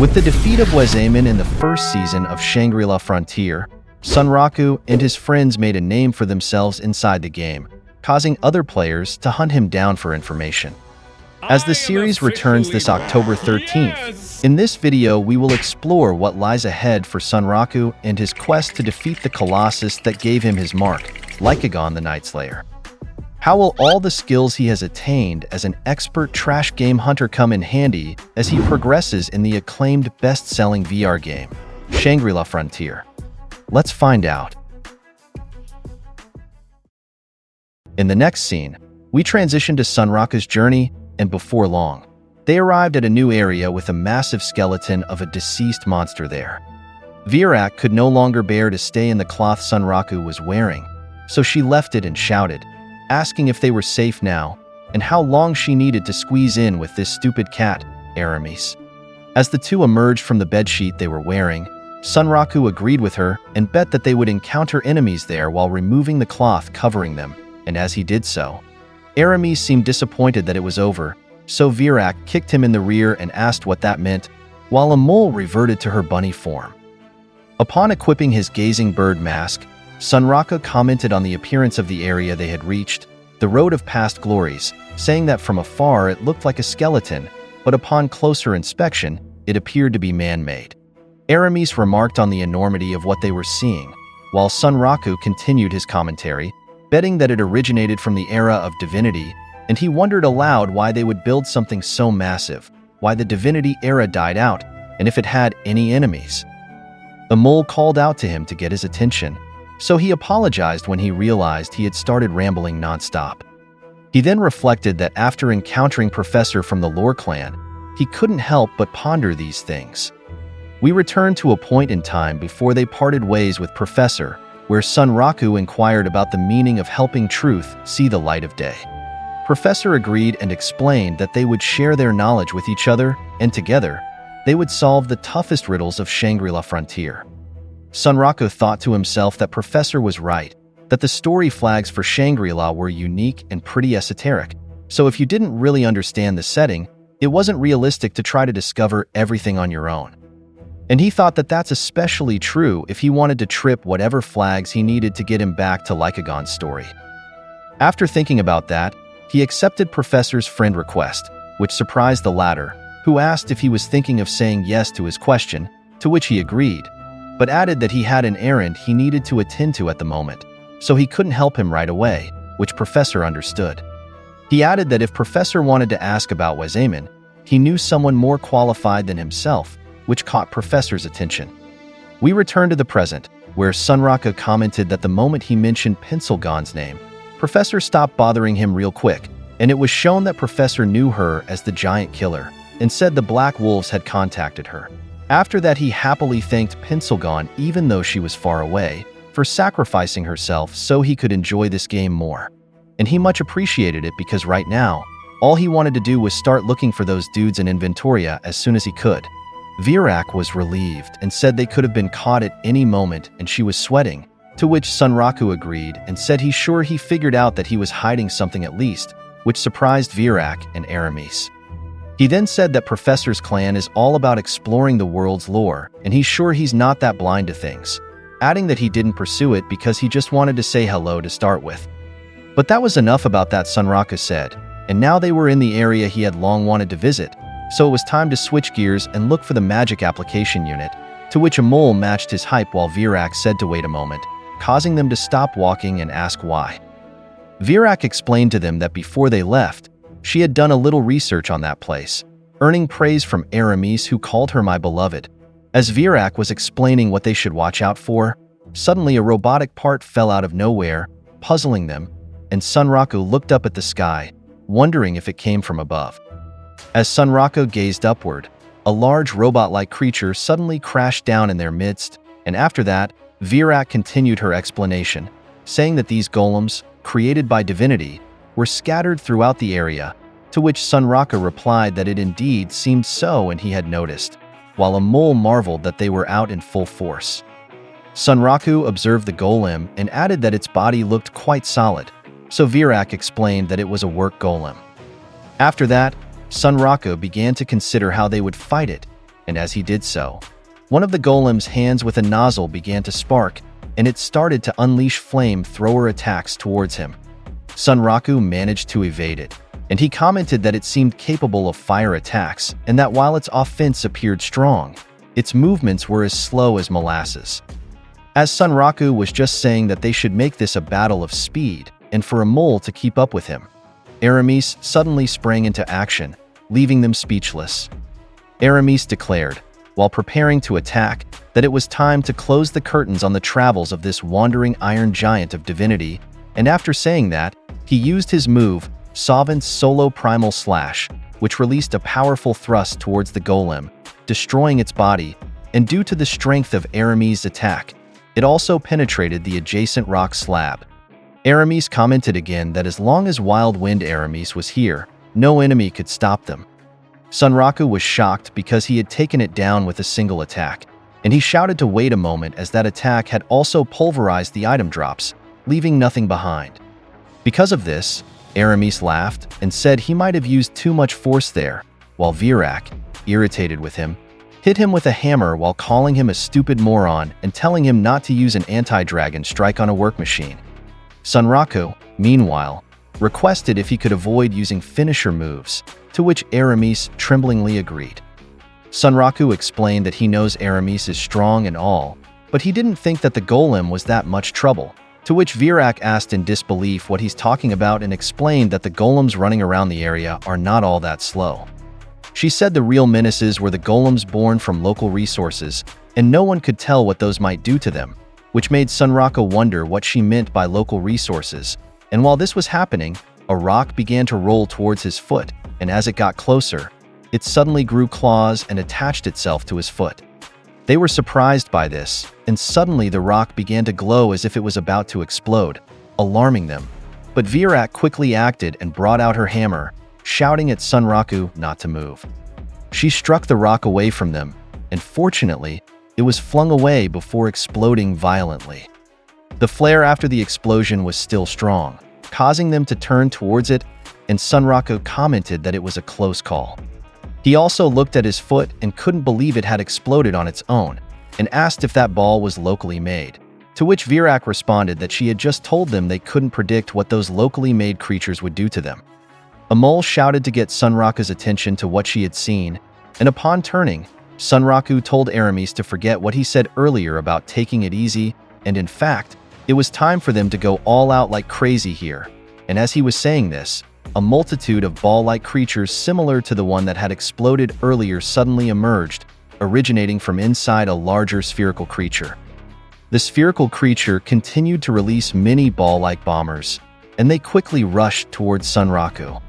With the defeat of Wazeman in the first season of Shangri-La Frontier, Sunraku and his friends made a name for themselves inside the game, causing other players to hunt him down for information. As the series returns this October 13th, in this video we will explore what lies ahead for Sunraku and his quest to defeat the Colossus that gave him his mark, Lycagon the Night Slayer. How will all the skills he has attained as an expert trash game hunter come in handy as he progresses in the acclaimed best-selling VR game, Shangri-La Frontier? Let's find out. In the next scene, we transition to Sunraku's journey, and before long, they arrived at a new area with a massive skeleton of a deceased monster there. Virak could no longer bear to stay in the cloth Sunraku was wearing, so she left it and shouted, asking if they were safe now, and how long she needed to squeeze in with this stupid cat, Aramis. As the two emerged from the bedsheet they were wearing, Sunraku agreed with her and bet that they would encounter enemies there while removing the cloth covering them, and as he did so, Aramis seemed disappointed that it was over, so Virak kicked him in the rear and asked what that meant, while a mole reverted to her bunny form. Upon equipping his gazing bird mask, Sunraku commented on the appearance of the area they had reached, the road of past glories, saying that from afar it looked like a skeleton, but upon closer inspection, it appeared to be man-made. Aramis remarked on the enormity of what they were seeing, while Sunraku continued his commentary, betting that it originated from the era of divinity, and he wondered aloud why they would build something so massive, why the divinity era died out, and if it had any enemies. The mole called out to him to get his attention, so he apologized when he realized he had started rambling nonstop. He then reflected that after encountering Professor from the Lore clan, he couldn't help but ponder these things. We return to a point in time before they parted ways with Professor, where Sunraku inquired about the meaning of helping truth see the light of day. Professor agreed and explained that they would share their knowledge with each other, and together, they would solve the toughest riddles of Shangri-La Frontier. Sunraku thought to himself that Professor was right, that the story flags for Shangri-La were unique and pretty esoteric, so if you didn't really understand the setting, it wasn't realistic to try to discover everything on your own. And he thought that that's especially true if he wanted to trip whatever flags he needed to get him back to Lycagon's story. After thinking about that, he accepted Professor's friend request, which surprised the latter, who asked if he was thinking of saying yes to his question, to which he agreed, but added that he had an errand he needed to attend to at the moment, so he couldn't help him right away, which Professor understood. He added that if Professor wanted to ask about Wazeman, he knew someone more qualified than himself, which caught Professor's attention. We return to the present, where Sunraku commented that the moment he mentioned Pencilgon's name, Professor stopped bothering him real quick, and it was shown that Professor knew her as the giant killer, and said the Black Wolves had contacted her. After that, he happily thanked Pencilgon, even though she was far away, for sacrificing herself so he could enjoy this game more. And he much appreciated it because right now, all he wanted to do was start looking for those dudes in Inventoria as soon as he could. Virak was relieved and said they could have been caught at any moment and she was sweating, to which Sunraku agreed and said he's sure he figured out that he was hiding something at least, which surprised Virak and Aramis. He then said that Professor's clan is all about exploring the world's lore, and he's sure he's not that blind to things, adding that he didn't pursue it because he just wanted to say hello to start with. But that was enough about that, Sunraku said, and now they were in the area he had long wanted to visit, so it was time to switch gears and look for the magic application unit, to which a mole matched his hype while Virak said to wait a moment, causing them to stop walking and ask why. Virak explained to them that before they left, she had done a little research on that place, earning praise from Aramis, who called her my beloved. As Virak was explaining what they should watch out for, suddenly a robotic part fell out of nowhere, puzzling them, and Sunraku looked up at the sky, wondering if it came from above. As Sunraku gazed upward, a large robot-like creature suddenly crashed down in their midst, and after that, Virak continued her explanation, saying that these golems, created by divinity, were scattered throughout the area, to which Sunraku replied that it indeed seemed so and he had noticed, while a mole marveled that they were out in full force. Sunraku observed the golem and added that its body looked quite solid, so Virak explained that it was a work golem. After that, Sunraku began to consider how they would fight it, and as he did so, one of the golem's hands with a nozzle began to spark, and it started to unleash flame-thrower attacks towards him. Sunraku managed to evade it, and he commented that it seemed capable of fire attacks and that while its offense appeared strong, its movements were as slow as molasses. As Sunraku was just saying that they should make this a battle of speed and for a mole to keep up with him, Aramis suddenly sprang into action, leaving them speechless. Aramis declared, while preparing to attack, that it was time to close the curtains on the travels of this wandering iron giant of divinity, and after saying that, he used his move, Sovint's Solo Primal Slash, which released a powerful thrust towards the golem, destroying its body, and due to the strength of Aramis' attack, it also penetrated the adjacent rock slab. Aramis commented again that as long as Wild Wind Aramis was here, no enemy could stop them. Sunraku was shocked because he had taken it down with a single attack, and he shouted to wait a moment as that attack had also pulverized the item drops, leaving nothing behind. Because of this, Aramis laughed and said he might have used too much force there, while Virak, irritated with him, hit him with a hammer while calling him a stupid moron and telling him not to use an anti-dragon strike on a work machine. Sunraku, meanwhile, requested if he could avoid using finisher moves, to which Aramis tremblingly agreed. Sunraku explained that he knows Aramis is strong and all, but he didn't think that the golem was that much trouble, to which Virak asked in disbelief what he's talking about and explained that the golems running around the area are not all that slow. She said the real menaces were the golems born from local resources, and no one could tell what those might do to them, which made Sunraku wonder what she meant by local resources, and while this was happening, a rock began to roll towards his foot, and as it got closer, it suddenly grew claws and attached itself to his foot. They were surprised by this, and suddenly the rock began to glow as if it was about to explode, alarming them. But Virak quickly acted and brought out her hammer, shouting at Sunraku not to move. She struck the rock away from them, and fortunately, it was flung away before exploding violently. The flare after the explosion was still strong, causing them to turn towards it, and Sunraku commented that it was a close call. He also looked at his foot and couldn't believe it had exploded on its own, and asked if that ball was locally made, to which Virak responded that she had just told them they couldn't predict what those locally made creatures would do to them. A mole shouted to get Sunraku's attention to what she had seen, and upon turning, Sunraku told Aramis to forget what he said earlier about taking it easy, and in fact, it was time for them to go all out like crazy here, and as he was saying this, a multitude of ball-like creatures similar to the one that had exploded earlier suddenly emerged, originating from inside a larger spherical creature. The spherical creature continued to release many ball-like bombers, and they quickly rushed towards Sunraku.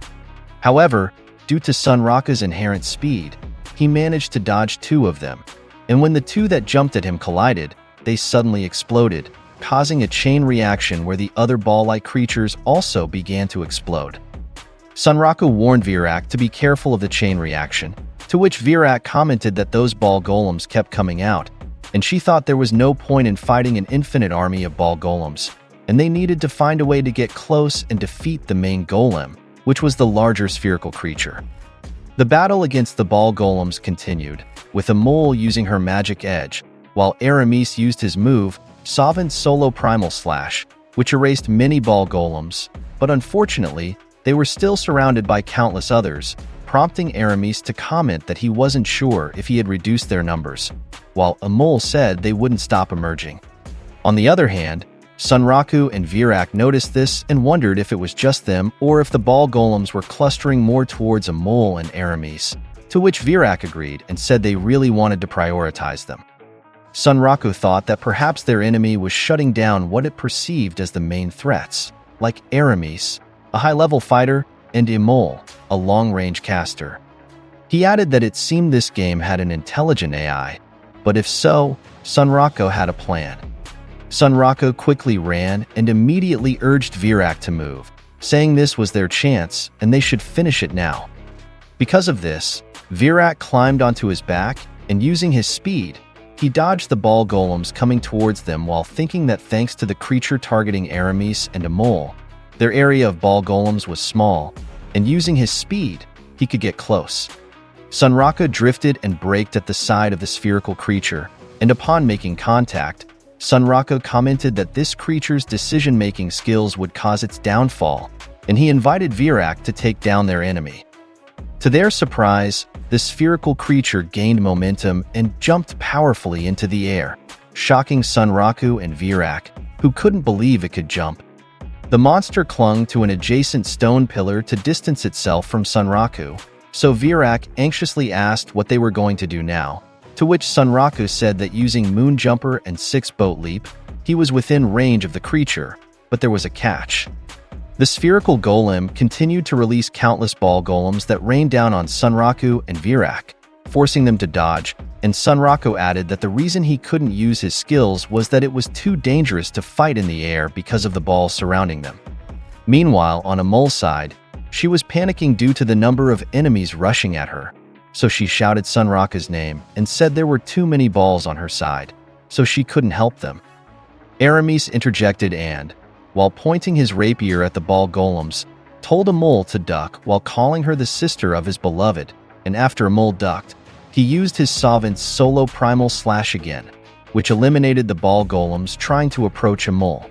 However, due to Sunraku's inherent speed, he managed to dodge two of them, and when the two that jumped at him collided, they suddenly exploded, causing a chain reaction where the other ball-like creatures also began to explode. Sunraku warned Virak to be careful of the chain reaction, to which Virak commented that those ball golems kept coming out, and she thought there was no point in fighting an infinite army of ball golems, and they needed to find a way to get close and defeat the main golem, which was the larger spherical creature. The battle against the ball golems continued, with a mole using her magic edge, while Aramis used his move, Sovint's Solo Primal Slash, which erased many ball golems, but unfortunately, they were still surrounded by countless others, prompting Aramis to comment that he wasn't sure if he had reduced their numbers, while Amol said they wouldn't stop emerging. On the other hand, Sunraku and Virak noticed this and wondered if it was just them or if the ball golems were clustering more towards Amol and Aramis, to which Virak agreed and said they really wanted to prioritize them. Sunraku thought that perhaps their enemy was shutting down what it perceived as the main threats, like Aramis, a high-level fighter, and Amol, a long-range caster. He added that it seemed this game had an intelligent AI, but if so, Sunraku had a plan. Sunraku quickly ran and immediately urged Virak to move, saying this was their chance and they should finish it now. Because of this, Virak climbed onto his back and using his speed, he dodged the ball golems coming towards them while thinking that thanks to the creature targeting Aramis and Amol, their area of ball golems was small, and using his speed, he could get close. Sunraka drifted and braked at the side of the spherical creature, and upon making contact, Sunraka commented that this creature's decision-making skills would cause its downfall, and he invited Virak to take down their enemy. To their surprise, the spherical creature gained momentum and jumped powerfully into the air, shocking Sunraku and Virak, who couldn't believe it could jump. The monster clung to an adjacent stone pillar to distance itself from Sunraku, so Virak anxiously asked what they were going to do now, to which Sunraku said that using Moonjumper and 6-boat leap, he was within range of the creature, but there was a catch. The spherical golem continued to release countless ball golems that rained down on Sunraku and Virak, forcing them to dodge, and Sunraku added that the reason he couldn't use his skills was that it was too dangerous to fight in the air because of the balls surrounding them. Meanwhile, on Amol's side, she was panicking due to the number of enemies rushing at her, so she shouted Sunraku's name and said there were too many balls on her side, so she couldn't help them. Aramis interjected and, while pointing his rapier at the ball golems, told Amol to duck while calling her the sister of his beloved, and after Amol ducked, he used his Savant's solo primal slash again, which eliminated the ball golems trying to approach Amol.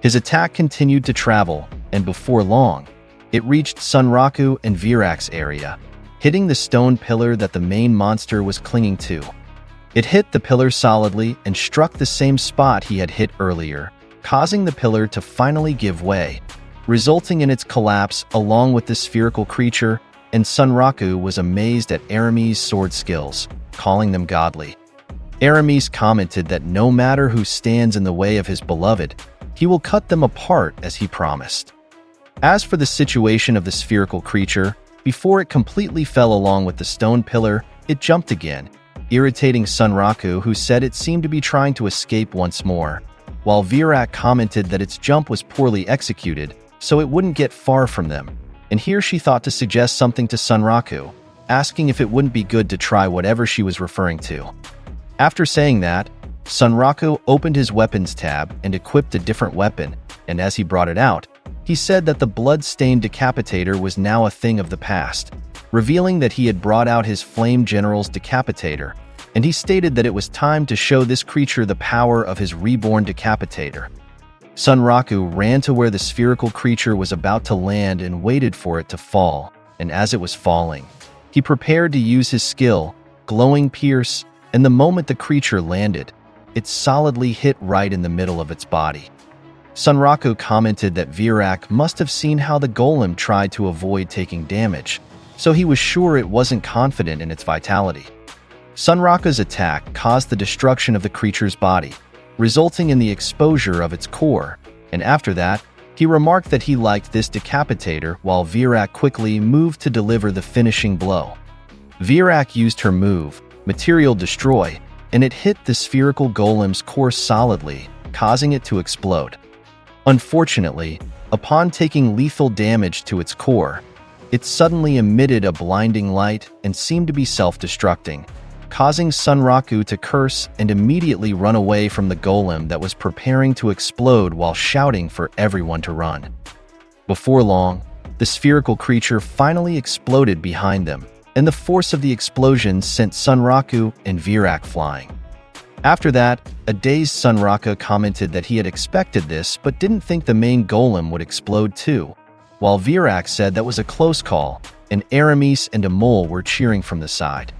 His attack continued to travel, and before long, it reached Sunraku and Virak's area, hitting the stone pillar that the main monster was clinging to. It hit the pillar solidly and struck the same spot he had hit earlier, causing the pillar to finally give way, resulting in its collapse along with the spherical creature, and Sunraku was amazed at Aramis' sword skills, calling them godly. Aramis commented that no matter who stands in the way of his beloved, he will cut them apart as he promised. As for the situation of the spherical creature, before it completely fell along with the stone pillar, it jumped again, irritating Sunraku, who said it seemed to be trying to escape once more, while Virak commented that its jump was poorly executed, so it wouldn't get far from them, and here she thought to suggest something to Sunraku, asking if it wouldn't be good to try whatever she was referring to. After saying that, Sunraku opened his weapons tab and equipped a different weapon, and as he brought it out, he said that the blood-stained decapitator was now a thing of the past, revealing that he had brought out his Flame General's decapitator, and he stated that it was time to show this creature the power of his reborn decapitator. Sunraku ran to where the spherical creature was about to land and waited for it to fall, and as it was falling, he prepared to use his skill, Glowing Pierce, and the moment the creature landed, it solidly hit right in the middle of its body. Sunraku commented that Virak must have seen how the golem tried to avoid taking damage, so he was sure it wasn't confident in its vitality. Sunraku's attack caused the destruction of the creature's body, resulting in the exposure of its core, and after that, he remarked that he liked this decapitator while Virak quickly moved to deliver the finishing blow. Virak used her move, Material Destroy, and it hit the spherical golem's core solidly, causing it to explode. Unfortunately, upon taking lethal damage to its core, it suddenly emitted a blinding light and seemed to be self-destructing, causing Sunraku to curse and immediately run away from the golem that was preparing to explode while shouting for everyone to run. Before long, the spherical creature finally exploded behind them, and the force of the explosion sent Sunraku and Virak flying. After that, a dazed Sunraka commented that he had expected this but didn't think the main golem would explode too, while Virak said that was a close call, and Aramis and Amol were cheering from the side.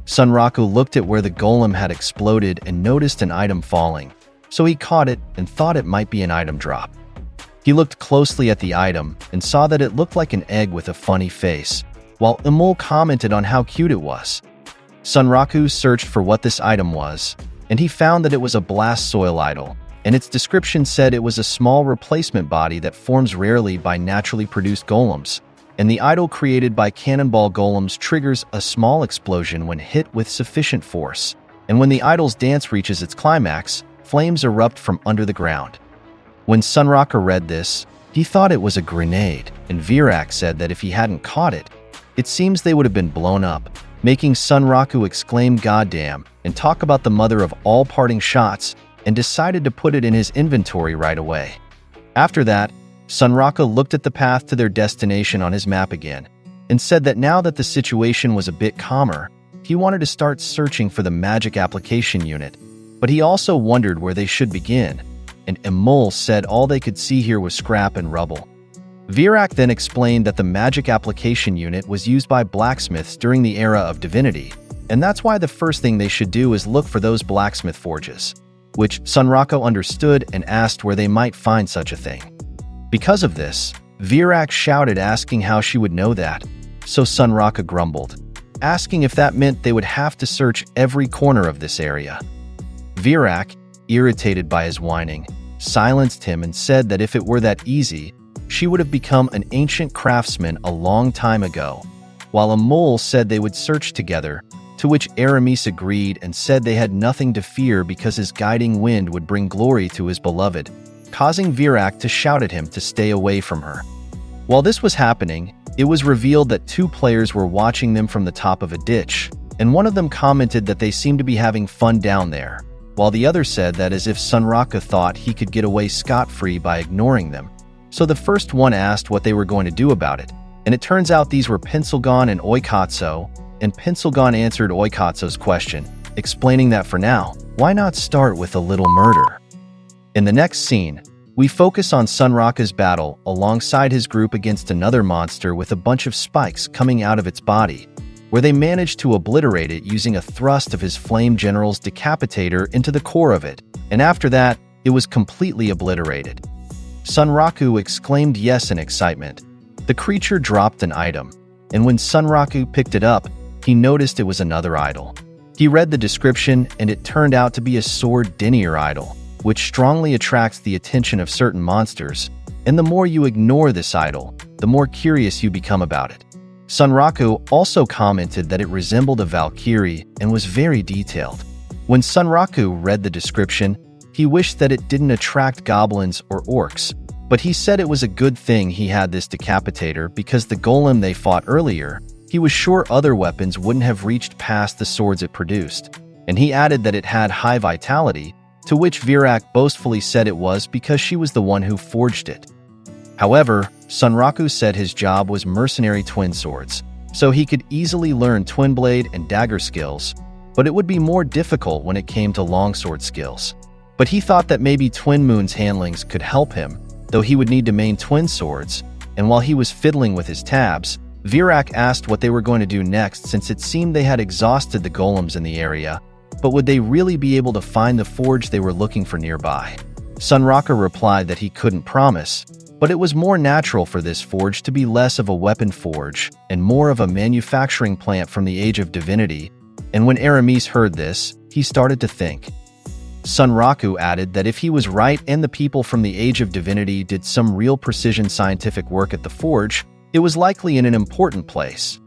Sunraku looked at where the golem had exploded and noticed an item falling, so he caught it and thought it might be an item drop. He looked closely at the item and saw that it looked like an egg with a funny face, while Amol commented on how cute it was. Sunraku searched for what this item was, and he found that it was a blast soil idol, and its description said it was a small replacement body that forms rarely by naturally produced golems, and the idol created by cannonball golems triggers a small explosion when hit with sufficient force, and when the idol's dance reaches its climax, flames erupt from under the ground. When Sunraka read this, he thought it was a grenade, and Virak said that if he hadn't caught it, it seems they would have been blown up, making Sunraku exclaim "Goddamn" and talk about the mother of all parting shots, and decided to put it in his inventory right away. After that, Sunraka looked at the path to their destination on his map again, and said that now that the situation was a bit calmer, he wanted to start searching for the magic application unit, but he also wondered where they should begin, and Emil said all they could see here was scrap and rubble. Virak then explained that the magic application unit was used by blacksmiths during the era of divinity, and that's why the first thing they should do is look for those blacksmith forges, which Sunraku understood and asked where they might find such a thing. Because of this, Virak shouted asking how she would know that, so Sunraku grumbled, asking if that meant they would have to search every corner of this area. Virak, irritated by his whining, silenced him and said that if it were that easy, she would have become an ancient craftsman a long time ago, while Emil said they would search together, to which Aramis agreed and said they had nothing to fear because his guiding wind would bring glory to his beloved, causing Virak to shout at him to stay away from her. While this was happening, it was revealed that two players were watching them from the top of a ditch, and one of them commented that they seemed to be having fun down there, while the other said that as if Sunraku thought he could get away scot-free by ignoring them. So the first one asked what they were going to do about it, and it turns out these were Pencilgon and Oikatsu, and Pencilgon answered Oikatsu's question, explaining that for now, why not start with a little murder? In the next scene, we focus on Sunraku's battle alongside his group against another monster with a bunch of spikes coming out of its body, where they managed to obliterate it using a thrust of his Flame General's decapitator into the core of it, and after that, it was completely obliterated. Sunraku exclaimed yes in excitement. The creature dropped an item, and when Sunraku picked it up, he noticed it was another idol. He read the description, and it turned out to be a sword denier idol, which strongly attracts the attention of certain monsters, and the more you ignore this idol, the more curious you become about it. Sunraku also commented that it resembled a Valkyrie and was very detailed. When Sunraku read the description, he wished that it didn't attract goblins or orcs, but he said it was a good thing he had this decapitator because the golem they fought earlier, he was sure other weapons wouldn't have reached past the swords it produced, and he added that it had high vitality, to which Virak boastfully said it was because she was the one who forged it. However, Sunraku said his job was mercenary twin swords, so he could easily learn twin blade and dagger skills, but it would be more difficult when it came to longsword skills. But he thought that maybe Twin Moon's handlings could help him, though he would need to main twin swords, and while he was fiddling with his tabs, Virak asked what they were going to do next since it seemed they had exhausted the golems in the area, but would they really be able to find the forge they were looking for nearby? Sunraku replied that he couldn't promise, but it was more natural for this forge to be less of a weapon forge and more of a manufacturing plant from the Age of Divinity, and when Aramis heard this, he started to think. Sunraku added that if he was right and the people from the Age of Divinity did some real precision scientific work at the forge, it was likely in an important place.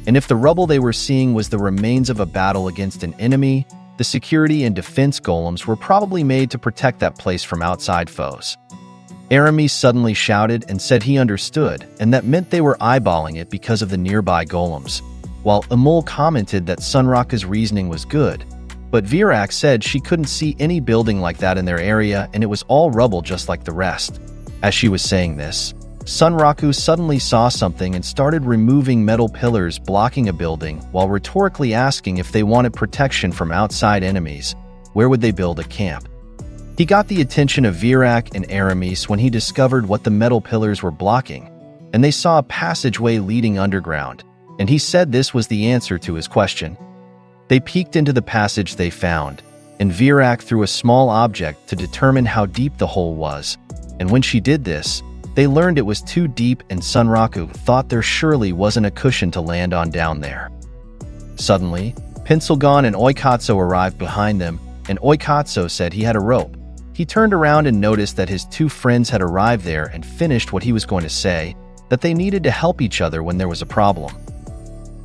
And if the rubble they were seeing was the remains of a battle against an enemy, the security and defense golems were probably made to protect that place from outside foes. Aramis suddenly shouted and said he understood, and that meant they were eyeballing it because of the nearby golems, while Emil commented that Sunraku's reasoning was good, but Virak said she couldn't see any building like that in their area and it was all rubble just like the rest. As she was saying this, Sunraku suddenly saw something and started removing metal pillars blocking a building while rhetorically asking if they wanted protection from outside enemies. Where would they build a camp? He got the attention of Virak and Aramis when he discovered what the metal pillars were blocking, and they saw a passageway leading underground, and he said this was the answer to his question. They peeked into the passage they found, and Virak threw a small object to determine how deep the hole was, and when she did this, they learned it was too deep and Sunraku thought there surely wasn't a cushion to land on down there. Suddenly, Pencilgon and Oikatsu arrived behind them, and Oikatsu said he had a rope. He turned around and noticed that his two friends had arrived there and finished what he was going to say, that they needed to help each other when there was a problem.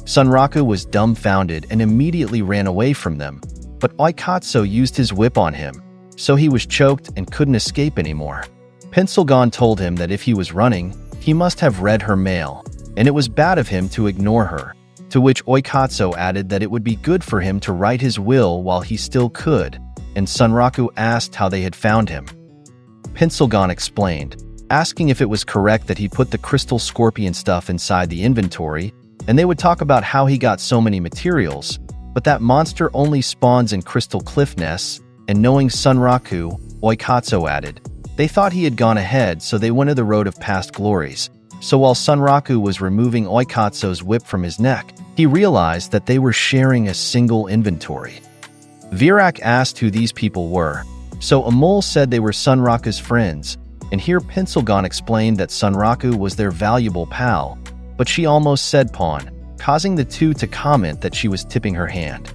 Sunraku was dumbfounded and immediately ran away from them, but Oikatsu used his whip on him, so he was choked and couldn't escape anymore. Pencilgon told him that if he was running, he must have read her mail, and it was bad of him to ignore her, to which Oikatsu added that it would be good for him to write his will while he still could, and Sunraku asked how they had found him. Pencilgon explained, asking if it was correct that he put the crystal scorpion stuff inside the inventory, and they would talk about how he got so many materials, but that monster only spawns in crystal cliff nests, and knowing Sunraku, Oikatsu added, they thought he had gone ahead, so they went to the road of past glories. So while Sunraku was removing Oikatsu's whip from his neck, he realized that they were sharing a single inventory. Virak asked who these people were, so Amol said they were Sunraku's friends, and here Pencilgon explained that Sunraku was their valuable pal, but she almost said pawn, causing the two to comment that she was tipping her hand.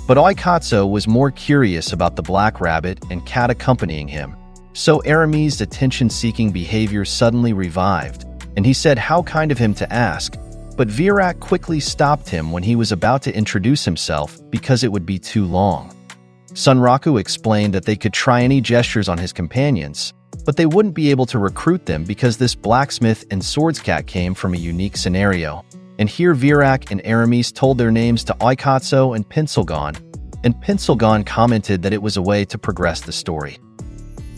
But Oikatsu was more curious about the black rabbit and cat accompanying him, so Aramis' attention-seeking behavior suddenly revived, and he said how kind of him to ask, but Virak quickly stopped him when he was about to introduce himself because it would be too long. Sunraku explained that they could try any gestures on his companions, but they wouldn't be able to recruit them because this blacksmith and swordscat came from a unique scenario. And here Virak and Aramis told their names to Oikatsu and Pencilgon commented that it was a way to progress the story.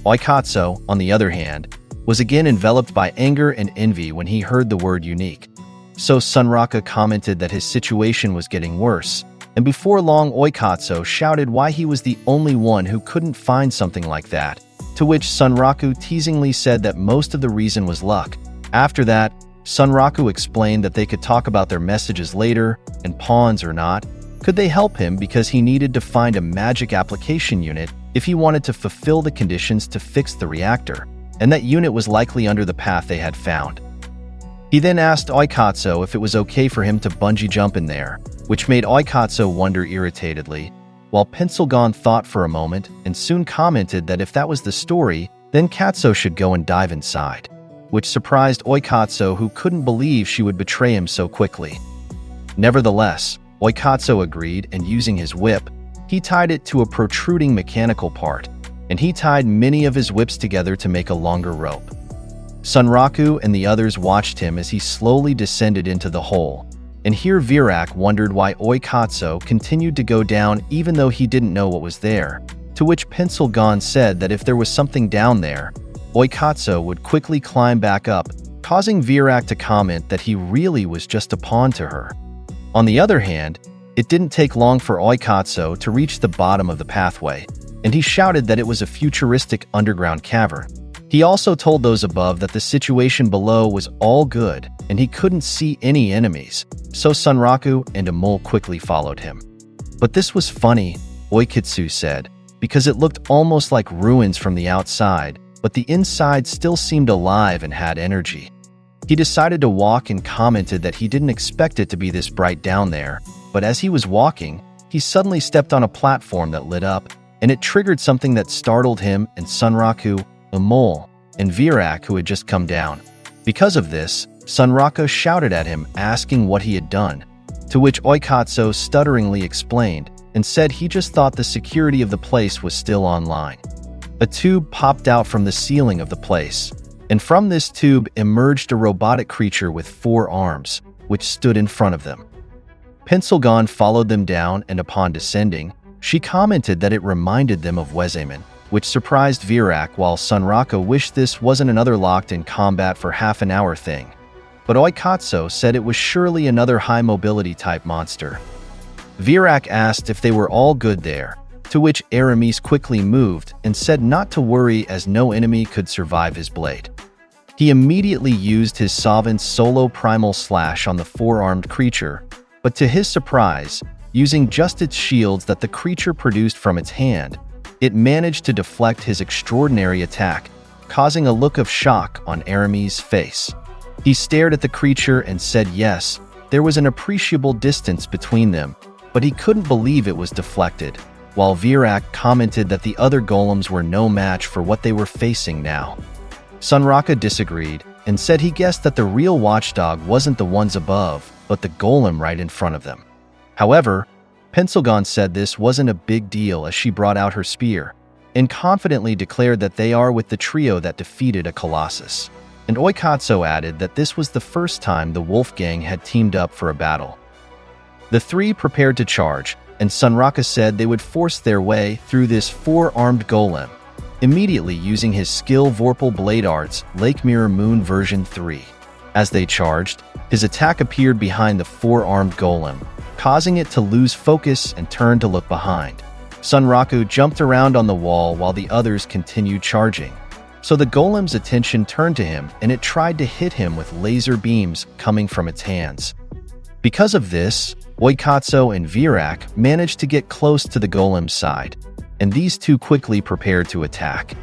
Oikatsu, on the other hand, was again enveloped by anger and envy when he heard the word unique. So Sunraku commented that his situation was getting worse, and before long Oikatsu shouted why he was the only one who couldn't find something like that, to which Sunraku teasingly said that most of the reason was luck. After that, Sunraku explained that they could talk about their messages later, and pawns or not, could they help him because he needed to find a magic application unit if he wanted to fulfill the conditions to fix the reactor, and that unit was likely under the path they had found. He then asked Oikatsu if it was okay for him to bungee jump in there, which made Oikatsu wonder irritatedly, while Pencilgon thought for a moment and soon commented that if that was the story, then Katsu should go and dive inside, which surprised Oikatsu, who couldn't believe she would betray him so quickly. Nevertheless, Oikatsu agreed, and using his whip, he tied it to a protruding mechanical part, and he tied many of his whips together to make a longer rope. Sunraku and the others watched him as he slowly descended into the hole, and here Virak wondered why Oikatsu continued to go down even though he didn't know what was there, to which Pencilgon said that if there was something down there, Oikatsu would quickly climb back up, causing Virak to comment that he really was just a pawn to her. On the other hand, it didn't take long for Oikatsu to reach the bottom of the pathway, and he shouted that it was a futuristic underground cavern. He also told those above that the situation below was all good and he couldn't see any enemies, so Sunraku and Amol quickly followed him. But this was funny, Oikatsu said, because it looked almost like ruins from the outside, but the inside still seemed alive and had energy. He decided to walk and commented that he didn't expect it to be this bright down there, but as he was walking, he suddenly stepped on a platform that lit up, and it triggered something that startled him and Sunraku, Amol, and Virak, who had just come down. Because of this, Sunraku shouted at him asking what he had done, to which Oikatsu stutteringly explained and said he just thought the security of the place was still online. A tube popped out from the ceiling of the place, and from this tube emerged a robotic creature with 4 arms, which stood in front of them. Pencilgon followed them down, and upon descending, she commented that it reminded them of Wezeman, which surprised Virak, while Sunraku wished this wasn't another locked-in-combat for half an hour thing. But Oikatsu said it was surely another high-mobility type monster. Virak asked if they were all good there, to which Aramis quickly moved and said not to worry as no enemy could survive his blade. He immediately used his Sovereign's solo primal slash on the 4-armed creature, but to his surprise, using just its shields that the creature produced from its hand, it managed to deflect his extraordinary attack, causing a look of shock on Aramis' face. He stared at the creature and said yes, there was an appreciable distance between them, but he couldn't believe it was deflected, while Virak commented that the other golems were no match for what they were facing now. Sunraku disagreed and said he guessed that the real watchdog wasn't the ones above, but the golem right in front of them. However, Pencilgon said this wasn't a big deal as she brought out her spear, and confidently declared that they are with the trio that defeated a Colossus. And Oikatsu added that this was the first time the Wolf Gang had teamed up for a battle. The 3 prepared to charge, and Sunraku said they would force their way through this 4-armed golem, immediately using his skill Vorpal Blade Arts Lake Mirror Moon version 3. As they charged, his attack appeared behind the four-armed golem, causing it to lose focus and turn to look behind. Sunraku jumped around on the wall while the others continued charging. So the golem's attention turned to him and it tried to hit him with laser beams coming from its hands. Because of this, Onii-Chan and Virak managed to get close to the golem's side, and these two quickly prepared to attack.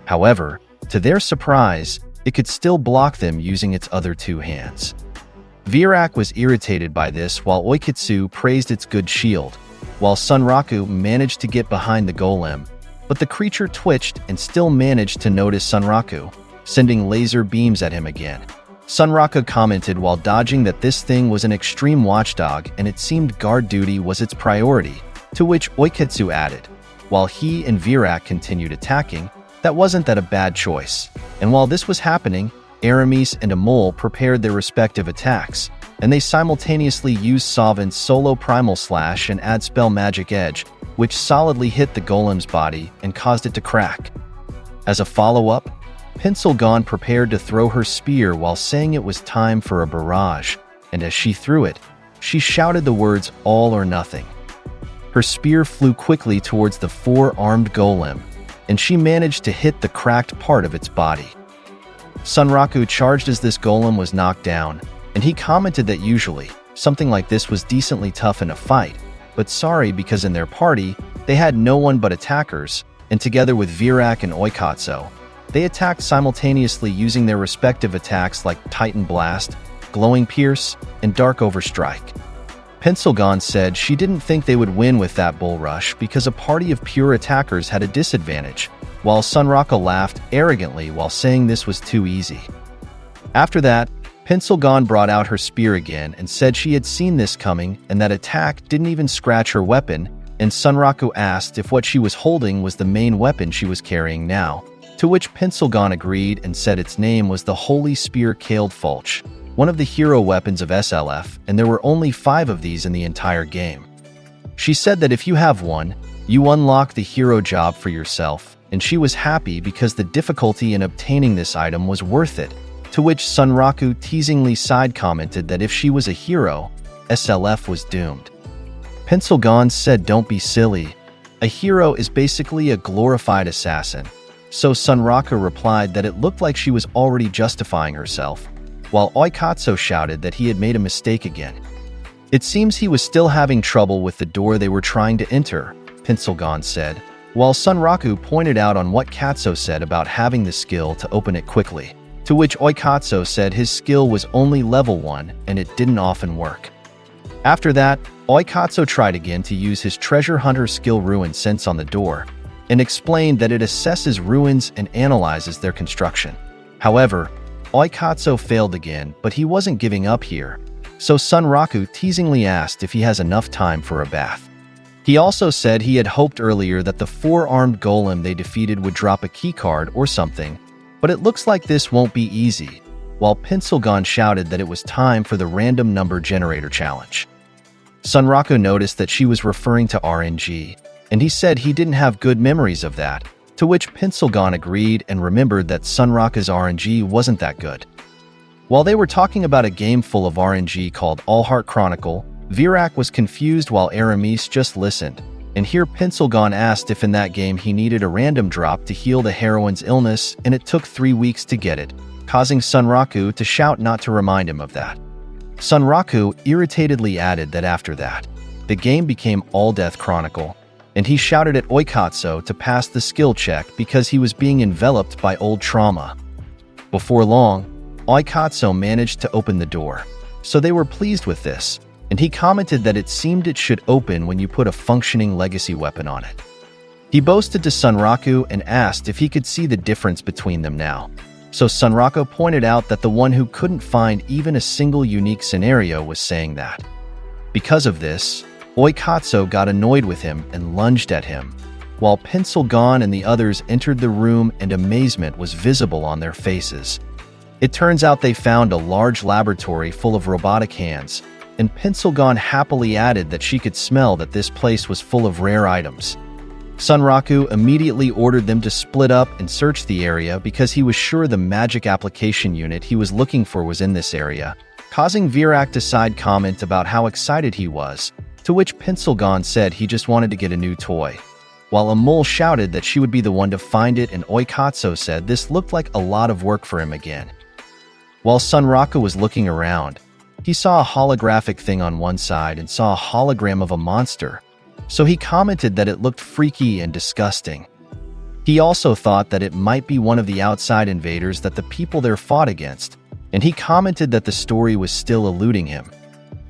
However, to their surprise, it could still block them using its other two hands. Virak was irritated by this while Onii-Chan praised its good shield, while Sunraku managed to get behind the golem, but the creature twitched and still managed to notice Sunraku, sending laser beams at him again. Sunraku commented while dodging that this thing was an extreme watchdog and it seemed guard duty was its priority, to which Onii-Chan added, while he and Virak continued attacking, that wasn't that a bad choice. And while this was happening, Aramis and Amol prepared their respective attacks, and they simultaneously used Sovin's solo primal slash and add spell magic edge, which solidly hit the golem's body and caused it to crack. As a follow-up, Pencilgon prepared to throw her spear while saying it was time for a barrage, and as she threw it, she shouted the words all or nothing. Her spear flew quickly towards the four-armed golem, and she managed to hit the cracked part of its body. Sunraku charged as this golem was knocked down, and he commented that usually, something like this was decently tough in a fight, but sorry because in their party, they had no one but attackers, and together with Virak and Onii-Chan, they attacked simultaneously using their respective attacks like Titan Blast, Glowing Pierce, and Dark Overstrike. Pencilgon said she didn't think they would win with that bull rush because a party of pure attackers had a disadvantage, while Sunraku laughed arrogantly while saying this was too easy. After that, Pencilgon brought out her spear again and said she had seen this coming and that attack didn't even scratch her weapon, and Sunraku asked if what she was holding was the main weapon she was carrying now, to which Pencilgon agreed and said its name was the Holy Spear Kaled Fulch, one of the hero weapons of SLF, and there were only 5 of these in the entire game. She said that if you have one, you unlock the hero job for yourself, and she was happy because the difficulty in obtaining this item was worth it, to which Sunraku teasingly side-commented that if she was a hero, SLF was doomed. Pencilgon said don't be silly, a hero is basically a glorified assassin, so Sunraku replied that it looked like she was already justifying herself, while Onii-Chan shouted that he had made a mistake again. It seems he was still having trouble with the door they were trying to enter, Pencilgon said, while Sunraku pointed out on what Katsu said about having the skill to open it quickly, to which Onii-Chan said his skill was only level 1 and it didn't often work. After that, Onii-Chan tried again to use his treasure hunter skill Ruin Sense on the door, and explained that it assesses ruins and analyzes their construction. However, Onii-Chan failed again, but he wasn't giving up here, so Sunraku teasingly asked if he has enough time for a bath. He also said he had hoped earlier that the four-armed golem they defeated would drop a keycard or something, but it looks like this won't be easy, while Pencilgon shouted that it was time for the random number generator challenge. Sunraku noticed that she was referring to RNG, and he said he didn't have good memories of that, to which Pencilgon agreed and remembered that Sunraku's RNG wasn't that good. While they were talking about a game full of RNG called All Heart Chronicle, Virak was confused while Aramis just listened, and here Pencilgon asked if in that game he needed a random drop to heal the heroine's illness and it took 3 weeks to get it, causing Sunraku to shout not to remind him of that. Sunraku irritatedly added that after that, the game became All Death Chronicle, and he shouted at Onii-Chan to pass the skill check because he was being enveloped by old trauma. Before long, Onii-Chan managed to open the door, so they were pleased with this, and he commented that it seemed it should open when you put a functioning legacy weapon on it. He boasted to Sunraku and asked if he could see the difference between them now, so Sunraku pointed out that the one who couldn't find even a single unique scenario was saying that. Because of this, Onii-Chan got annoyed with him and lunged at him, while Pencilgon and the others entered the room and amazement was visible on their faces. It turns out they found a large laboratory full of robotic hands, and Pencilgon happily added that she could smell that this place was full of rare items. Sunraku immediately ordered them to split up and search the area because he was sure the magic application unit he was looking for was in this area, causing Virak to side comment about how excited he was, to which Pencilgon said he just wanted to get a new toy. While Amul shouted that she would be the one to find it, and Oikatsu said this looked like a lot of work for him again. While Sunraku was looking around, he saw a holographic thing on one side and saw a hologram of a monster, so he commented that it looked freaky and disgusting. He also thought that it might be one of the outside invaders that the people there fought against, and he commented that the story was still eluding him.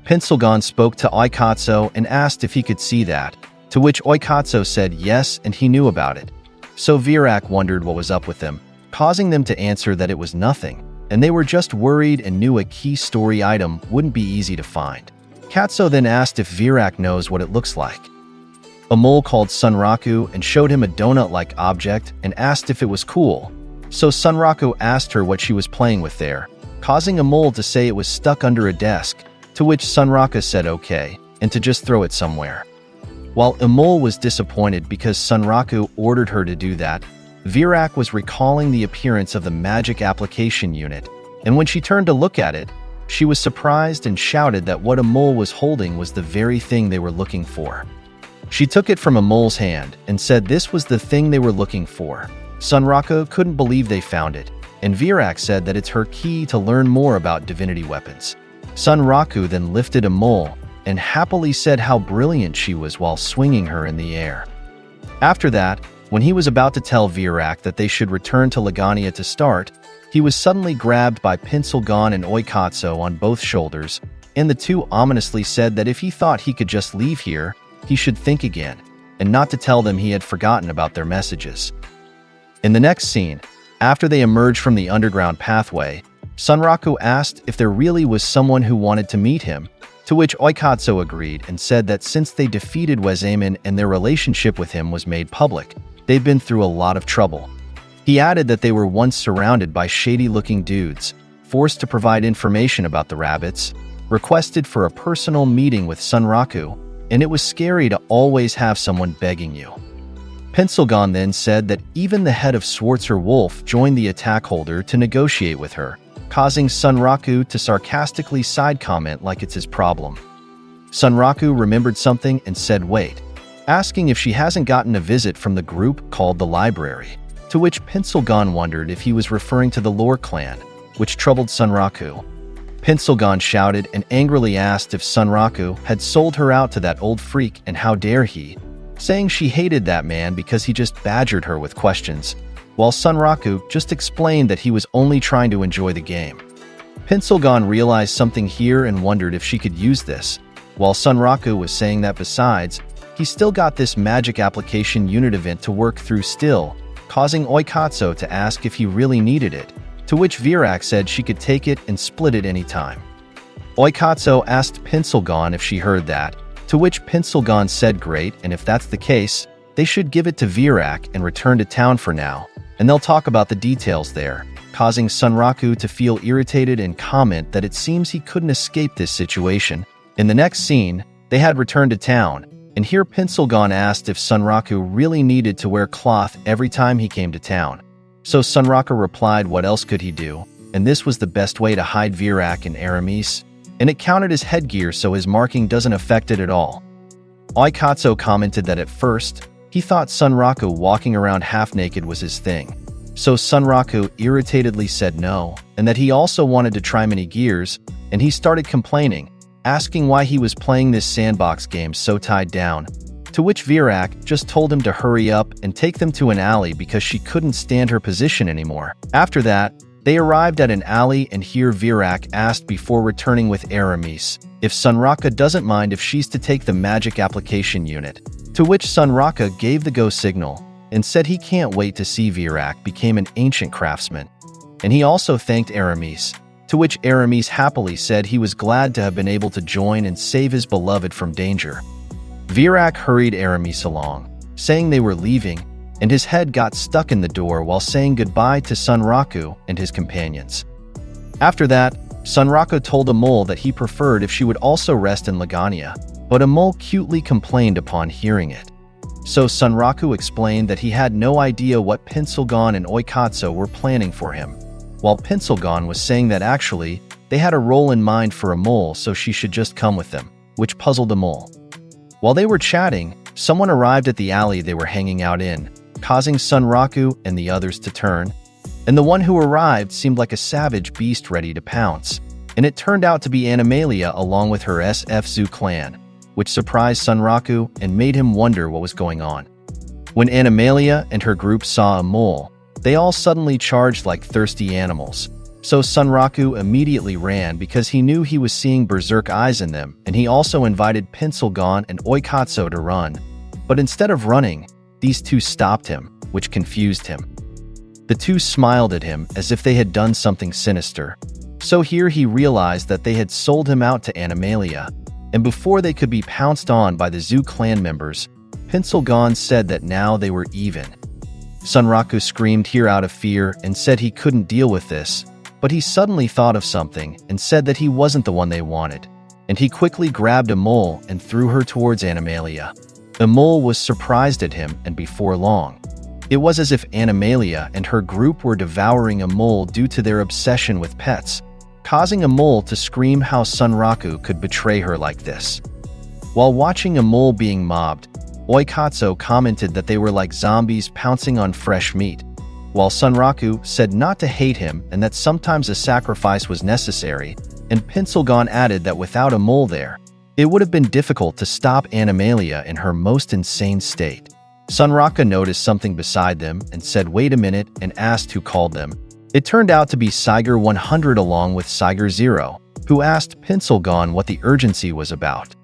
Pencilgon spoke to Oikatsu and asked if he could see that, to which Oikatsu said yes and he knew about it. So Virak wondered what was up with them, causing them to answer that it was nothing, and they were just worried and knew a key story item wouldn't be easy to find. Katsu then asked if Virak knows what it looks like. Amul called Sunraku and showed him a donut-like object and asked if it was cool, so Sunraku asked her what she was playing with there, causing Amul to say it was stuck under a desk, to which Sunraku said okay, and to just throw it somewhere. While Amul was disappointed because Sunraku ordered her to do that, Virak was recalling the appearance of the magic application unit, and when she turned to look at it, she was surprised and shouted that what Amul was holding was the very thing they were looking for. She took it from Amul's hand and said this was the thing they were looking for. Sunraku couldn't believe they found it, and Virak said that it's her key to learn more about divinity weapons. Sunraku then lifted Amul and happily said how brilliant she was while swinging her in the air. After that, when he was about to tell Virak that they should return to Lagania to start, he was suddenly grabbed by Pencilgon and Oikatsu on both shoulders, and the two ominously said that if he thought he could just leave here, he should think again, and not to tell them he had forgotten about their messages. In the next scene, after they emerged from the underground pathway, Sunraku asked if there really was someone who wanted to meet him, to which Oikatsu agreed and said that since they defeated Wezaemon and their relationship with him was made public, they'd been through a lot of trouble. He added that they were once surrounded by shady-looking dudes, forced to provide information about the rabbits, requested for a personal meeting with Sunraku, and it was scary to always have someone begging you. Pencilgon then said that even the head of Schwarzer Wolf joined the attack holder to negotiate with her, causing Sunraku to sarcastically side comment like it's his problem. Sunraku remembered something and said wait, asking if she hasn't gotten a visit from the group called the Library, to which Pencilgon wondered if he was referring to the Lore clan, which troubled Sunraku. Pencilgon shouted and angrily asked if Sunraku had sold her out to that old freak and how dare he, saying she hated that man because he just badgered her with questions, while Sunraku just explained that he was only trying to enjoy the game. Pencilgon realized something here and wondered if she could use this, while Sunraku was saying that besides, he still got this magic application unit event to work through still, causing Oikatsu to ask if he really needed it, to which Virak said she could take it and split it anytime. Oikatsu asked Pencilgon if she heard that, to which Pencilgon said great, and if that's the case, they should give it to Virak and return to town for now, and they'll talk about the details there, causing Sunraku to feel irritated and comment that it seems he couldn't escape this situation. In the next scene, they had returned to town, and here Pencilgon asked if Sunraku really needed to wear cloth every time he came to town. So Sunraku replied what else could he do, and this was the best way to hide Virak and Aramis, and it counted as headgear so his marking doesn't affect it at all. Oikatsu commented that at first, he thought Sunraku walking around half-naked was his thing, so Sunraku irritatedly said no, and that he also wanted to try many gears, and he started complaining, asking why he was playing this sandbox game so tied down, to which Virak just told him to hurry up and take them to an alley because she couldn't stand her position anymore. After that, they arrived at an alley and here Virak asked before returning with Aramis if Sunraku doesn't mind if she's to take the magic application unit, to which Sunraku gave the go signal and said he can't wait to see Virak became an ancient craftsman. And he also thanked Aramis, to which Aramis happily said he was glad to have been able to join and save his beloved from danger. Virak hurried Aramis along, saying they were leaving, and his head got stuck in the door while saying goodbye to Sunraku and his companions. After that, Sunraku told Amul that he preferred if she would also rest in Lagania, but Amul cutely complained upon hearing it. So Sunraku explained that he had no idea what Pencilgon and Oikatsu were planning for him, while Pencilgon was saying that actually, they had a role in mind for a mole, so she should just come with them, which puzzled the mole. While they were chatting, someone arrived at the alley they were hanging out in, causing Sunraku and the others to turn, and the one who arrived seemed like a savage beast ready to pounce, and it turned out to be Animalia along with her SF Zoo clan, which surprised Sunraku and made him wonder what was going on. When Animalia and her group saw a mole, they all suddenly charged like thirsty animals, so Sunraku immediately ran because he knew he was seeing berserk eyes in them, and he also invited Pencilgon and Oikatsu to run. But instead of running, these two stopped him, which confused him. The two smiled at him as if they had done something sinister. So here he realized that they had sold him out to Animalia, and before they could be pounced on by the Zoo clan members, Pencilgon said that now they were even. Sunraku screamed here out of fear and said he couldn't deal with this, but he suddenly thought of something and said that he wasn't the one they wanted, and he quickly grabbed a mole and threw her towards Animalia. The mole was surprised at him, and before long, it was as if Animalia and her group were devouring a mole due to their obsession with pets, causing a mole to scream how Sunraku could betray her like this. While watching a mole being mobbed, Oikatsu commented that they were like zombies pouncing on fresh meat, while Sunraku said not to hate him and that sometimes a sacrifice was necessary, and Pencilgon added that without a mole there, it would have been difficult to stop Animalia in her most insane state. Sunraku noticed something beside them and said wait a minute and asked who called them. It turned out to be Saiger 100 along with Saiger 0, who asked Pencilgon what the urgency was about.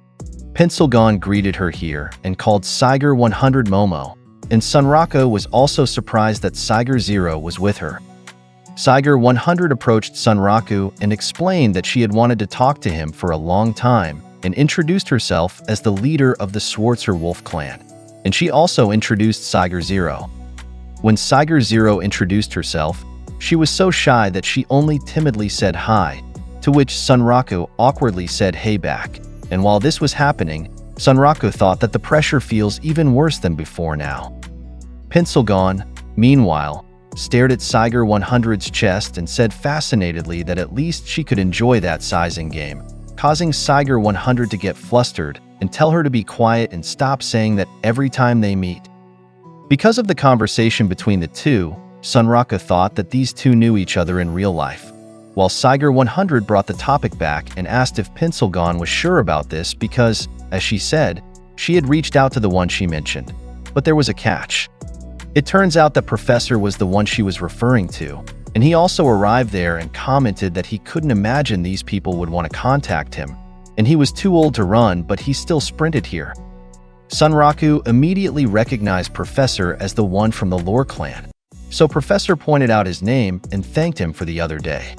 Pencilgon greeted her here and called Saiger 100 Momo, and Sunraku was also surprised that Saiger 0 was with her. Saiger 100 approached Sunraku and explained that she had wanted to talk to him for a long time and introduced herself as the leader of the Schwarzer Wolf clan, and she also introduced Saiger 0. When Saiger 0 introduced herself, she was so shy that she only timidly said hi, to which Sunraku awkwardly said hey back, and while this was happening, Sunraku thought that the pressure feels even worse than before now. Pencilgon, meanwhile, stared at Saiger 100's chest and said fascinatedly that at least she could enjoy that sizing game, causing Saiger 100 to get flustered and tell her to be quiet and stop saying that every time they meet. Because of the conversation between the two, Sunraku thought that these two knew each other in real life, while Saiger 100 brought the topic back and asked if Pencilgon was sure about this because, as she said, she had reached out to the one she mentioned, but there was a catch. It turns out that Professor was the one she was referring to, and he also arrived there and commented that he couldn't imagine these people would want to contact him, and he was too old to run, but he still sprinted here. Sunraku immediately recognized Professor as the one from the Lore clan, so Professor pointed out his name and thanked him for the other day.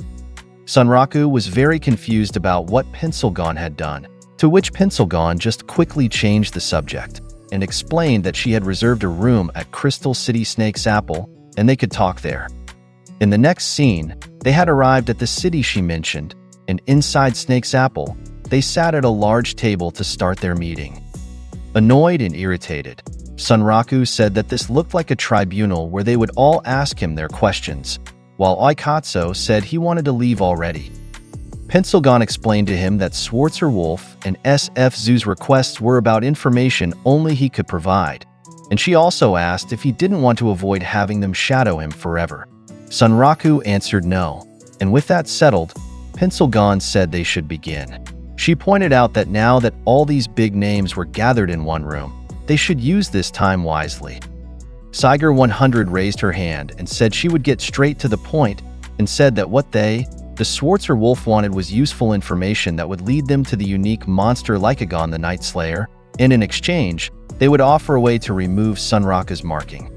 Sunraku was very confused about what Pencilgon had done, to which Pencilgon just quickly changed the subject and explained that she had reserved a room at Crystal City Snake's Apple and they could talk there. In the next scene, they had arrived at the city she mentioned, and inside Snake's Apple, they sat at a large table to start their meeting. Annoyed and irritated, Sunraku said that this looked like a tribunal where they would all ask him their questions, while Oikatsu said he wanted to leave already. Pencilgon explained to him that Schwarzer Wolf and SF Zoo's requests were about information only he could provide, and she also asked if he didn't want to avoid having them shadow him forever. Sunraku answered no, and with that settled, Pencilgon said they should begin. She pointed out that now that all these big names were gathered in one room, they should use this time wisely. Saiger 100 raised her hand and said she would get straight to the point and said that what the Schwarzer Wolf wanted was useful information that would lead them to the unique monster Lycagon the Night Slayer, and in exchange, they would offer a way to remove Sunraku's marking.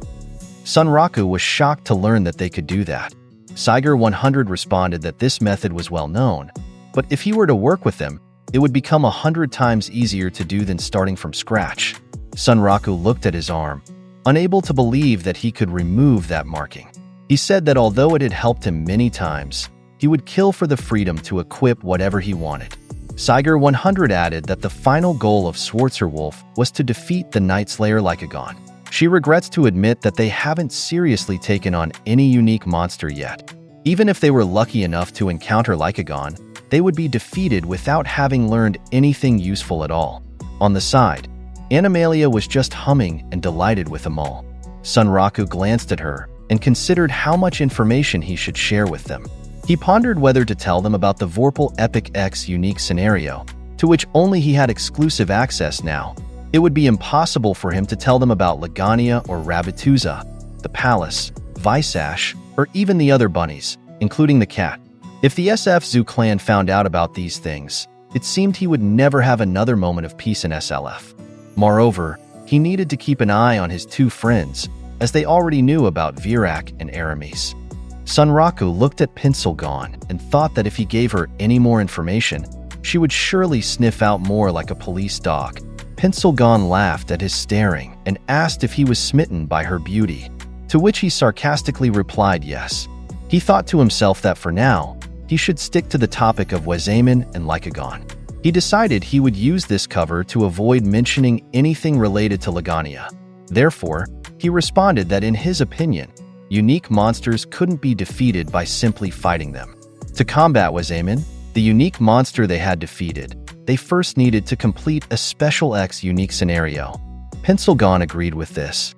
Sunraku was shocked to learn that they could do that. Saiger 100 responded that this method was well known, but if he were to work with them, it would become 100 times easier to do than starting from scratch. Sunraku looked at his arm, unable to believe that he could remove that marking. He said that although it had helped him many times, he would kill for the freedom to equip whatever he wanted. Saiger 100 added that the final goal of Schwarzerwolf was to defeat the Night Slayer Lycagon. She regrets to admit that they haven't seriously taken on any unique monster yet. Even if they were lucky enough to encounter Lycagon, they would be defeated without having learned anything useful at all. On the side, Animalia was just humming and delighted with them all. Sunraku glanced at her and considered how much information he should share with them. He pondered whether to tell them about the Vorpal Epic X unique scenario, to which only he had exclusive access now. It would be impossible for him to tell them about Lagania or Rabbituza, the palace, Visash, or even the other bunnies, including the cat. If the SF Zoo clan found out about these things, it seemed he would never have another moment of peace in SLF. Moreover, he needed to keep an eye on his two friends, as they already knew about Virak and Aramis. Sunraku looked at Pencilgon and thought that if he gave her any more information, she would surely sniff out more like a police dog. Pencilgon laughed at his staring and asked if he was smitten by her beauty, to which he sarcastically replied yes. He thought to himself that for now, he should stick to the topic of Wezaman and Lycagon. He decided he would use this cover to avoid mentioning anything related to Lagania. Therefore, he responded that in his opinion, unique monsters couldn't be defeated by simply fighting them. To combat Wezaman, the unique monster they had defeated, they first needed to complete a Special X unique scenario. Pencilgon agreed with this.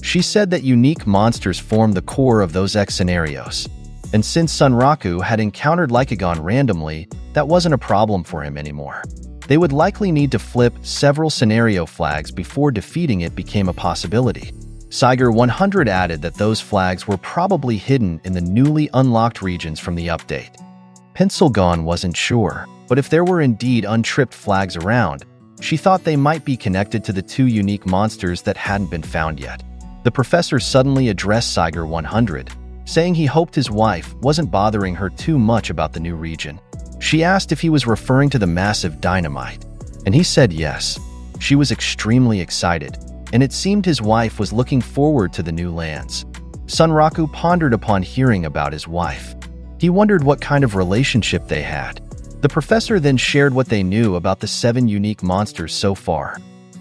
She said that unique monsters form the core of those X scenarios. And since Sunraku had encountered Lycagon randomly, that wasn't a problem for him anymore. They would likely need to flip several scenario flags before defeating it became a possibility. Saiger 100 added that those flags were probably hidden in the newly unlocked regions from the update. Pencilgon wasn't sure, but if there were indeed untripped flags around, she thought they might be connected to the two unique monsters that hadn't been found yet. The professor suddenly addressed Saiger 100, saying he hoped his wife wasn't bothering her too much about the new region. She asked if he was referring to the massive dynamite, and he said yes. She was extremely excited, and it seemed his wife was looking forward to the new lands. Sunraku pondered upon hearing about his wife. He wondered what kind of relationship they had. The professor then shared what they knew about the 7 unique monsters so far.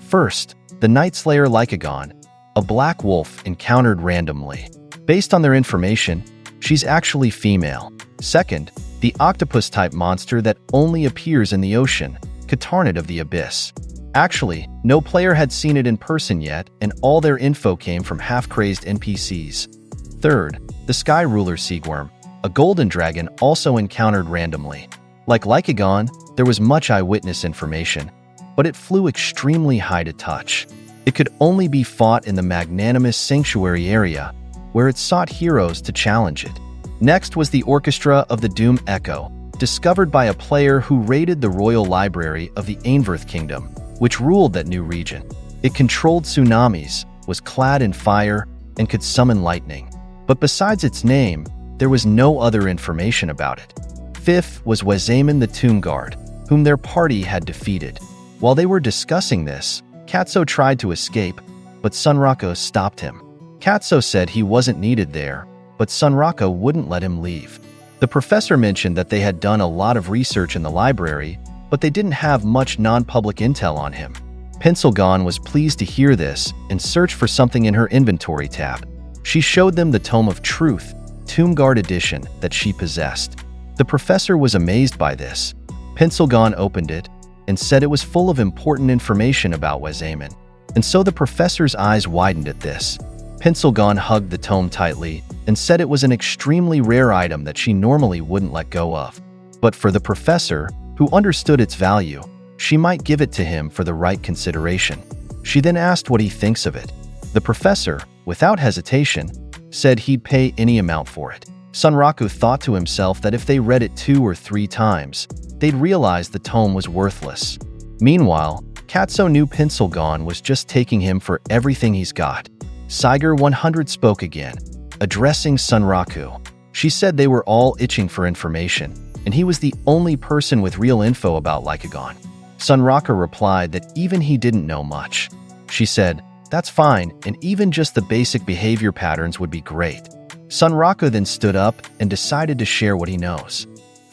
First, the Night Slayer Lycagon, a black wolf encountered randomly. Based on their information, she's actually female. Second, the octopus-type monster that only appears in the ocean, Katarnid of the Abyss. Actually, no player had seen it in person yet, and all their info came from half-crazed NPCs. Third, the Sky Ruler Seagworm, a golden dragon also encountered randomly. Like Lycagon, there was much eyewitness information, but it flew extremely high to touch. It could only be fought in the magnanimous sanctuary area, where it sought heroes to challenge it. Next was the Orchestra of the Doom Echo, discovered by a player who raided the royal library of the Ainverth Kingdom, which ruled that new region. It controlled tsunamis, was clad in fire, and could summon lightning. But besides its name, there was no other information about it. Fifth was Wezaman the Tomb Guard, whom their party had defeated. While they were discussing this, Katso tried to escape, but Sunraku stopped him. Katso said he wasn't needed there, but Sunraku wouldn't let him leave. The professor mentioned that they had done a lot of research in the library, but they didn't have much non-public intel on him. Pencilgon was pleased to hear this and searched for something in her inventory tab. She showed them the Tome of Truth, Tomb Guard edition, that she possessed. The professor was amazed by this. Pencilgon opened it and said it was full of important information about Wezaman, and so the professor's eyes widened at this. Pencilgon hugged the tome tightly and said it was an extremely rare item that she normally wouldn't let go of. But for the professor, who understood its value, she might give it to him for the right consideration. She then asked what he thinks of it. The professor, without hesitation, said he'd pay any amount for it. Sunraku thought to himself that if they read it 2 or 3 times, they'd realize the tome was worthless. Meanwhile, Katso knew Pencilgon was just taking him for everything he's got. Saiger 100 spoke again, addressing Sunraku. She said they were all itching for information, and he was the only person with real info about Lycagon. Sunraku replied that even he didn't know much. She said, "That's fine, and even just the basic behavior patterns would be great." Sunraku then stood up and decided to share what he knows.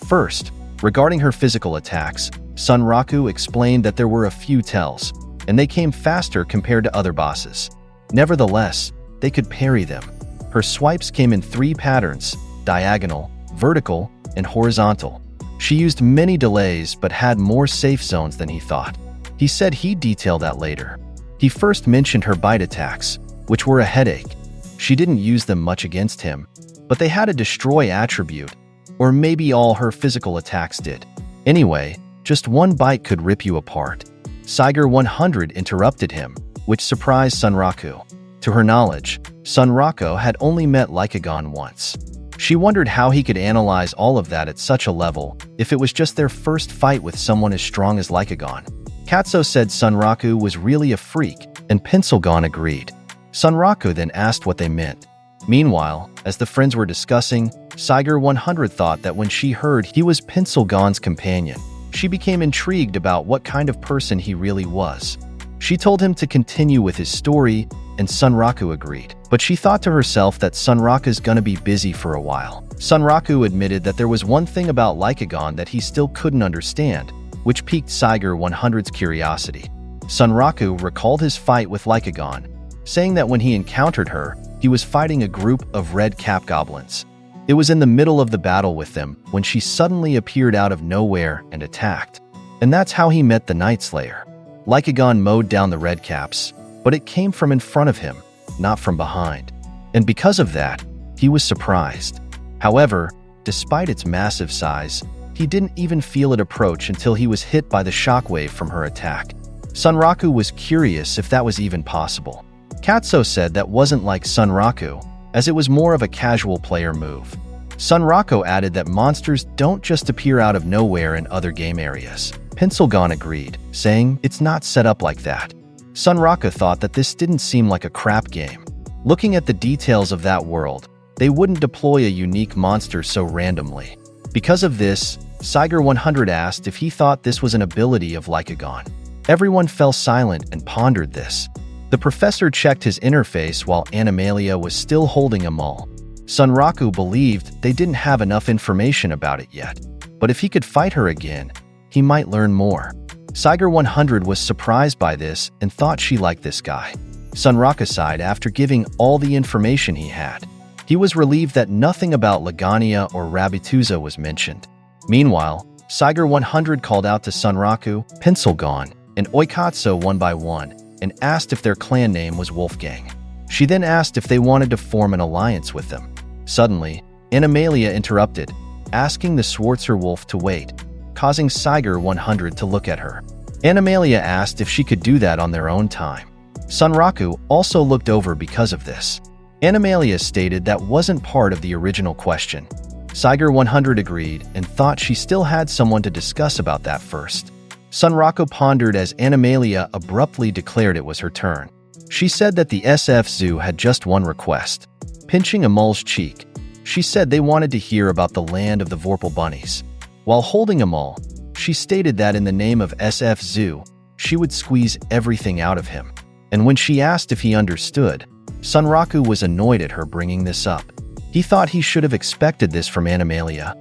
First, regarding her physical attacks, Sunraku explained that there were a few tells, and they came faster compared to other bosses. Nevertheless, they could parry them. Her swipes came in 3 patterns: diagonal, vertical, and horizontal. She used many delays but had more safe zones than he thought. He said he'd detail that later. He first mentioned her bite attacks, which were a headache. She didn't use them much against him, but they had a destroy attribute, or maybe all her physical attacks did. Anyway, just one bite could rip you apart. Saiger 100 interrupted him, which surprised Sunraku. To her knowledge, Sunraku had only met Lycagon once. She wondered how he could analyze all of that at such a level if it was just their first fight with someone as strong as Lycagon. Katsuo said Sunraku was really a freak, and Pencilgon agreed. Sunraku then asked what they meant. Meanwhile, as the friends were discussing, Saiger 100 thought that when she heard he was Pencilgon's companion, she became intrigued about what kind of person he really was. She told him to continue with his story, and Sunraku agreed. But she thought to herself that Sunraku's gonna be busy for a while. Sunraku admitted that there was one thing about Lycagon that he still couldn't understand, which piqued Saiger 100's curiosity. Sunraku recalled his fight with Lycagon, saying that when he encountered her, he was fighting a group of red cap goblins. It was in the middle of the battle with them when she suddenly appeared out of nowhere and attacked. And that's how he met the Night Slayer. Lycagon mowed down the red caps, but it came from in front of him, not from behind. And because of that, he was surprised. However, despite its massive size, he didn't even feel it approach until he was hit by the shockwave from her attack. Sunraku was curious if that was even possible. Katsuo said that wasn't like Sunraku, as it was more of a casual player move. Sunraku added that monsters don't just appear out of nowhere in other game areas. Pencilgon agreed, saying it's not set up like that. Sunraku thought that this didn't seem like a crap game. Looking at the details of that world, they wouldn't deploy a unique monster so randomly. Because of this, Saiger 100 asked if he thought this was an ability of Lycagon. Everyone fell silent and pondered this. The professor checked his interface while Animalia was still holding a maul. Sunraku believed they didn't have enough information about it yet, but if he could fight her again, he might learn more. Saiger 100 was surprised by this and thought she liked this guy. Sunraku sighed after giving all the information he had. He was relieved that nothing about Lagania or Rabituza was mentioned. Meanwhile, Saiger 100 called out to Sunraku, Pencilgon, and Oikatsu one by one, and asked if their clan name was Wolfgang. She then asked if they wanted to form an alliance with them. Suddenly, Animalia interrupted, asking the Schwarzer Wolf to wait, causing Saiger 100 to look at her. Animalia asked if she could do that on their own time. Sunraku also looked over because of this. Animalia stated that wasn't part of the original question. Saiger 100 agreed and thought she still had someone to discuss about that first. Sunraku pondered as Animalia abruptly declared it was her turn. She said that the SF Zoo had just one request. Pinching Amul's cheek, she said they wanted to hear about the land of the Vorpal Bunnies. While holding Amul, she stated that in the name of SF Zoo, she would squeeze everything out of him. And when she asked if he understood, Sunraku was annoyed at her bringing this up. He thought he should have expected this from Animalia.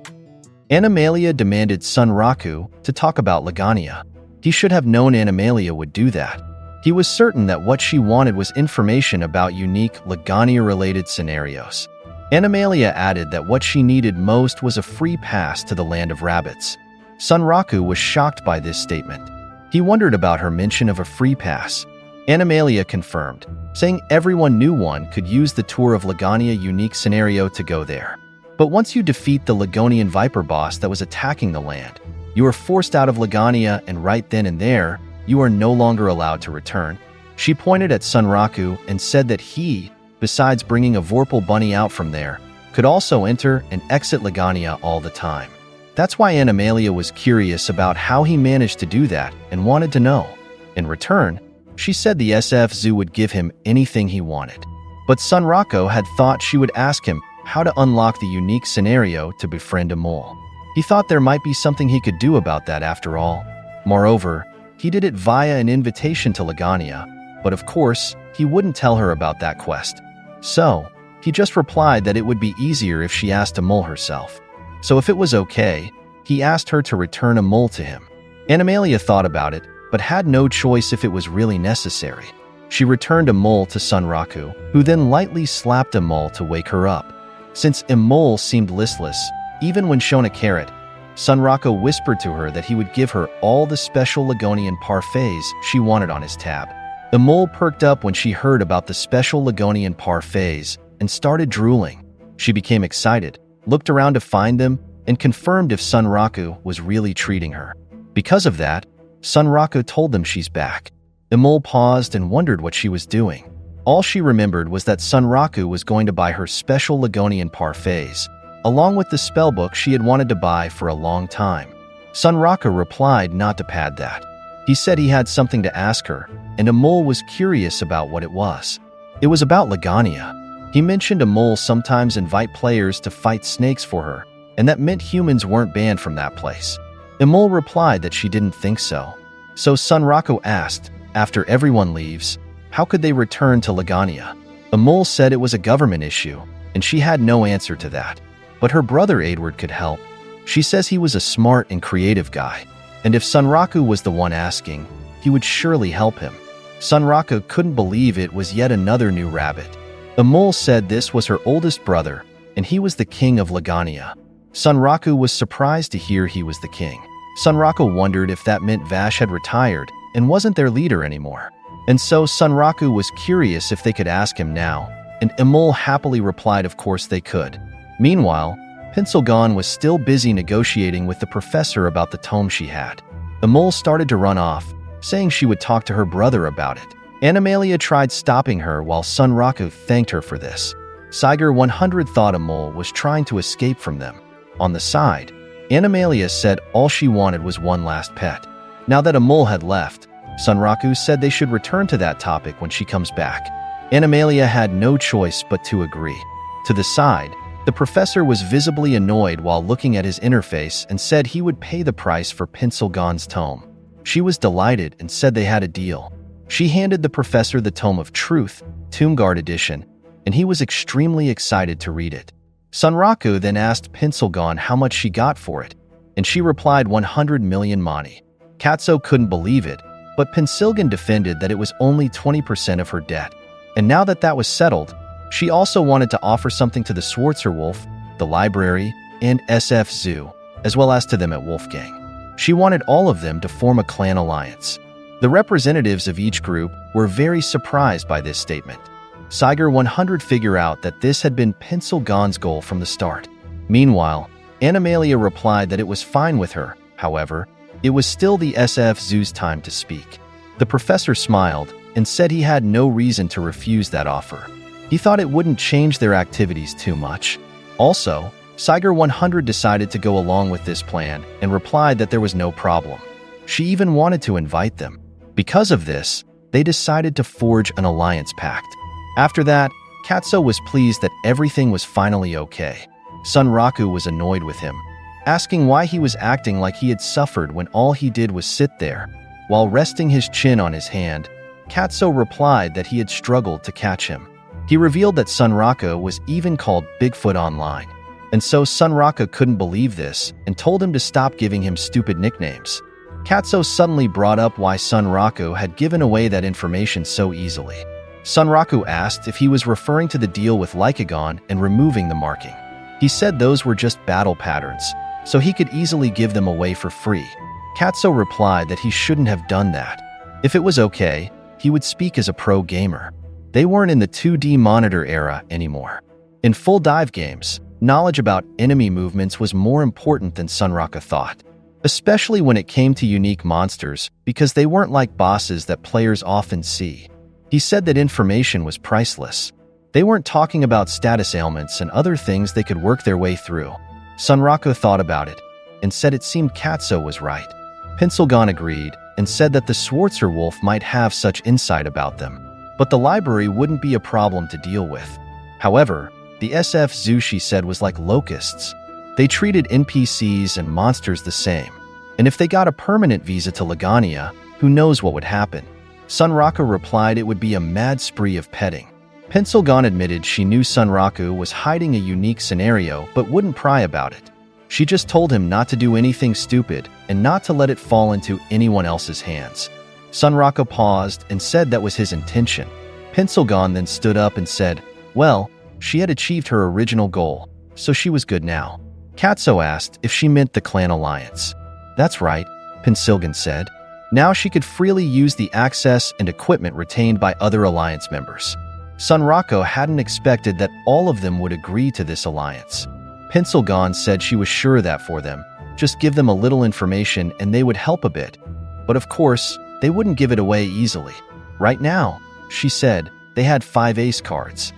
Animalia demanded Sunraku to talk about Lagania. He should have known Animalia would do that. He was certain that what she wanted was information about unique Lagania-related scenarios. Animalia added that what she needed most was a free pass to the Land of Rabbits. Sunraku was shocked by this statement. He wondered about her mention of a free pass. Animalia confirmed, saying everyone knew one could use the Tour of Lagania unique scenario to go there. But once you defeat the Lagonian Viper boss that was attacking the land, you are forced out of Lagania, and right then and there, you are no longer allowed to return. She pointed at Sunraku and said that he, besides bringing a Vorpal bunny out from there, could also enter and exit Lagania all the time. That's why Animalia was curious about how he managed to do that and wanted to know. In return, she said the SF Zoo would give him anything he wanted. But Sunraku had thought she would ask him how to unlock the unique scenario to befriend a mole. He thought there might be something he could do about that after all. Moreover, he did it via an invitation to Lagania, but of course, he wouldn't tell her about that quest. So, he just replied that it would be easier if she asked a mole herself. So if it was okay, he asked her to return a mole to him. Animalia thought about it, but had no choice if it was really necessary. She returned a mole to Sunraku, who then lightly slapped a mole to wake her up. Since a mole seemed listless, even when shown a carrot, Sunraku whispered to her that he would give her all the special Ligonian parfaits she wanted on his tab. The mole perked up when she heard about the special Ligonian parfaits and started drooling. She became excited, looked around to find them, and confirmed if Sunraku was really treating her. Because of that, Sunraku told them she's back. The mole paused and wondered what she was doing. All she remembered was that Sunraku was going to buy her special Ligonian parfaits, along with the spellbook she had wanted to buy for a long time. Sunraku replied not to pad that. He said he had something to ask her, and a mole was curious about what it was. It was about Ligonia. He mentioned a mole sometimes invite players to fight snakes for her, and that meant humans weren't banned from that place. The mole replied that she didn't think so. So Sunraku asked, after everyone leaves, how could they return to Ligonia? The mole said it was a government issue, and she had no answer to that. But her brother Edward could help. She says he was a smart and creative guy, and if Sunraku was the one asking, he would surely help him. Sunraku couldn't believe it was yet another new rabbit. The mole said this was her oldest brother, and he was the king of Ligonia. Sunraku was surprised to hear he was the king. Sunraku wondered if that meant Vash had retired and wasn't their leader anymore. And so Sunraku was curious if they could ask him now, and Emol happily replied of course they could. Meanwhile, Pencilgon was still busy negotiating with the professor about the tome she had. Emol started to run off, saying she would talk to her brother about it. Animalia tried stopping her while Sunraku thanked her for this. Siger 100 thought Emol was trying to escape from them. On the side, Animalia said all she wanted was one last pet. Now that Emol had left, Sunraku said they should return to that topic when she comes back. Animalia had no choice but to agree. To the side, the professor was visibly annoyed while looking at his interface and said he would pay the price for Pencilgon's tome. She was delighted and said they had a deal. She handed the professor the Tome of Truth, Tombguard edition, and he was extremely excited to read it. Sunraku then asked Pencilgon how much she got for it, and she replied 100 million money. Katso couldn't believe it, but Pencilgon defended that it was only 20% of her debt. And now that that was settled, she also wanted to offer something to the Schwarzerwolf, the library, and SF Zoo, as well as to them at Wolfgang. She wanted all of them to form a clan alliance. The representatives of each group were very surprised by this statement. Siger 100 figured out that this had been Pencilgon's goal from the start. Meanwhile, Animalia replied that it was fine with her. However, it was still the SF Zoo's time to speak. The professor smiled and said he had no reason to refuse that offer. He thought it wouldn't change their activities too much. Also, Siger 100 decided to go along with this plan and replied that there was no problem. She even wanted to invite them. Because of this, they decided to forge an alliance pact. After that, Katso was pleased that everything was finally okay. Sunraku was annoyed with him, asking why he was acting like he had suffered when all he did was sit there. While resting his chin on his hand, Katso replied that he had struggled to catch him. He revealed that Sunraku was even called Bigfoot online, and so Sunraku couldn't believe this and told him to stop giving him stupid nicknames. Katso suddenly brought up why Sunraku had given away that information so easily. Sunraku asked if he was referring to the deal with Lycagon and removing the marking. He said those were just battle patterns, so he could easily give them away for free. Katso replied that he shouldn't have done that. If it was okay, he would speak as a pro gamer. They weren't in the 2D monitor era anymore. In full dive games, knowledge about enemy movements was more important than Sunraku thought, especially when it came to unique monsters, because they weren't like bosses that players often see. He said that information was priceless. They weren't talking about status ailments and other things they could work their way through. Sunraku thought about it and said it seemed Katso was right. Pencilgon agreed and said that the Schwarzerwolf might have such insight about them, but the library wouldn't be a problem to deal with. However, the SF Zoo, she said, was like locusts. They treated NPCs and monsters the same, and if they got a permanent visa to Ligonia, who knows what would happen. Sunraku replied it would be a mad spree of petting. Pencilgon admitted she knew Sunraku was hiding a unique scenario but wouldn't pry about it. She just told him not to do anything stupid and not to let it fall into anyone else's hands. Sunraka paused and said that was his intention. Pencilgon then stood up and said, well, she had achieved her original goal, so she was good now. Katso asked if she meant the clan alliance. That's right, Pencilgon said. Now she could freely use the access and equipment retained by other alliance members. Sunraka hadn't expected that all of them would agree to this alliance. Pencilgon said she was sure that for them, just give them a little information and they would help a bit. But of course, they wouldn't give it away easily. Right now, she said, they had 5 ace cards.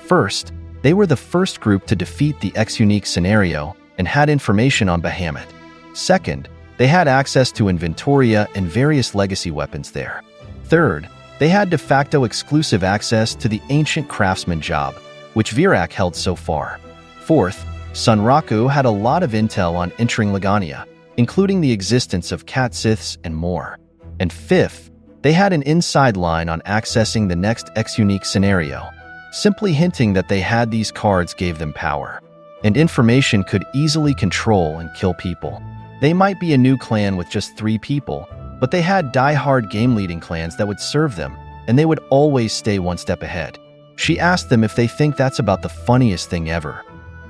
First, they were the first group to defeat the X-Unique scenario and had information on Bahamut. Second, they had access to Inventoria and various legacy weapons there. Third, they had de facto exclusive access to the Ancient Craftsman job, which Virak held so far. Fourth, Sunraku had a lot of intel on entering Lagania, including the existence of cat Siths and more. And fifth, they had an inside line on accessing the next X-Unique scenario. Simply hinting that they had these cards gave them power, and information could easily control and kill people. They might be a new clan with just 3 people, but they had die-hard game-leading clans that would serve them, and they would always stay one step ahead. She asked them if they think that's about the funniest thing ever.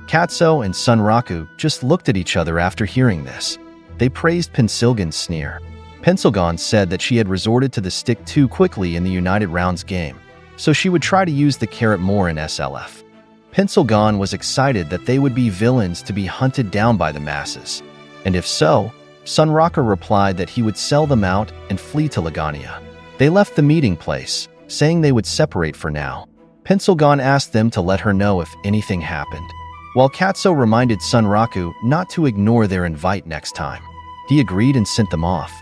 Katso and Sunraku just looked at each other after hearing this. They praised Pencilgon's sneer. Pencilgon said that she had resorted to the stick too quickly in the United Rounds game, so she would try to use the carrot more in SLF. Pencilgon was excited that they would be villains to be hunted down by the masses. And if so, Sunraka replied that he would sell them out and flee to Lagania. They left the meeting place, saying they would separate for now. Pencilgon asked them to let her know if anything happened, while Katso reminded Sunraku not to ignore their invite next time. He agreed and sent them off.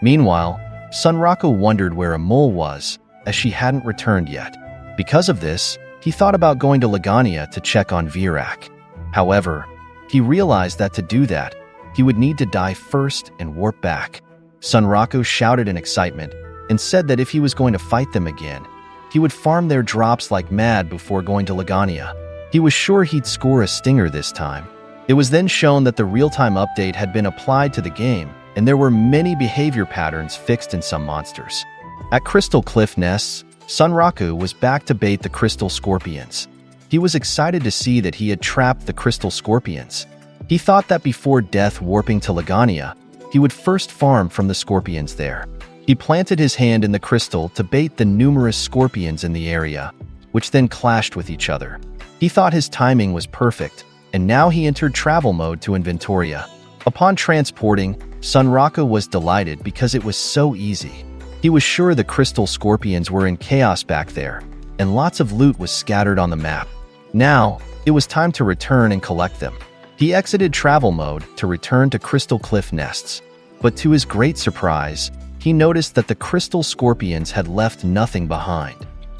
Meanwhile, Sunraku wondered where Amul was, as she hadn't returned yet. Because of this, he thought about going to Lagania to check on Virak. However, he realized that to do that, he would need to die first and warp back. Sunraku shouted in excitement and said that if he was going to fight them again, he would farm their drops like mad before going to Lagania. He was sure he'd score a stinger this time. It was then shown that the real-time update had been applied to the game, and there were many behavior patterns fixed in some monsters. At Crystal Cliff Nests, Sunraku was back to bait the Crystal Scorpions. He was excited to see that he had trapped the Crystal Scorpions. He thought that before death warping to Lagania, he would first farm from the scorpions there. He planted his hand in the crystal to bait the numerous scorpions in the area, which then clashed with each other. He thought his timing was perfect, and now he entered travel mode to Inventoria. Upon transporting, Sunraka was delighted because it was so easy. He was sure the crystal scorpions were in chaos back there, and lots of loot was scattered on the map. Now, it was time to return and collect them. He exited travel mode to return to Crystal Cliff Nests, but to his great surprise, he noticed that the crystal scorpions had left nothing behind.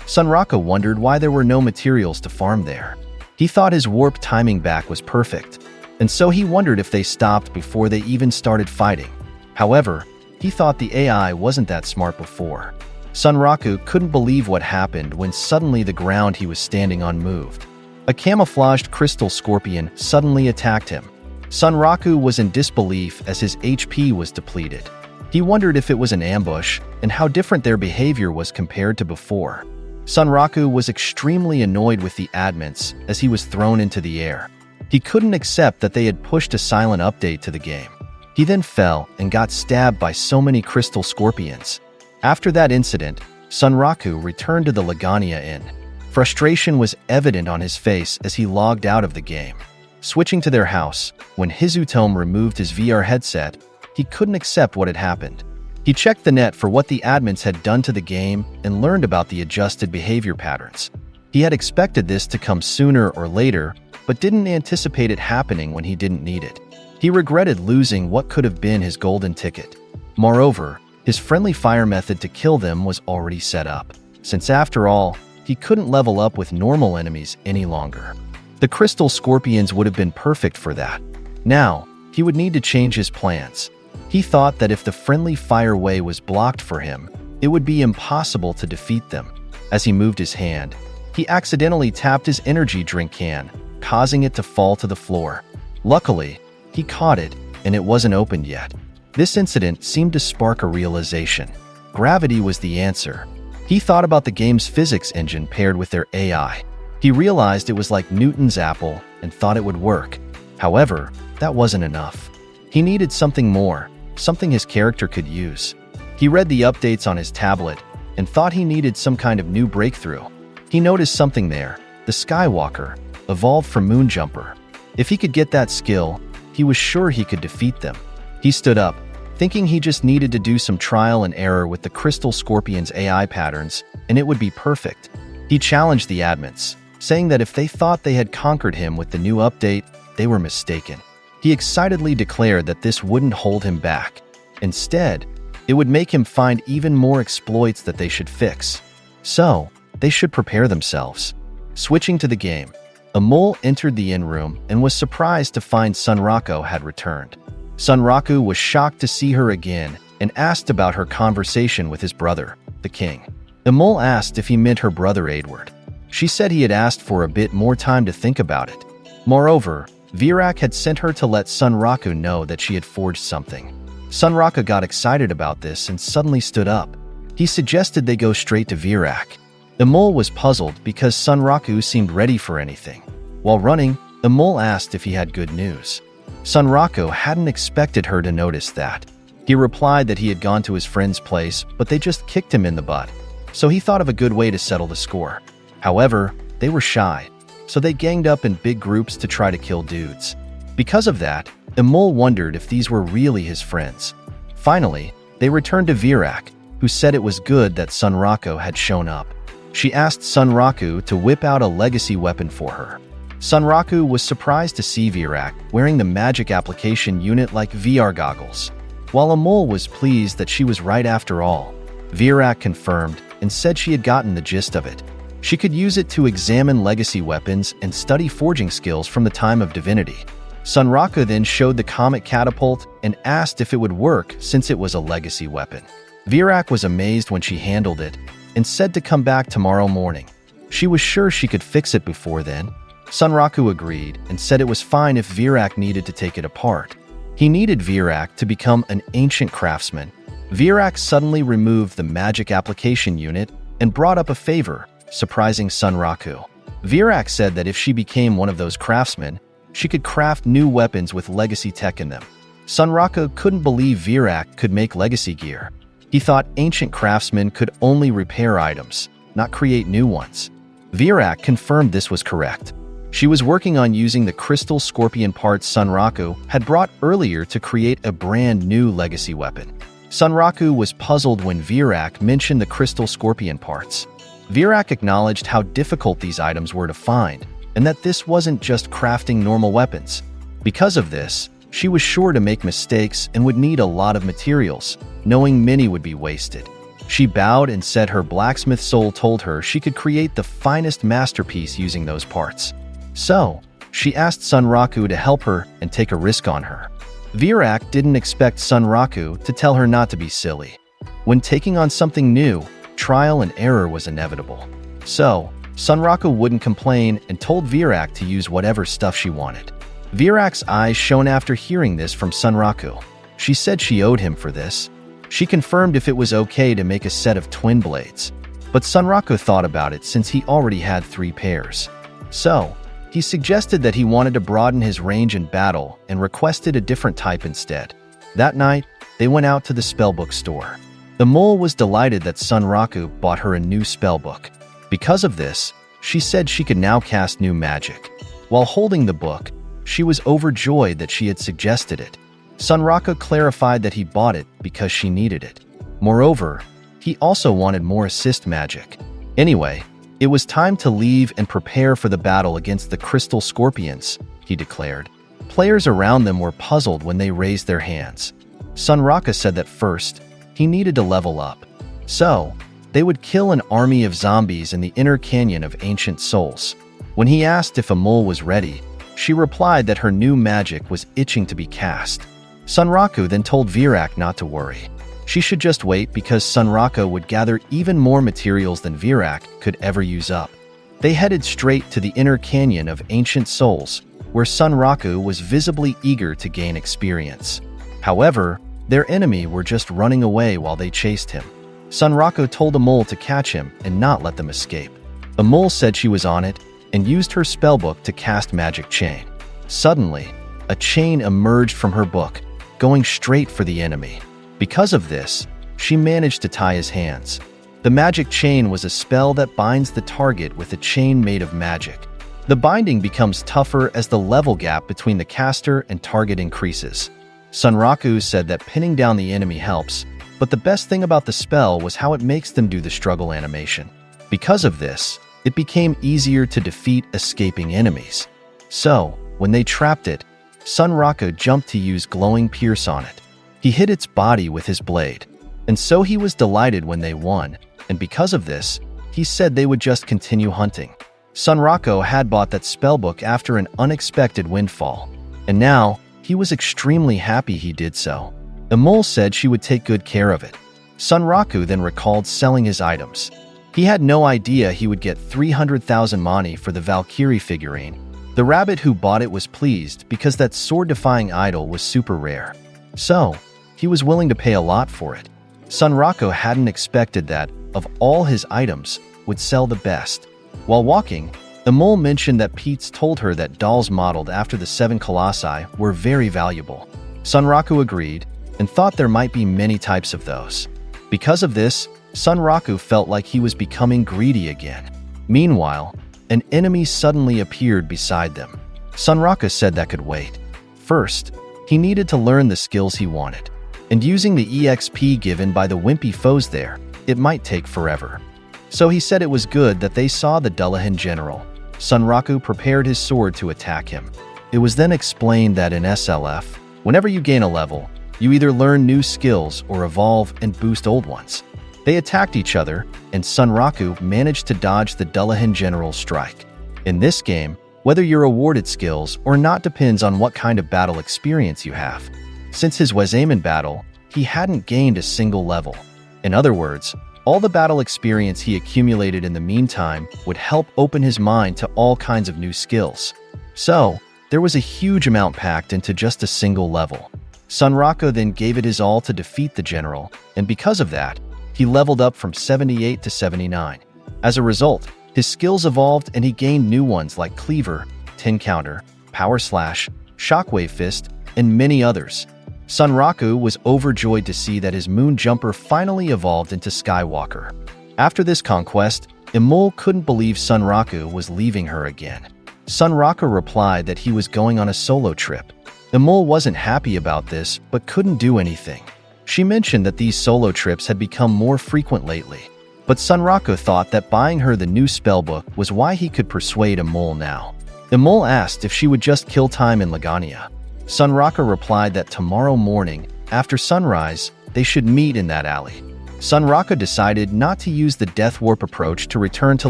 Sunraka wondered why there were no materials to farm there. He thought his warp timing back was perfect, and so he wondered if they stopped before they even started fighting. However, he thought the AI wasn't that smart before. Sunraku couldn't believe what happened when suddenly the ground he was standing on moved. A camouflaged crystal scorpion suddenly attacked him. Sunraku was in disbelief as his HP was depleted. He wondered if it was an ambush and how different their behavior was compared to before. Sunraku was extremely annoyed with the admins as he was thrown into the air. He couldn't accept that they had pushed a silent update to the game. He then fell and got stabbed by so many crystal scorpions. After that incident, Sunraku returned to the Lagania Inn. Frustration was evident on his face as he logged out of the game. Switching to their house, when Hizutome removed his VR headset, he couldn't accept what had happened. He checked the net for what the admins had done to the game and learned about the adjusted behavior patterns. He had expected this to come sooner or later, but didn't anticipate it happening when he didn't need it. He regretted losing what could have been his golden ticket. Moreover, his friendly fire method to kill them was already set up, since after all, he couldn't level up with normal enemies any longer. The crystal scorpions would have been perfect for that. Now, he would need to change his plans. He thought that if the friendly fire way was blocked for him, it would be impossible to defeat them. As he moved his hand, he accidentally tapped his energy drink can, causing it to fall to the floor. Luckily, He caught it, and it wasn't opened yet. This incident seemed to spark a realization. Gravity was the answer. He thought about the game's physics engine paired with their AI. He realized it was like Newton's apple and thought it would work. However, that wasn't enough. He needed something more, something his character could use. He read the updates on his tablet and thought he needed some kind of new breakthrough. He noticed something there. The Skywalker evolved from Moonjumper. If he could get that skill, he was sure he could defeat them. He stood up, thinking he just needed to do some trial and error with the Crystal Scorpion's AI patterns, and it would be perfect. He challenged the admins, saying that if they thought they had conquered him with the new update, they were mistaken. He excitedly declared that this wouldn't hold him back. Instead, it would make him find even more exploits that they should fix. So, they should prepare themselves. Switching to the game, a mole entered the inn room and was surprised to find Sunraku had returned. Sunraku was shocked to see her again and asked about her conversation with his brother, the king. The mole asked if he meant her brother Edward. She said he had asked for a bit more time to think about it. Moreover, Virak had sent her to let Sunraku know that she had forged something. Sunraku got excited about this and suddenly stood up. He suggested they go straight to Virak. The mole was puzzled because Sunraku seemed ready for anything. While running, the mole asked if he had good news. Sunraku hadn't expected her to notice that. He replied that he had gone to his friend's place, but they just kicked him in the butt. So he thought of a good way to settle the score. However, they were shy, so they ganged up in big groups to try to kill dudes. Because of that, the mole wondered if these were really his friends. Finally, they returned to Virak, who said it was good that Sunraku had shown up. She asked Sunraku to whip out a legacy weapon for her. Sunraku was surprised to see Virak wearing the magic application unit like VR goggles. While Amol was pleased that she was right after all, Virak confirmed and said she had gotten the gist of it. She could use it to examine legacy weapons and study forging skills from the time of divinity. Sunraku then showed the comet catapult and asked if it would work since it was a legacy weapon. Virak was amazed when she handled it and said to come back tomorrow morning. She was sure she could fix it before then. Sunraku agreed and said it was fine if Virak needed to take it apart. He needed Virak to become an ancient craftsman. Virak suddenly removed the magic application unit and brought up a favor, surprising Sunraku. Virak said that if she became one of those craftsmen, she could craft new weapons with legacy tech in them. Sunraku couldn't believe Virak could make legacy gear. He thought ancient craftsmen could only repair items, not create new ones. Virak confirmed this was correct. She was working on using the crystal scorpion parts Sunraku had brought earlier to create a brand new legacy weapon. Sunraku was puzzled when Virak mentioned the crystal scorpion parts. Virak acknowledged how difficult these items were to find, and that this wasn't just crafting normal weapons. Because of this, she was sure to make mistakes and would need a lot of materials, knowing many would be wasted. She bowed and said her blacksmith soul told her she could create the finest masterpiece using those parts. So, she asked Sunraku to help her and take a risk on her. Virak didn't expect Sunraku to tell her not to be silly. When taking on something new, trial and error was inevitable. So, Sunraku wouldn't complain and told Virak to use whatever stuff she wanted. Virak's eyes shone after hearing this from Sunraku. She said she owed him for this. She confirmed if it was okay to make a set of twin blades. But Sunraku thought about it since he already had 3 pairs. So, he suggested that he wanted to broaden his range in battle and requested a different type instead. That night, they went out to the spellbook store. The mole was delighted that Sunraku bought her a new spellbook. Because of this, she said she could now cast new magic. While holding the book, she was overjoyed that she had suggested it. Sunraku clarified that he bought it because she needed it. Moreover, he also wanted more assist magic. Anyway, it was time to leave and prepare for the battle against the Crystal Scorpions, he declared. Players around them were puzzled when they raised their hands. Sunraku said that first, he needed to level up. So, they would kill an army of zombies in the inner canyon of ancient souls. When he asked if Amol was ready, she replied that her new magic was itching to be cast. Sunraku then told Virak not to worry. She should just wait because Sunraku would gather even more materials than Virak could ever use up. They headed straight to the inner canyon of ancient souls, where Sunraku was visibly eager to gain experience. However, their enemy were just running away while they chased him. Sunraku told a mole to catch him and not let them escape. The mole said she was on it and used her spellbook to cast magic chain. Suddenly, a chain emerged from her book, going straight for the enemy. Because of this, she managed to tie his hands. The magic chain was a spell that binds the target with a chain made of magic. The binding becomes tougher as the level gap between the caster and target increases. Sunraku said that pinning down the enemy helps, but the best thing about the spell was how it makes them do the struggle animation. Because of this, it became easier to defeat escaping enemies. So, when they trapped it, Sunraku jumped to use glowing pierce on it. He hit its body with his blade, and so he was delighted when they won, and because of this, he said they would just continue hunting. Sunraku had bought that spellbook after an unexpected windfall, and now he was extremely happy he did so. The mole said she would take good care of it. Sunraku then recalled selling his items. He had no idea he would get 300,000 money for the Valkyrie figurine. The rabbit who bought it was pleased because that sword-defying idol was super rare. So, he was willing to pay a lot for it. Sunraku hadn't expected that, of all his items, would sell the best. While walking, the mole mentioned that Pete's told her that dolls modeled after the 7 colossi were very valuable. Sunraku agreed and thought there might be many types of those. Because of this, Sunraku felt like he was becoming greedy again. Meanwhile, an enemy suddenly appeared beside them. Sunraku said that could wait. First, he needed to learn the skills he wanted, and using the EXP given by the wimpy foes there, it might take forever. So he said it was good that they saw the Dullahan general. Sunraku prepared his sword to attack him. It was then explained that in SLF, whenever you gain a level, you either learn new skills or evolve and boost old ones. They attacked each other, and Sunraku managed to dodge the Dullahan general's strike. In this game, whether you're awarded skills or not depends on what kind of battle experience you have. Since his Wazaman battle, he hadn't gained a single level. In other words, all the battle experience he accumulated in the meantime would help open his mind to all kinds of new skills. So, there was a huge amount packed into just a single level. Sunraku then gave it his all to defeat the general, and because of that, he leveled up from 78 to 79. As a result, his skills evolved and he gained new ones like Cleaver, Tin Counter, Power Slash, Shockwave Fist, and many others. Sunraku was overjoyed to see that his Moon Jumper finally evolved into Skywalker. After this conquest, Imul couldn't believe Sunraku was leaving her again. Sunraku replied that he was going on a solo trip. Imul wasn't happy about this, but couldn't do anything. She mentioned that these solo trips had become more frequent lately, but Sunraku thought that buying her the new spellbook was why he could persuade Imul now. Imul asked if she would just kill time in Lagania. Sunraku replied that tomorrow morning, after sunrise, they should meet in that alley. Sunraku decided not to use the Death Warp approach to return to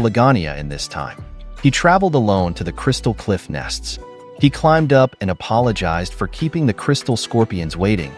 Lagania in this time. He traveled alone to the Crystal Cliff Nests. He climbed up and apologized for keeping the Crystal Scorpions waiting,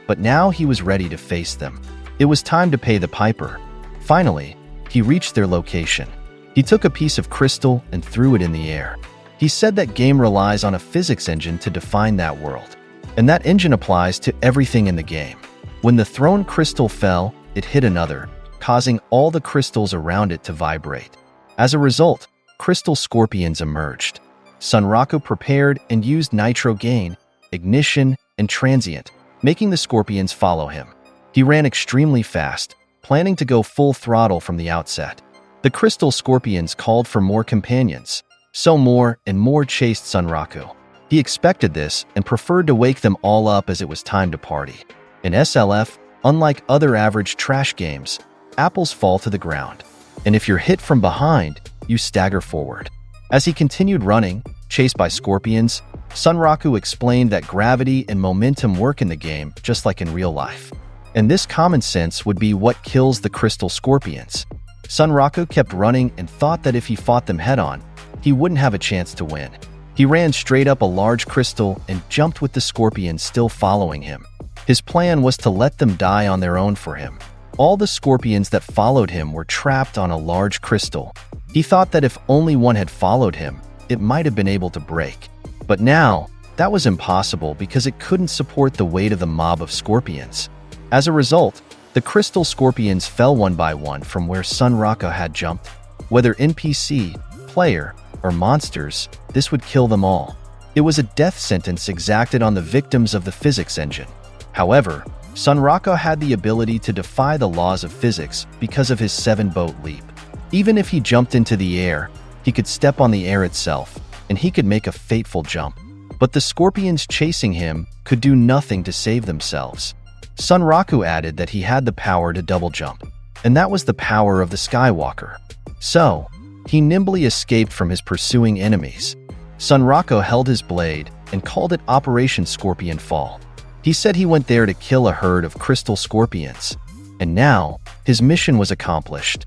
but now he was ready to face them. It was time to pay the piper. Finally, he reached their location. He took a piece of crystal and threw it in the air. He said that game relies on a physics engine to define that world, and that engine applies to everything in the game. When the thrown crystal fell, it hit another, causing all the crystals around it to vibrate. As a result, crystal scorpions emerged. Sunraku prepared and used Nitro Gain, Ignition, and Transient, making the scorpions follow him. He ran extremely fast, planning to go full throttle from the outset. The crystal scorpions called for more companions, so more and more chased Sunraku. He expected this and preferred to wake them all up as it was time to party. In SLF, unlike other average trash games, apples fall to the ground, and if you're hit from behind, you stagger forward. As he continued running, chased by scorpions, Sunraku explained that gravity and momentum work in the game just like in real life. And this common sense would be what kills the crystal scorpions. Sunraku kept running and thought that if he fought them head-on, he wouldn't have a chance to win. He ran straight up a large crystal and jumped with the scorpions still following him. His plan was to let them die on their own for him. All the scorpions that followed him were trapped on a large crystal. He thought that if only one had followed him, it might have been able to break. But now, that was impossible because it couldn't support the weight of the mob of scorpions. As a result, the crystal scorpions fell one by one from where Sunraku had jumped. Whether NPC, player, or monsters, this would kill them all. It was a death sentence exacted on the victims of the physics engine. However, Sunraku had the ability to defy the laws of physics because of his 7-boat leap. Even if he jumped into the air, he could step on the air itself, and he could make a fateful jump. But the scorpions chasing him could do nothing to save themselves. Sunraku added that he had the power to double jump, and that was the power of the Skywalker. So, he nimbly escaped from his pursuing enemies. Sunraku held his blade and called it Operation Scorpion Fall. He said he went there to kill a herd of crystal scorpions, and now his mission was accomplished.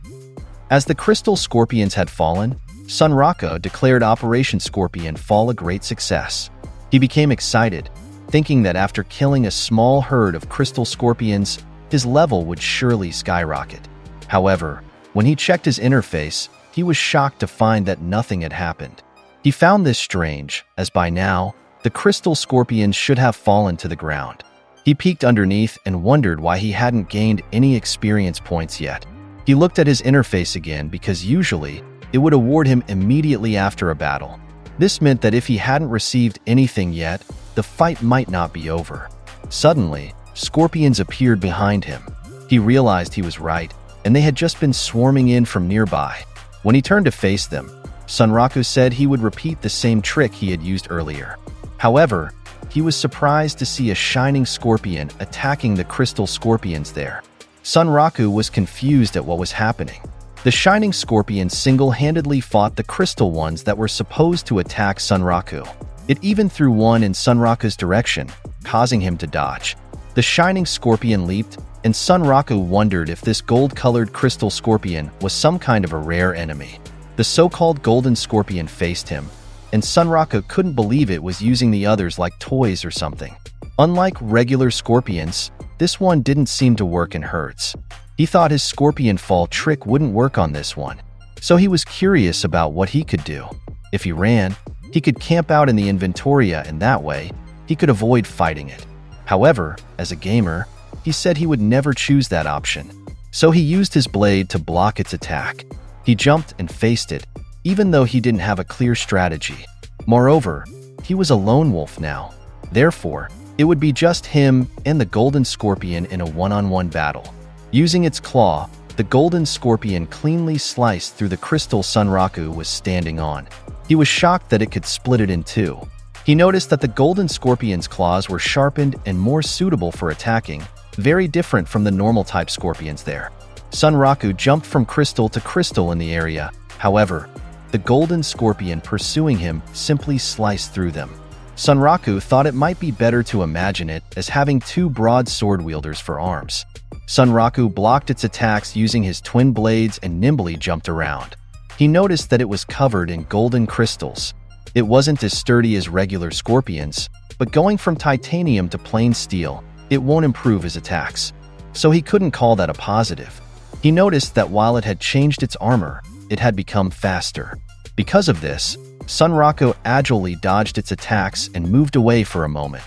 As the crystal scorpions had fallen, Sunraku declared Operation Scorpion Fall a great success. He became excited, thinking that after killing a small herd of crystal scorpions, his level would surely skyrocket. However, when he checked his interface, he was shocked to find that nothing had happened. He found this strange, as by now, the crystal scorpions should have fallen to the ground. He peeked underneath and wondered why he hadn't gained any experience points yet. He looked at his interface again because usually, it would award him immediately after a battle. This meant that if he hadn't received anything yet, the fight might not be over. Suddenly, scorpions appeared behind him. He realized he was right, and they had just been swarming in from nearby. When he turned to face them, Sunraku said he would repeat the same trick he had used earlier. However, he was surprised to see a shining scorpion attacking the crystal scorpions there. Sunraku was confused at what was happening. The shining scorpion single-handedly fought the crystal ones that were supposed to attack Sunraku. It even threw one in Sunraku's direction, causing him to dodge. The shining scorpion leaped, and Sunraku wondered if this gold-colored crystal scorpion was some kind of a rare enemy. The so-called golden scorpion faced him, and Sunraku couldn't believe it was using the others like toys or something. Unlike regular scorpions, this one didn't seem to work in herds. He thought his scorpion fall trick wouldn't work on this one, so he was curious about what he could do. If he ran, he could camp out in the Inventoria, and that way, he could avoid fighting it. However, as a gamer, he said he would never choose that option, so he used his blade to block its attack. He jumped and faced it, even though he didn't have a clear strategy. Moreover, he was a lone wolf now. Therefore, it would be just him and the golden scorpion in a one-on-one battle. Using its claw, the golden scorpion cleanly sliced through the crystal Sunraku was standing on. He was shocked that it could split it in two. He noticed that the golden scorpion's claws were sharpened and more suitable for attacking, very different from the normal type scorpions there. Sunraku jumped from crystal to crystal in the area. However, the golden scorpion pursuing him simply sliced through them. Sunraku thought it might be better to imagine it as having two broad sword wielders for arms. Sunraku blocked its attacks using his twin blades and nimbly jumped around. He noticed that it was covered in golden crystals. It wasn't as sturdy as regular scorpions, but going from titanium to plain steel, it won't improve his attacks. So he couldn't call that a positive. He noticed that while it had changed its armor, it had become faster. Because of this, Sunraku agilely dodged its attacks and moved away for a moment.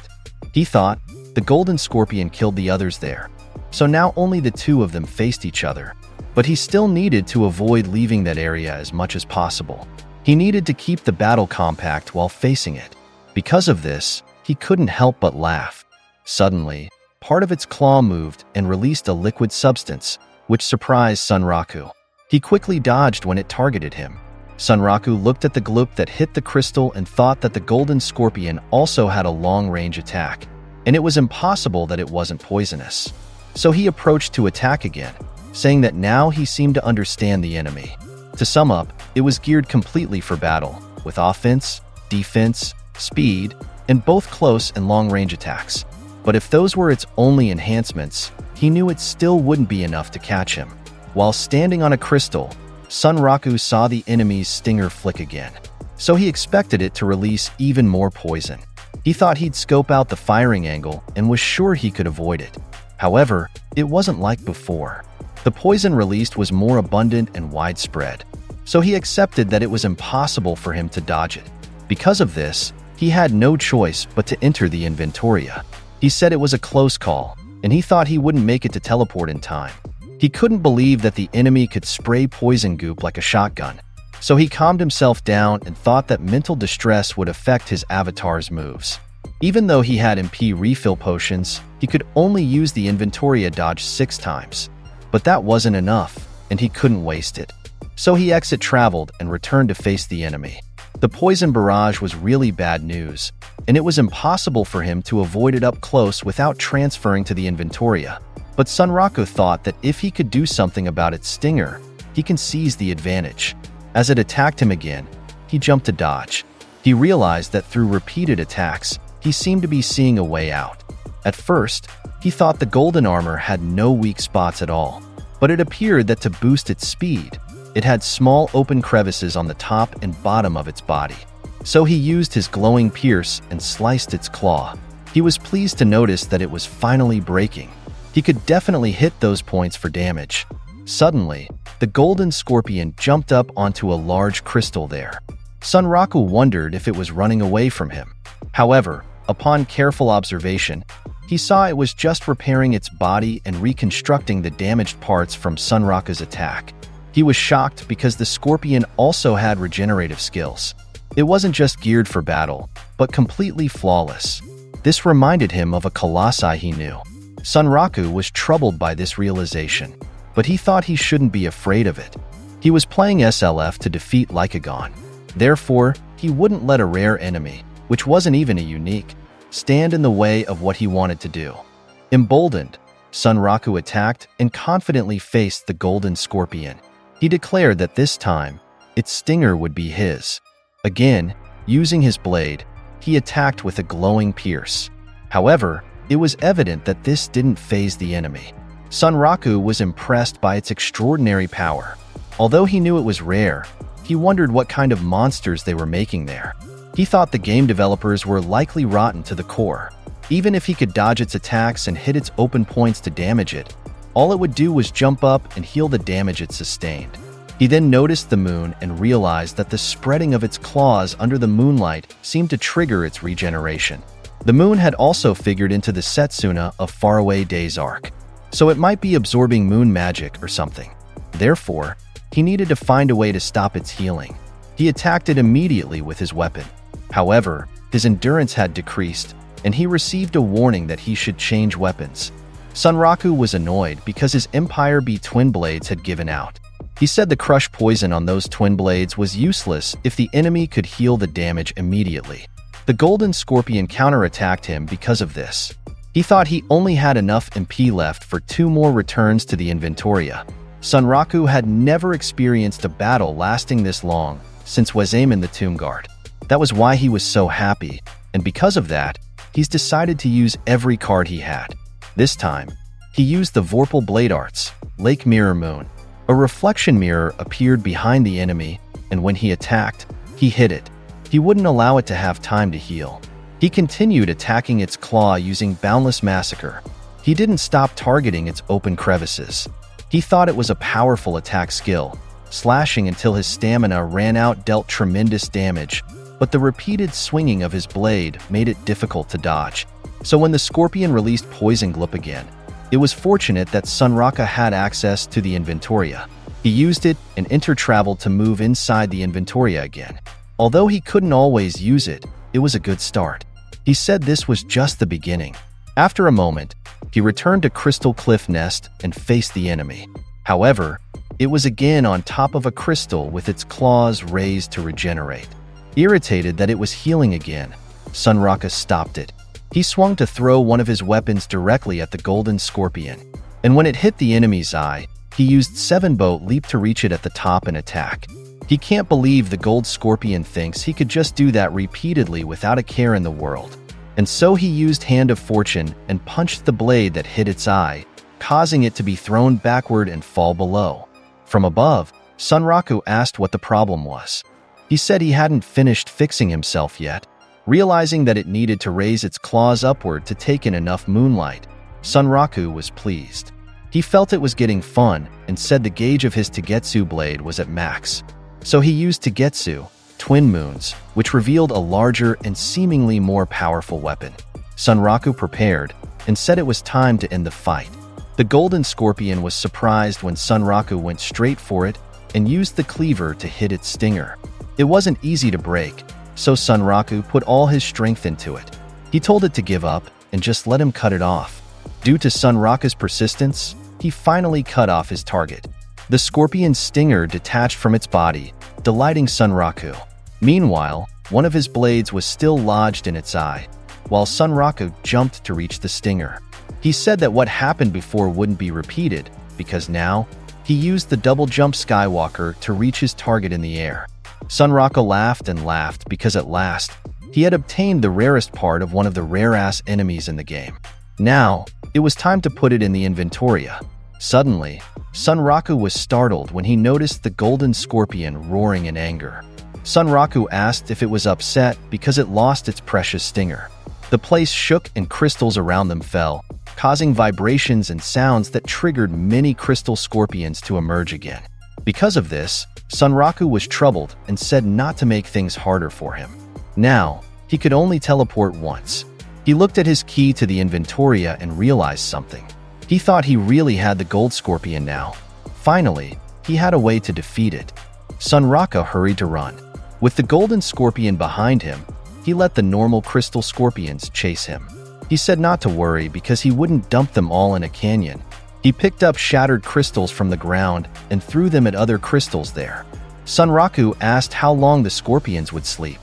He thought, the golden scorpion killed the others there. So now only the two of them faced each other. But he still needed to avoid leaving that area as much as possible. He needed to keep the battle compact while facing it. Because of this, he couldn't help but laugh. Suddenly, part of its claw moved and released a liquid substance, which surprised Sunraku. He quickly dodged when it targeted him. Sunraku looked at the gloop that hit the crystal and thought that the golden scorpion also had a long-range attack, and it was impossible that it wasn't poisonous. So he approached to attack again, saying that now he seemed to understand the enemy. To sum up, it was geared completely for battle, with offense, defense, speed, and both close and long-range attacks. But if those were its only enhancements, he knew it still wouldn't be enough to catch him. While standing on a crystal, Sunraku saw the enemy's stinger flick again, so he expected it to release even more poison. He thought he'd scope out the firing angle and was sure he could avoid it. However, it wasn't like before. The poison released was more abundant and widespread, so he accepted that it was impossible for him to dodge it. Because of this, He had no choice but to enter the Inventoria. He said it was a close call, and he thought he wouldn't make it to teleport in time. He couldn't believe that the enemy could spray poison goop like a shotgun. So he calmed himself down and thought that mental distress would affect his avatar's moves. Even though he had MP refill potions, he could only use the Inventoria dodge 6 times. But that wasn't enough, and he couldn't waste it. So he exit traveled and returned to face the enemy. The poison barrage was really bad news, and it was impossible for him to avoid it up close without transferring to the Inventoria. But Sunraku thought that if he could do something about its stinger, he can seize the advantage. As it attacked him again, he jumped to dodge. He realized that through repeated attacks, he seemed to be seeing a way out. At first, he thought the golden armor had no weak spots at all, but it appeared that to boost its speed, it had small open crevices on the top and bottom of its body. So he used his glowing pierce and sliced its claw. He was pleased to notice that it was finally breaking. He could definitely hit those points for damage. Suddenly, the golden scorpion jumped up onto a large crystal there. Sunraku wondered if it was running away from him. However, upon careful observation, he saw it was just repairing its body and reconstructing the damaged parts from Sunraku's attack. He was shocked because the scorpion also had regenerative skills. It wasn't just geared for battle, but completely flawless. This reminded him of a colossi he knew. Sunraku was troubled by this realization, but he thought he shouldn't be afraid of it. He was playing SLF to defeat Lycagon. Therefore, he wouldn't let a rare enemy, which wasn't even a unique, stand in the way of what he wanted to do. Emboldened, Sunraku attacked and confidently faced the golden scorpion. He declared that this time, its stinger would be his. Again, using his blade, he attacked with a glowing pierce. However, it was evident that this didn't faze the enemy. Sunraku was impressed by its extraordinary power. Although he knew it was rare, he wondered what kind of monsters they were making there. He thought the game developers were likely rotten to the core. Even if he could dodge its attacks and hit its open points to damage it, all it would do was jump up and heal the damage it sustained. He then noticed the moon and realized that the spreading of its claws under the moonlight seemed to trigger its regeneration. The moon had also figured into the Setsuna of Faraway Days arc, so it might be absorbing moon magic or something. Therefore, he needed to find a way to stop its healing. He attacked it immediately with his weapon. However, his endurance had decreased, and he received a warning that he should change weapons. Sunraku was annoyed because his Empire B twin blades had given out. He said the crush poison on those twin blades was useless if the enemy could heal the damage immediately. The golden scorpion counterattacked him because of this. He thought he only had enough MP left for 2 more returns to the Inventoria. Sunraku had never experienced a battle lasting this long since Wezamin the Tomb Guard. That was why he was so happy, and because of that, he's decided to use every card he had. This time, he used the Vorpal Blade Arts, Lake Mirror Moon. A reflection mirror appeared behind the enemy, and when he attacked, he hit it. He wouldn't allow it to have time to heal. He continued attacking its claw using Boundless Massacre. He didn't stop targeting its open crevices. He thought it was a powerful attack skill. Slashing until his stamina ran out dealt tremendous damage, but the repeated swinging of his blade made it difficult to dodge. So when the scorpion released Poison Glup again, it was fortunate that Sunraku had access to the Inventoria. He used it and intertraveled to move inside the Inventoria again. Although he couldn't always use it, it was a good start. He said this was just the beginning. After a moment, he returned to Crystal Cliff Nest and faced the enemy. However, it was again on top of a crystal with its claws raised to regenerate. Irritated that it was healing again, Sunraku stopped it. He swung to throw one of his weapons directly at the golden scorpion, and when it hit the enemy's eye, he used 7-boat leap to reach it at the top and attack. He can't believe the gold scorpion thinks he could just do that repeatedly without a care in the world. And so he used Hand of Fortune and punched the blade that hit its eye, causing it to be thrown backward and fall below. From above, Sunraku asked what the problem was. He said he hadn't finished fixing himself yet. Realizing that it needed to raise its claws upward to take in enough moonlight, Sunraku was pleased. He felt it was getting fun and said the gauge of his Tagetsu blade was at max. So he used Tagetsu, twin moons, which revealed a larger and seemingly more powerful weapon. Sunraku prepared and said it was time to end the fight. The golden scorpion was surprised when Sunraku went straight for it and used the cleaver to hit its stinger. It wasn't easy to break, so Sunraku put all his strength into it. He told it to give up and just let him cut it off. Due to Sunraku's persistence, he finally cut off his target. The scorpion's stinger detached from its body, delighting Sunraku. Meanwhile, one of his blades was still lodged in its eye, while Sunraku jumped to reach the stinger. He said that what happened before wouldn't be repeated, because now, he used the double jump Skywalker to reach his target in the air. Sunraku laughed and laughed because at last, he had obtained the rarest part of one of the rare-ass enemies in the game. Now, it was time to put it in the inventoria. Suddenly, Sunraku was startled when he noticed the golden scorpion roaring in anger. Sunraku asked if it was upset because it lost its precious stinger. The place shook and crystals around them fell, causing vibrations and sounds that triggered many crystal scorpions to emerge again. Because of this, Sunraku was troubled and said not to make things harder for him. Now, he could only teleport once. He looked at his key to the inventoria and realized something. He thought he really had the gold scorpion now. Finally, he had a way to defeat it. Sunraku hurried to run. With the golden scorpion behind him, he let the normal crystal scorpions chase him. He said not to worry because he wouldn't dump them all in a canyon. He picked up shattered crystals from the ground and threw them at other crystals there. Sunraku asked how long the scorpions would sleep.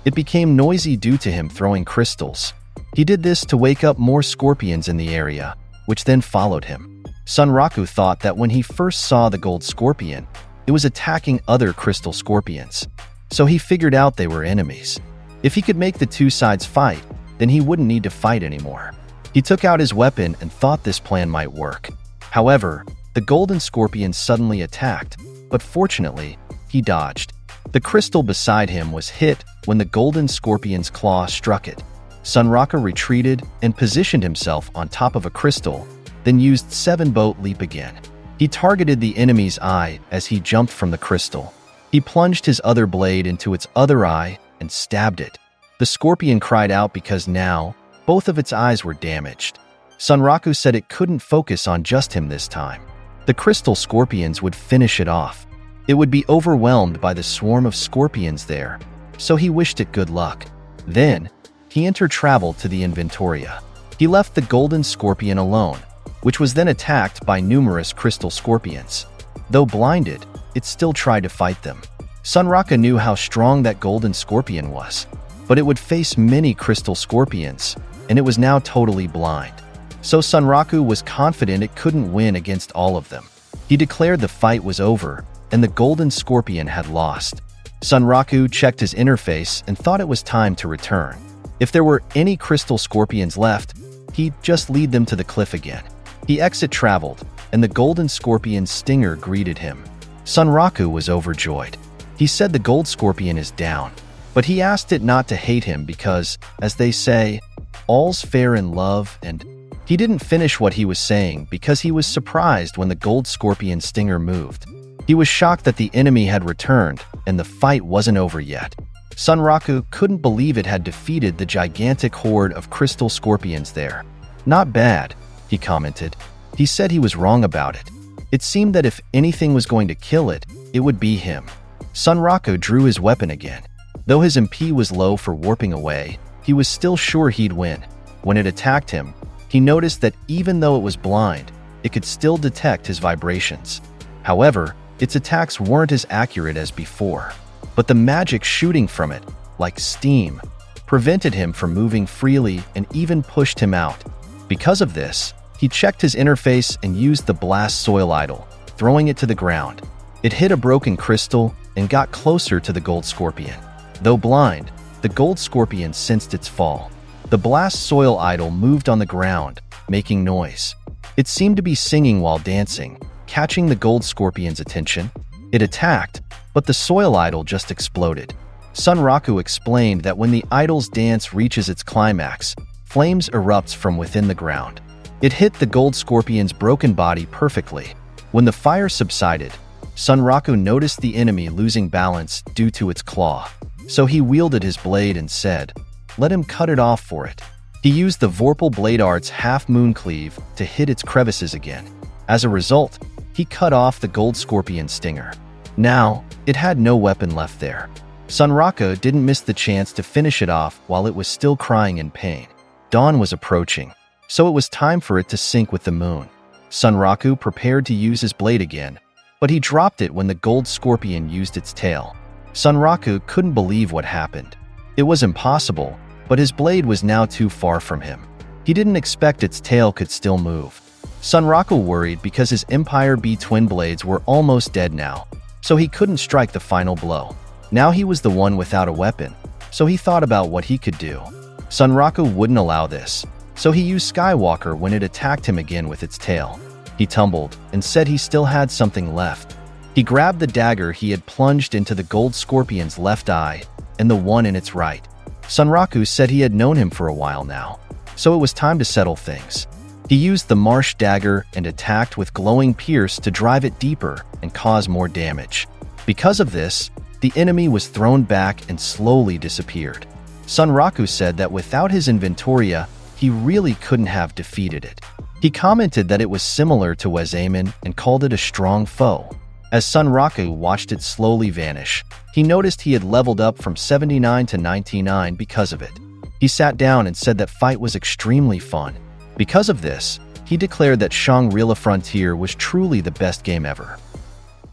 It became noisy due to him throwing crystals. He did this to wake up more scorpions in the area, which then followed him. Sunraku thought that when he first saw the gold scorpion, it was attacking other crystal scorpions. So he figured out they were enemies. If he could make the two sides fight, then he wouldn't need to fight anymore. He took out his weapon and thought this plan might work. However, the golden scorpion suddenly attacked, but fortunately, he dodged. The crystal beside him was hit when the golden scorpion's claw struck it. Sunraku retreated and positioned himself on top of a crystal, then used 7-boat leap again. He targeted the enemy's eye as he jumped from the crystal. He plunged his other blade into its other eye and stabbed it. The scorpion cried out because now, both of its eyes were damaged. Sunraku said it couldn't focus on just him this time. The crystal scorpions would finish it off. It would be overwhelmed by the swarm of scorpions there, so he wished it good luck. Then, he traveled to the inventoria. He left the golden scorpion alone, which was then attacked by numerous crystal scorpions. Though blinded, it still tried to fight them. Sunraku knew how strong that golden scorpion was, but it would face many crystal scorpions, and it was now totally blind. So Sunraku was confident it couldn't win against all of them. He declared the fight was over, and the golden scorpion had lost. Sunraku checked his interface and thought it was time to return. If there were any crystal scorpions left, he'd just lead them to the cliff again. He traveled, and the golden scorpion's stinger greeted him. Sunraku was overjoyed. He said the gold scorpion is down, but he asked it not to hate him because, as they say, all's fair in love, and he didn't finish what he was saying because he was surprised when the gold scorpion stinger moved. He was shocked that the enemy had returned and the fight wasn't over yet. Sunraku couldn't believe it had defeated the gigantic horde of crystal scorpions there. Not bad, he commented. He said he was wrong about it. It seemed that if anything was going to kill it, it would be him. Sunraku drew his weapon again. Though his MP was low for warping away, he was still sure he'd win. When it attacked him, he noticed that even though it was blind, it could still detect his vibrations. However, its attacks weren't as accurate as before. But the magic shooting from it, like steam, prevented him from moving freely and even pushed him out. Because of this, he checked his interface and used the blast soil idol, throwing it to the ground. It hit a broken crystal and got closer to the gold scorpion. Though blind, the gold scorpion sensed its fall. The blast soil idol moved on the ground, making noise. It seemed to be singing while dancing, catching the gold scorpion's attention. It attacked, but the soil idol just exploded. Sunraku explained that when the idol's dance reaches its climax, flames erupts from within the ground. It hit the gold scorpion's broken body perfectly. When the fire subsided, Sunraku noticed the enemy losing balance due to its claw. So he wielded his blade and said, "Let him cut it off for it." He used the Vorpal Blade Art's half-moon cleave to hit its crevices again. As a result, he cut off the gold scorpion stinger. Now, it had no weapon left there. Sunraku didn't miss the chance to finish it off while it was still crying in pain. Dawn was approaching, so it was time for it to sync with the moon. Sunraku prepared to use his blade again, but he dropped it when the gold scorpion used its tail. Sunraku couldn't believe what happened. It was impossible, but his blade was now too far from him. He didn't expect its tail could still move. Sunraku worried because his Empire B twin blades were almost dead now, so he couldn't strike the final blow. Now he was the one without a weapon, so he thought about what he could do. Sunraku wouldn't allow this, so he used Skywalker when it attacked him again with its tail. He tumbled and said he still had something left. He grabbed the dagger he had plunged into the gold scorpion's left eye and the one in its right. Sunraku said he had known him for a while now, so it was time to settle things. He used the marsh dagger and attacked with glowing pierce to drive it deeper and cause more damage. Because of this, the enemy was thrown back and slowly disappeared. Sunraku said that without his Inventoria, he really couldn't have defeated it. He commented that it was similar to Wezamin and called it a strong foe. As Sunraku watched it slowly vanish, he noticed he had leveled up from 79 to 99 because of it. He sat down and said that fight was extremely fun. Because of this, he declared that Shangri-La Frontier was truly the best game ever.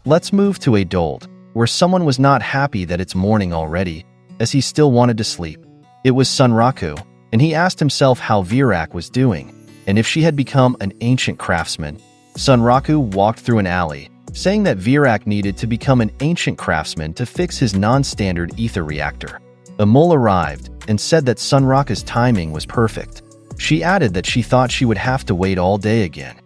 Let's move to Adult, where someone was not happy that it's morning already, as he still wanted to sleep. It was Sunraku, and he asked himself how Virak was doing, and if she had become an ancient craftsman. Sunraku walked through an alley, saying that Virak needed to become an ancient craftsman to fix his non-standard ether reactor. A mole arrived and said that Sunraku's timing was perfect. She added that she thought she would have to wait all day again.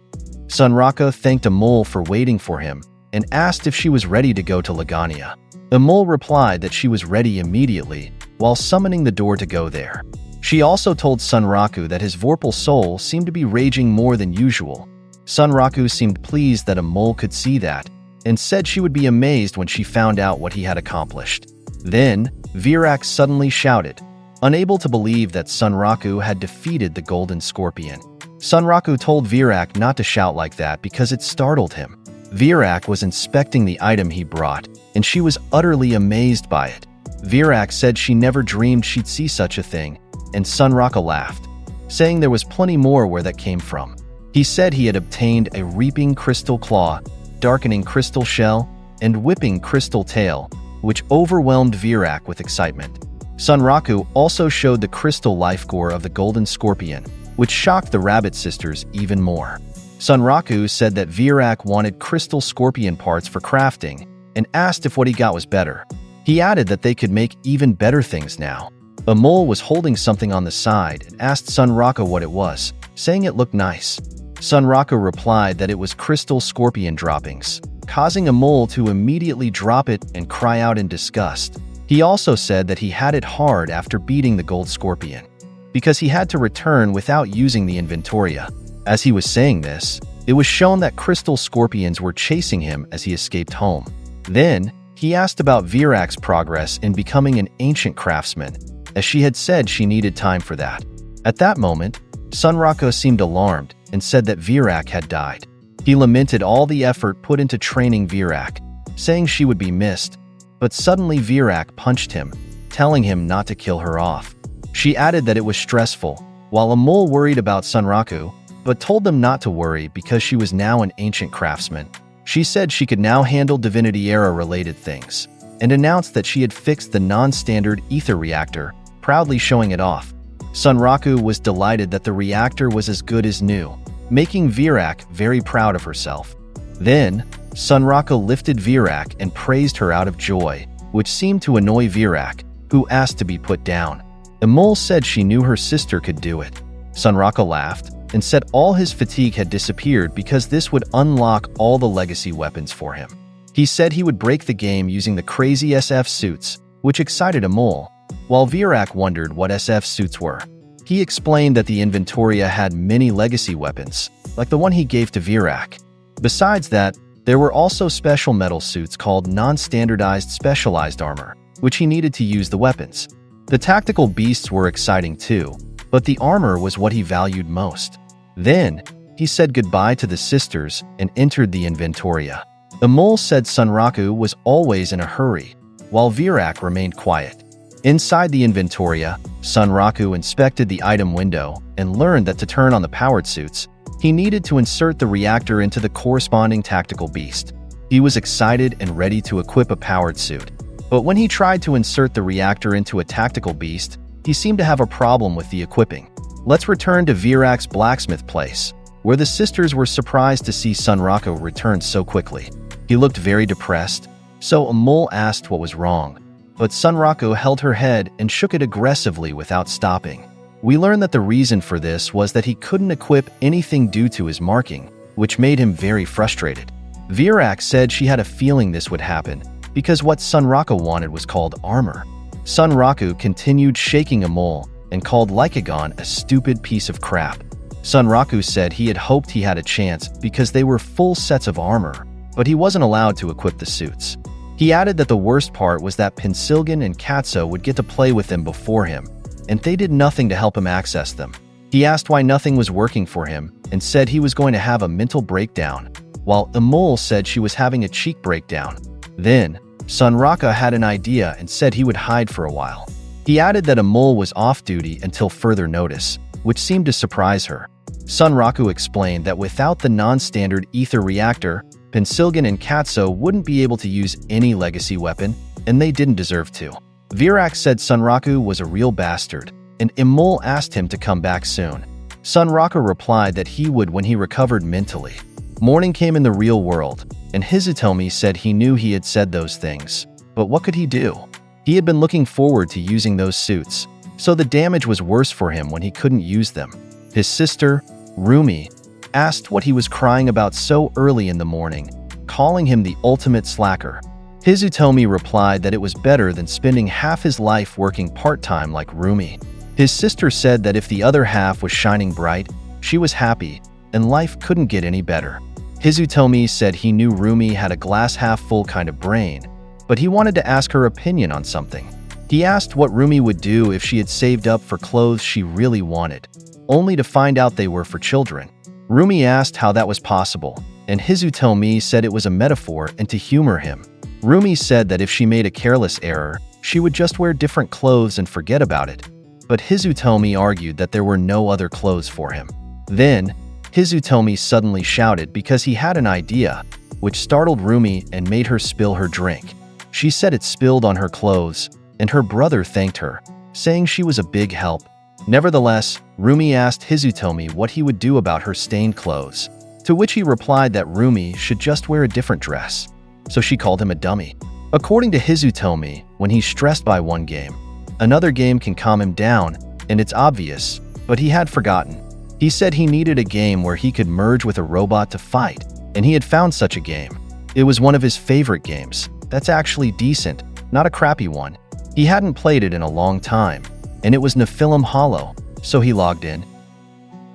Sunraku thanked a mole for waiting for him and asked if she was ready to go to Lagania. The mole replied that she was ready immediately while summoning the door to go there. She also told Sunraku that his Vorpal soul seemed to be raging more than usual. Sunraku seemed pleased that a mole could see that, and said she would be amazed when she found out what he had accomplished. Then, Virak suddenly shouted, unable to believe that Sunraku had defeated the Golden Scorpion. Sunraku told Virak not to shout like that because it startled him. Virak was inspecting the item he brought, and she was utterly amazed by it. Virak said she never dreamed she'd see such a thing, and Sunraku laughed, saying there was plenty more where that came from. He said he had obtained a Reaping Crystal Claw, Darkening Crystal Shell, and Whipping Crystal Tail, which overwhelmed Virak with excitement. Sunraku also showed the crystal life core of the Golden Scorpion, which shocked the Rabbit sisters even more. Sunraku said that Virak wanted crystal scorpion parts for crafting and asked if what he got was better. He added that they could make even better things now. A mole was holding something on the side and asked Sunraku what it was, saying it looked nice. Sunraku replied that it was crystal scorpion droppings, causing a mole to immediately drop it and cry out in disgust. He also said that he had it hard after beating the gold scorpion, because he had to return without using the Inventoria. As he was saying this, it was shown that crystal scorpions were chasing him as he escaped home. Then, he asked about Virak's progress in becoming an ancient craftsman, as she had said she needed time for that. At that moment, Sunraku seemed alarmed and said that Virak had died. He lamented all the effort put into training Virak, saying she would be missed, but suddenly Virak punched him, telling him not to kill her off. She added that it was stressful, while a mole worried about Sunraku, but told them not to worry because she was now an ancient craftsman. She said she could now handle Divinity Era-related things, and announced that she had fixed the non-standard ether reactor, proudly showing it off. Sunraku was delighted that the reactor was as good as new, making Virak very proud of herself. Then, Sunraku lifted Virak and praised her out of joy, which seemed to annoy Virak, who asked to be put down. The mole said she knew her sister could do it. Sunraku laughed and said all his fatigue had disappeared because this would unlock all the legacy weapons for him. He said he would break the game using the crazy SF suits, which excited a mole, while Virak wondered what SF suits were. He explained that the Inventoria had many legacy weapons, like the one he gave to Virak. Besides that, there were also special metal suits called non-standardized specialized armor, which he needed to use the weapons. The tactical beasts were exciting too, but the armor was what he valued most. Then, he said goodbye to the sisters and entered the inventoria. The mole said Sunraku was always in a hurry, while Virak remained quiet. Inside the inventoria, Sunraku inspected the item window and learned that to turn on the powered suits, he needed to insert the reactor into the corresponding tactical beast. He was excited and ready to equip a powered suit. But when he tried to insert the reactor into a tactical beast, he seemed to have a problem with the equipping. Let's return to Virak's blacksmith place, where the sisters were surprised to see Sunraku return so quickly. He looked very depressed, so a mole asked what was wrong. But Sunraku held her head and shook it aggressively without stopping. We learned that the reason for this was that he couldn't equip anything due to his marking, which made him very frustrated. Virak said she had a feeling this would happen, because what Sunraku wanted was called armor. Sunraku continued shaking a mole and called Lycagon a stupid piece of crap. Sunraku said he had hoped he had a chance because they were full sets of armor, but he wasn't allowed to equip the suits. He added that the worst part was that Pensilgan and Katso would get to play with them before him, and they did nothing to help him access them. He asked why nothing was working for him and said he was going to have a mental breakdown, while the mole said she was having a cheek breakdown. Then, Sunraku had an idea and said he would hide for a while. He added that a mole was off duty until further notice, which seemed to surprise her. Sunraku explained that without the non-standard ether reactor, Pensilgan and Katso wouldn't be able to use any legacy weapon, and they didn't deserve to. Virak said Sunraku was a real bastard, and Imol asked him to come back soon. Sunraku replied that he would when he recovered mentally. Morning came in the real world, and Hizutomi said he knew he had said those things, but what could he do? He had been looking forward to using those suits, so the damage was worse for him when he couldn't use them. His sister, Rumi, asked what he was crying about so early in the morning, calling him the ultimate slacker. Hizutomi replied that it was better than spending half his life working part-time like Rumi. His sister said that if the other half was shining bright, she was happy, and life couldn't get any better. Hizutomi said he knew Rumi had a glass-half-full kind of brain, but he wanted to ask her opinion on something. He asked what Rumi would do if she had saved up for clothes she really wanted, only to find out they were for children. Rumi asked how that was possible, and Hizutomi said it was a metaphor and to humor him. Rumi said that if she made a careless error, she would just wear different clothes and forget about it. But Hizutomi argued that there were no other clothes for him. Then, Hizutomi suddenly shouted because he had an idea, which startled Rumi and made her spill her drink. She said it spilled on her clothes, and her brother thanked her, saying she was a big help. Nevertheless, Rumi asked Hizutomi what he would do about her stained clothes, to which he replied that Rumi should just wear a different dress. So she called him a dummy. According to Hizutomi, when he's stressed by one game, another game can calm him down, and it's obvious, but he had forgotten. He said he needed a game where he could merge with a robot to fight, and he had found such a game. It was one of his favorite games. That's actually decent, not a crappy one. He hadn't played it in a long time, and it was Nephilim Hollow, so he logged in.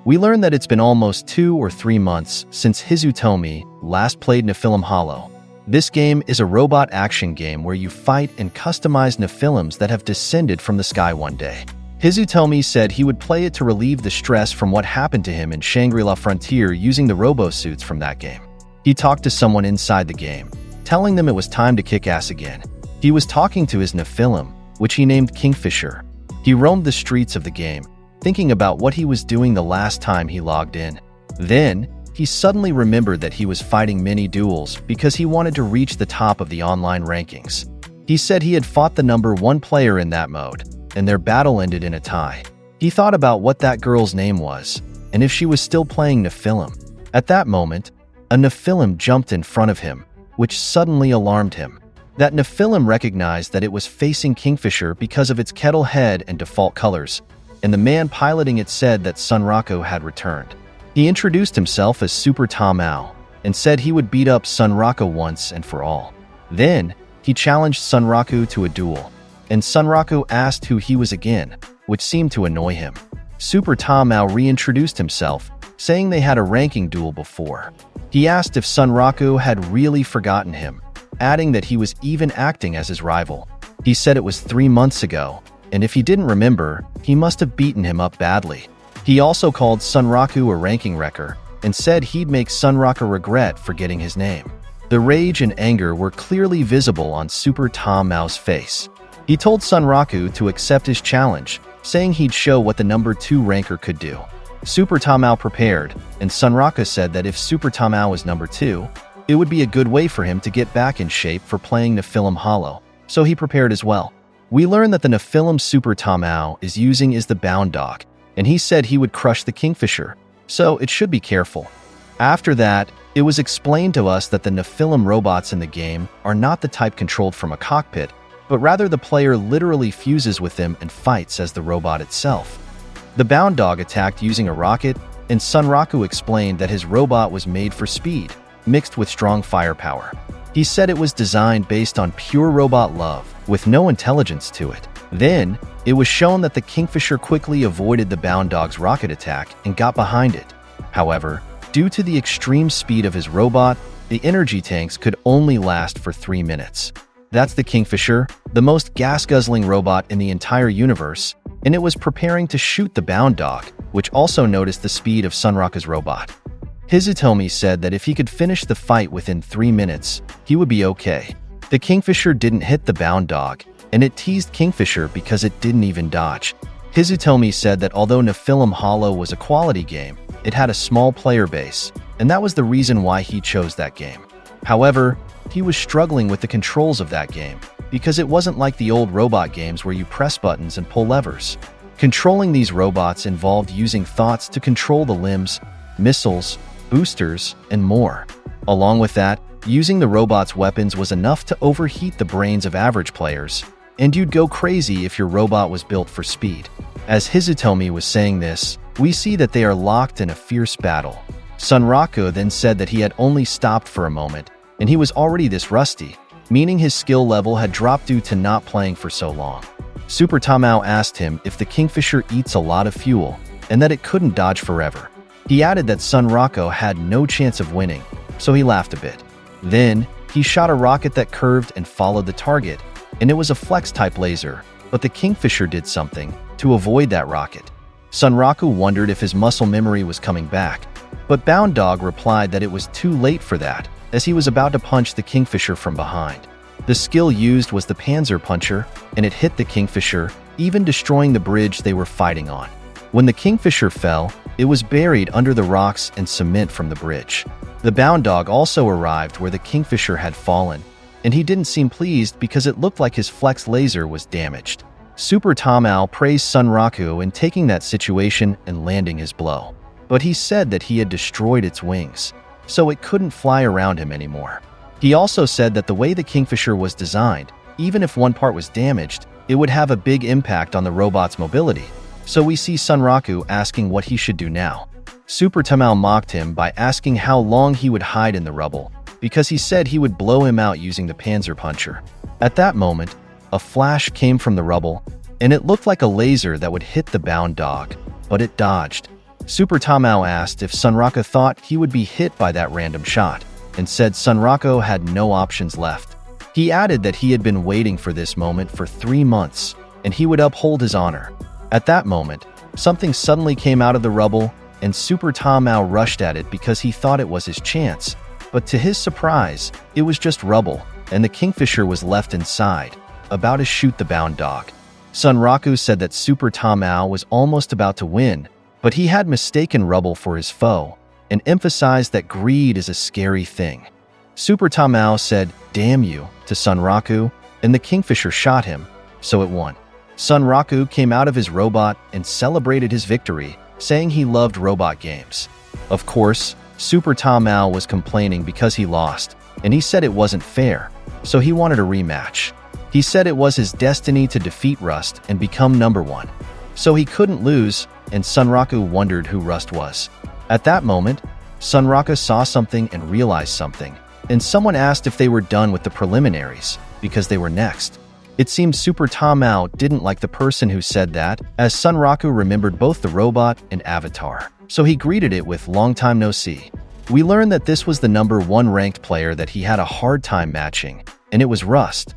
We learned that it's been almost 2 or 3 months since Hizutomi last played Nephilim Hollow. This game is a robot action game where you fight and customize Nephilims that have descended from the sky one day. Hizutomi said he would play it to relieve the stress from what happened to him in Shangri-La Frontier using the robo-suits from that game. He talked to someone inside the game, telling them it was time to kick ass again. He was talking to his Nephilim, which he named Kingfisher. He roamed the streets of the game, thinking about what he was doing the last time he logged in. Then, he suddenly remembered that he was fighting mini duels because he wanted to reach the top of the online rankings. He said he had fought the number 1 player in that mode, and their battle ended in a tie. He thought about what that girl's name was, and if she was still playing Nephilim. At that moment, a Nephilim jumped in front of him, which suddenly alarmed him. That Nephilim recognized that it was facing Kingfisher because of its kettle head and default colors, and the man piloting it said that Sunraku had returned. He introduced himself as Super Tamao and said he would beat up Sunraku once and for all. Then, he challenged Sunraku to a duel, and Sunraku asked who he was again, which seemed to annoy him. Super Tamao reintroduced himself, saying they had a ranking duel before. He asked if Sunraku had really forgotten him, adding that he was even acting as his rival. He said it was 3 months ago, and if he didn't remember, he must have beaten him up badly. He also called Sunraku a ranking wrecker and said he'd make Sunraku regret forgetting his name. The rage and anger were clearly visible on Super Tom Mao's face. He told Sunraku to accept his challenge, saying he'd show what the number 2 ranker could do. Super Tom Mao prepared, and Sunraku said that if Super Tom Mao was number 2, it would be a good way for him to get back in shape for playing Nephilim Hollow, so he prepared as well. We learn that the Nephilim Super Tom Mao is using is the Bound Dog, and he said he would crush the Kingfisher, so it should be careful. After that, it was explained to us that the Nephilim robots in the game are not the type controlled from a cockpit, but rather the player literally fuses with them and fights as the robot itself. The Bound Dog attacked using a rocket, and Sunraku explained that his robot was made for speed, mixed with strong firepower. He said it was designed based on pure robot love, with no intelligence to it. Then, it was shown that the Kingfisher quickly avoided the Bound Dog's rocket attack and got behind it. However, due to the extreme speed of his robot, the energy tanks could only last for 3 minutes. That's the Kingfisher, the most gas-guzzling robot in the entire universe, and it was preparing to shoot the Bound Dog, which also noticed the speed of Sunraku's robot. Hizutomi said that if he could finish the fight within 3 minutes, he would be okay. The Kingfisher didn't hit the Bound Dog, and it teased Kingfisher because it didn't even dodge. Hizutomi said that although Nephilim Hollow was a quality game, it had a small player base, and that was the reason why he chose that game. However, he was struggling with the controls of that game, because it wasn't like the old robot games where you press buttons and pull levers. Controlling these robots involved using thoughts to control the limbs, missiles, boosters, and more. Along with that, using the robot's weapons was enough to overheat the brains of average players, and you'd go crazy if your robot was built for speed. As Hizutomi was saying this, we see that they are locked in a fierce battle. Sunraku then said that he had only stopped for a moment, and he was already this rusty, meaning his skill level had dropped due to not playing for so long. Super Tom Mao asked him if the Kingfisher eats a lot of fuel, and that it couldn't dodge forever. He added that Sunraku had no chance of winning, so he laughed a bit. Then, he shot a rocket that curved and followed the target, and it was a flex-type laser, but the Kingfisher did something to avoid that rocket. Sunraku wondered if his muscle memory was coming back, but Bound Dog replied that it was too late for that, as he was about to punch the Kingfisher from behind. The skill used was the Panzer Puncher, and it hit the Kingfisher, even destroying the bridge they were fighting on. When the Kingfisher fell, it was buried under the rocks and cement from the bridge. The Bound Dog also arrived where the Kingfisher had fallen, and he didn't seem pleased because it looked like his flex laser was damaged. Super Tom Mao praised Sunraku in taking that situation and landing his blow, but he said that he had destroyed its wings, so it couldn't fly around him anymore. He also said that the way the Kingfisher was designed, even if one part was damaged, it would have a big impact on the robot's mobility. So we see Sunraku asking what he should do now. Super Tom Mao mocked him by asking how long he would hide in the rubble, because he said he would blow him out using the Panzer Puncher. At that moment, a flash came from the rubble, and it looked like a laser that would hit the Bound Dog, but it dodged. Super Tom Mao asked if Sunraku thought he would be hit by that random shot, and said Sunraku had no options left. He added that he had been waiting for this moment for 3 months, and he would uphold his honor. At that moment, something suddenly came out of the rubble, and Super Tom Mao rushed at it because he thought it was his chance. But to his surprise, it was just rubble, and the Kingfisher was left inside, about to shoot the Bound Dog. Sunraku said that Super Tom Mao was almost about to win, but he had mistaken rubble for his foe, and emphasized that greed is a scary thing. Super Tom Mao said, "Damn you," to Sunraku, and the Kingfisher shot him, so it won. Sunraku came out of his robot and celebrated his victory, saying he loved robot games. Of course, Super Tom Mao was complaining because he lost, and he said it wasn't fair, so he wanted a rematch. He said it was his destiny to defeat Rust and become number 1. So he couldn't lose, and Sunraku wondered who Rust was. At that moment, Sunraku saw something and realized something, and someone asked if they were done with the preliminaries, because they were next. It seems Super Tom Mao didn't like the person who said that, as Sunraku remembered both the robot and avatar, so he greeted it with "long time no see." We learned that this was the number 1 ranked player that he had a hard time matching, and it was Rust.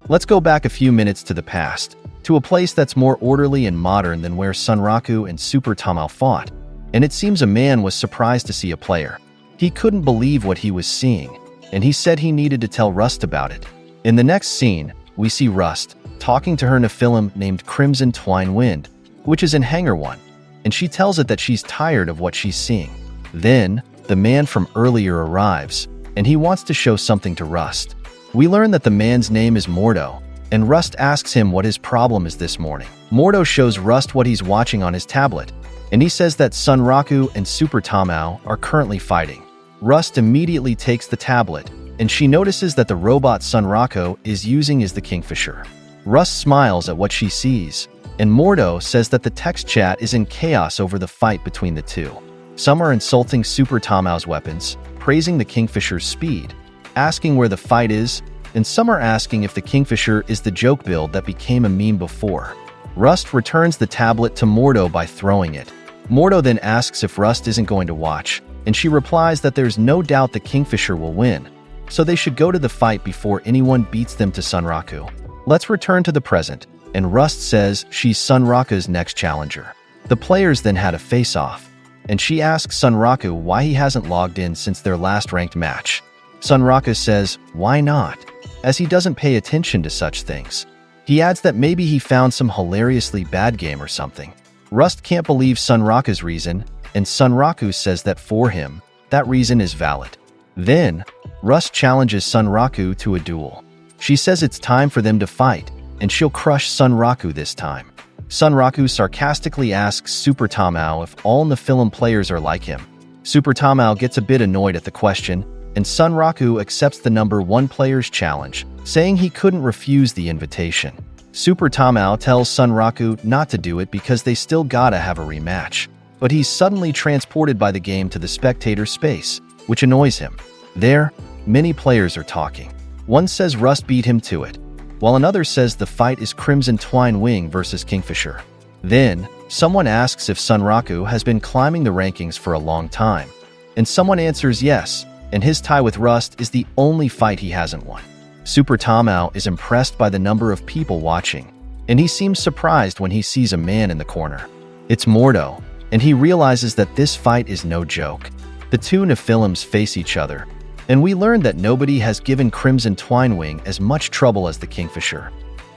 Let's go back a few minutes to the past, to a place that's more orderly and modern than where Sunraku and Super Tamao fought, and it seems a man was surprised to see a player. He couldn't believe what he was seeing, and he said he needed to tell Rust about it. In the next scene, we see Rust talking to her Nephilim named Crimson Twine Wind, which is in Hangar 1, and she tells it that she's tired of what she's seeing. Then, the man from earlier arrives, and he wants to show something to Rust. We learn that the man's name is Mordo, and Rust asks him what his problem is this morning. Mordo shows Rust what he's watching on his tablet, and he says that Sunraku and Super Tamao are currently fighting. Rust immediately takes the tablet, and she notices that the robot Sunraku is using is the Kingfisher. Rust smiles at what she sees, and Mordo says that the text chat is in chaos over the fight between the two. Some are insulting Super Tamao's weapons, praising the Kingfisher's speed, asking where the fight is, and some are asking if the Kingfisher is the joke build that became a meme before. Rust returns the tablet to Mordo by throwing it. Mordo then asks if Rust isn't going to watch, and she replies that there's no doubt the Kingfisher will win, so they should go to the fight before anyone beats them to Sunraku. Let's return to the present, and Rust says she's Sunraku's next challenger. The players then had a face-off, and she asks Sunraku why he hasn't logged in since their last ranked match. Sunraku says, why not, as he doesn't pay attention to such things. He adds that maybe he found some hilariously bad game or something. Rust can't believe Sunraku's reason, and Sunraku says that for him, that reason is valid. Then, Rust challenges Sunraku to a duel. She says it's time for them to fight, and she'll crush Sunraku this time. Sunraku sarcastically asks Super Tamao if all Nephilim players are like him. Super Tamao gets a bit annoyed at the question, and Sunraku accepts the number 1 player's challenge, saying he couldn't refuse the invitation. Super Tamao tells Sunraku not to do it because they still gotta have a rematch, but he's suddenly transported by the game to the spectator space, which annoys him. There, many players are talking. One says Rust beat him to it, while another says the fight is Crimson Twine Wing versus Kingfisher. Then, someone asks if Sunraku has been climbing the rankings for a long time, and someone answers yes, and his tie with Rust is the only fight he hasn't won. Super Tamao is impressed by the number of people watching, and he seems surprised when he sees a man in the corner. It's Mordo, and he realizes that this fight is no joke. The two Nephilims face each other, and we learn that nobody has given Crimson Twinewing as much trouble as the Kingfisher.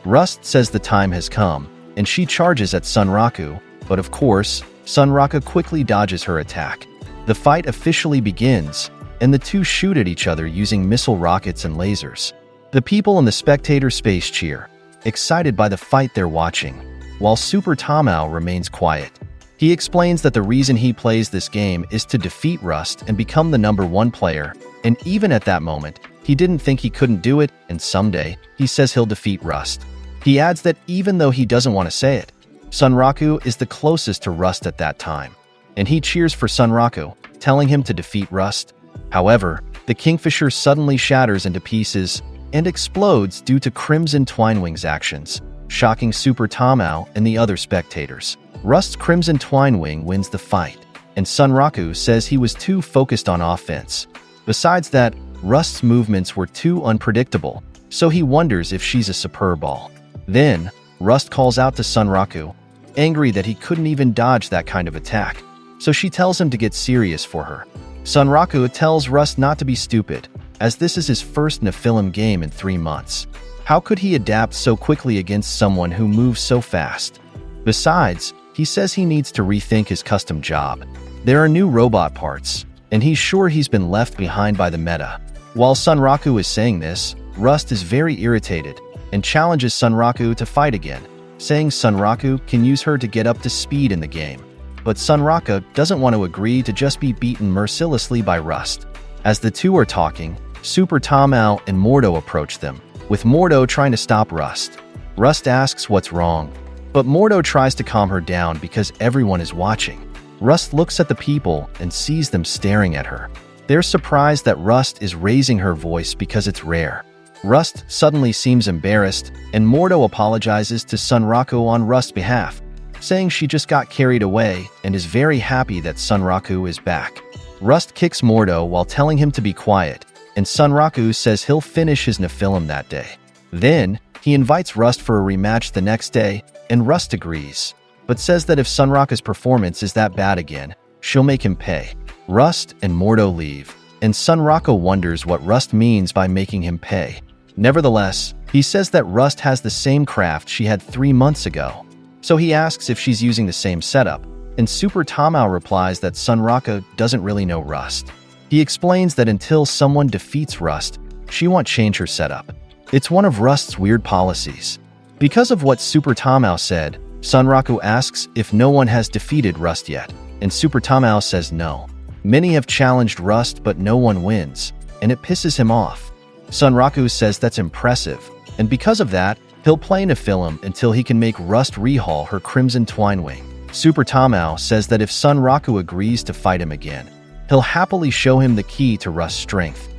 Rust says the time has come, and she charges at Sunraku, but of course, Sunraku quickly dodges her attack. The fight officially begins, and the two shoot at each other using missile rockets and lasers. The people in the spectator space cheer, excited by the fight they're watching, while Super Tamao remains quiet. He explains that the reason he plays this game is to defeat Rust and become the number 1 player, and even at that moment, he didn't think he couldn't do it, and someday, he says he'll defeat Rust. He adds that even though he doesn't want to say it, Sunraku is the closest to Rust at that time, and he cheers for Sunraku, telling him to defeat Rust. However, the Kingfisher suddenly shatters into pieces and explodes due to Crimson Twinewing's actions, shocking Super Tamao and the other spectators. Rust's Crimson Twinewing wins the fight, and Sunraku says he was too focused on offense. Besides that, Rust's movements were too unpredictable, so he wonders if she's a superb ball. Then, Rust calls out to Sunraku, angry that he couldn't even dodge that kind of attack, so she tells him to get serious for her. Sunraku tells Rust not to be stupid, as this is his first Nephilim game in 3 months. How could he adapt so quickly against someone who moves so fast? Besides, he says he needs to rethink his custom job. There are new robot parts, and he's sure he's been left behind by the meta. While Sunraku is saying this, Rust is very irritated and challenges Sunraku to fight again, saying Sunraku can use her to get up to speed in the game. But Sunraku doesn't want to agree to just be beaten mercilessly by Rust. As the two are talking, Super Tamao and Mordo approach them, with Mordo trying to stop Rust. Rust asks what's wrong, but Mordo tries to calm her down because everyone is watching. Rust looks at the people and sees them staring at her. They're surprised that Rust is raising her voice because it's rare. Rust suddenly seems embarrassed, and Mordo apologizes to Sunraku on Rust's behalf, saying she just got carried away and is very happy that Sunraku is back. Rust kicks Mordo while telling him to be quiet, and Sunraku says he'll finish his Nephilim that day. Then, He invites Rust for a rematch the next day, and Rust agrees, but says that if Sunraka's performance is that bad again, she'll make him pay. Rust and Mordo leave, and Sunraka wonders what Rust means by making him pay. Nevertheless, he says that Rust has the same craft she had 3 months ago, so he asks if she's using the same setup, and Super Tamao replies that Sunraka doesn't really know Rust. He explains that until someone defeats Rust, she won't change her setup. It's one of Rust's weird policies. Because of what Super Tamao said, Sunraku asks if no one has defeated Rust yet, and Super Tamao says no. Many have challenged Rust, but no one wins, and it pisses him off. Sunraku says that's impressive, and because of that, he'll play Nephilim until he can make Rust rehaul her Crimson Twinewing. Super Tamao says that if Sunraku agrees to fight him again, he'll happily show him the key to Rust's strength.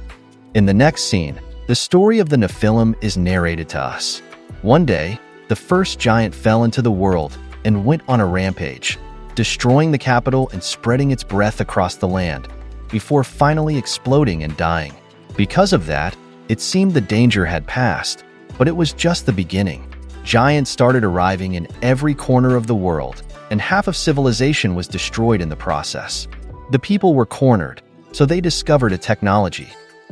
In the next scene, the story of the Nephilim is narrated to us. One day, the first giant fell into the world and went on a rampage, destroying the capital and spreading its breath across the land, before finally exploding and dying. Because of that, it seemed the danger had passed, but it was just the beginning. Giants started arriving in every corner of the world, and half of civilization was destroyed in the process. The people were cornered, so they discovered a technology,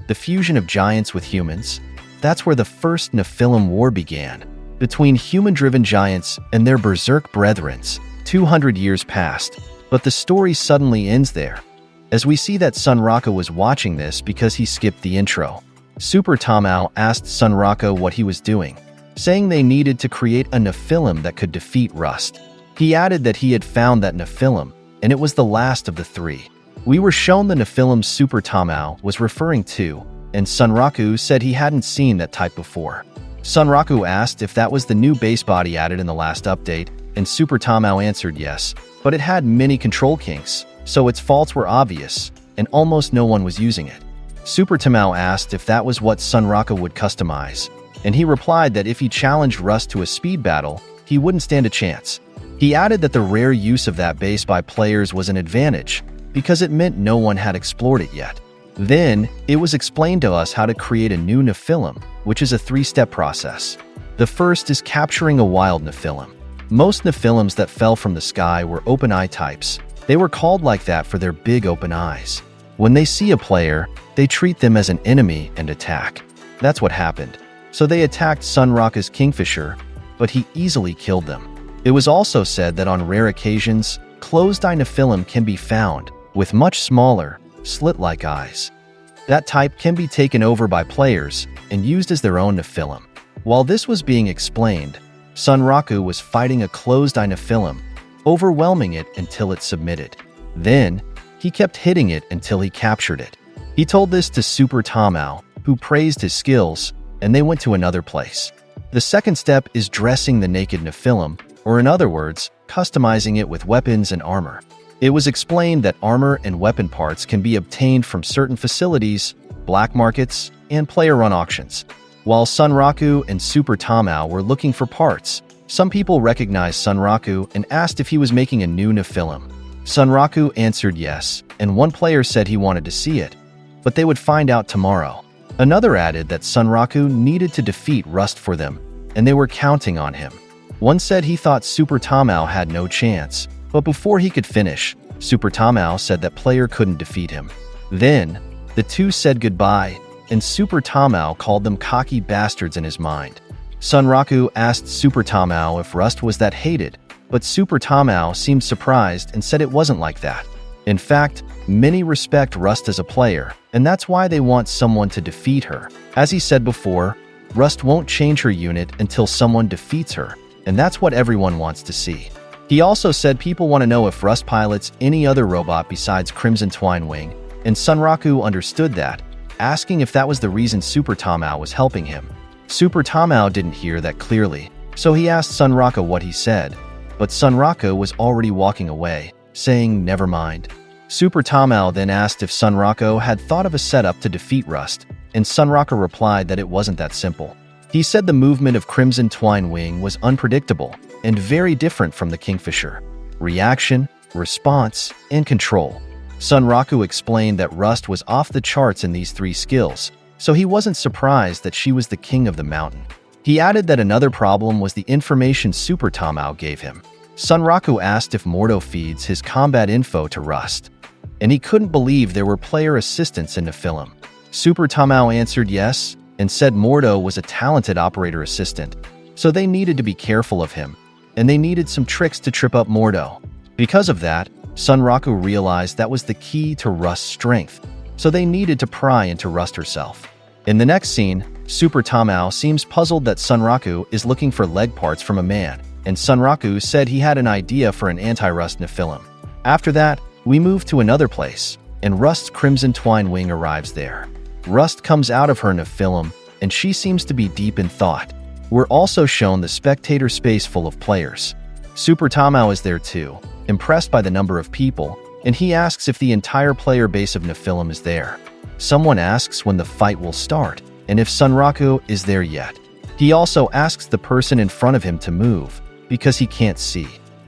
the fusion of giants with humans. That's where the first Nephilim War began, between human-driven giants and their berserk brethren. 200 years passed, but the story suddenly ends there, as we see that Sunraka was watching this because he skipped the intro. Super Tamao asked Sunraka what he was doing, saying they needed to create a Nephilim that could defeat Rust. He added that he had found that Nephilim, and it was the last of the 3. We were shown the Nephilim Super Tamao was referring to, and Sunraku said he hadn't seen that type before. Sunraku asked if that was the new base body added in the last update, and Super Tamao answered yes, but it had many control kinks, so its faults were obvious, and almost no one was using it. Super Tamao asked if that was what Sunraka would customize, and he replied that if he challenged Rust to a speed battle, he wouldn't stand a chance. He added that the rare use of that base by players was an advantage, because it meant no one had explored it yet. Then, it was explained to us how to create a new Nephilim, which is a 3-step process. The first is capturing a wild Nephilim. Most Nephilims that fell from the sky were open eye types. They were called like that for their big open eyes. When they see a player, they treat them as an enemy and attack. That's what happened. So they attacked Sunraka's Kingfisher, but he easily killed them. It was also said that on rare occasions, closed-eye Nephilim can be found, with much smaller, slit-like eyes. That type can be taken over by players and used as their own Nephilim. While this was being explained, Sunraku was fighting a closed-eye Nephilim, overwhelming it until it submitted. Then, he kept hitting it until he captured it. He told this to Super Tamao, who praised his skills, and they went to another place. The second step is dressing the naked Nephilim, or in other words, customizing it with weapons and armor. It was explained that armor and weapon parts can be obtained from certain facilities, black markets, and player-run auctions. While Sunraku and Super Tamao were looking for parts, some people recognized Sunraku and asked if he was making a new Nephilim. Sunraku answered yes, and one player said he wanted to see it, but they would find out tomorrow. Another added that Sunraku needed to defeat Rust for them, and they were counting on him. One said he thought Super Tamao had no chance, but before he could finish, Super Tamao said that player couldn't defeat him. Then, the two said goodbye, and Super Tamao called them cocky bastards in his mind. Sunraku asked Super Tamao if Rust was that hated, but Super Tamao seemed surprised and said it wasn't like that. In fact, many respect Rust as a player, and that's why they want someone to defeat her. As he said before, Rust won't change her unit until someone defeats her, and that's what everyone wants to see. He also said people want to know if Rust pilots any other robot besides Crimson Twinewing, and Sunraku understood that, asking if that was the reason Super Tamao was helping him. Super Tamao didn't hear that clearly, so he asked Sunraka what he said, but Sunraka was already walking away, saying never mind. Super Tamao then asked if Sunraka had thought of a setup to defeat Rust, and Sunraka replied that it wasn't that simple. He said the movement of Crimson Twinewing was unpredictable and very different from the Kingfisher. Reaction, response, and control. Sunraku explained that Rust was off the charts in these 3 skills, so he wasn't surprised that she was the king of the mountain. He added that another problem was the information Super Tamao gave him. Sunraku asked if Mordo feeds his combat info to Rust, and he couldn't believe there were player assistants in Nephilim. Super Tamao answered yes, and said Mordo was a talented operator assistant, so they needed to be careful of him, and they needed some tricks to trip up Mordo. Because of that, Sunraku realized that was the key to Rust's strength, so they needed to pry into Rust herself. In the next scene, Super Tamao seems puzzled that Sunraku is looking for leg parts from a man, and Sunraku said he had an idea for an anti-Rust Nephilim. After that, we move to another place, and Rust's Crimson Twine Wing arrives there. Rust comes out of her Nephilim, and she seems to be deep in thought. We're also shown the spectator space full of players. Super Tamao is there too, impressed by the number of people, and he asks if the entire player base of Nephilim is there. Someone asks when the fight will start, and if Sunraku is there yet. He also asks the person in front of him to move, because he can't see.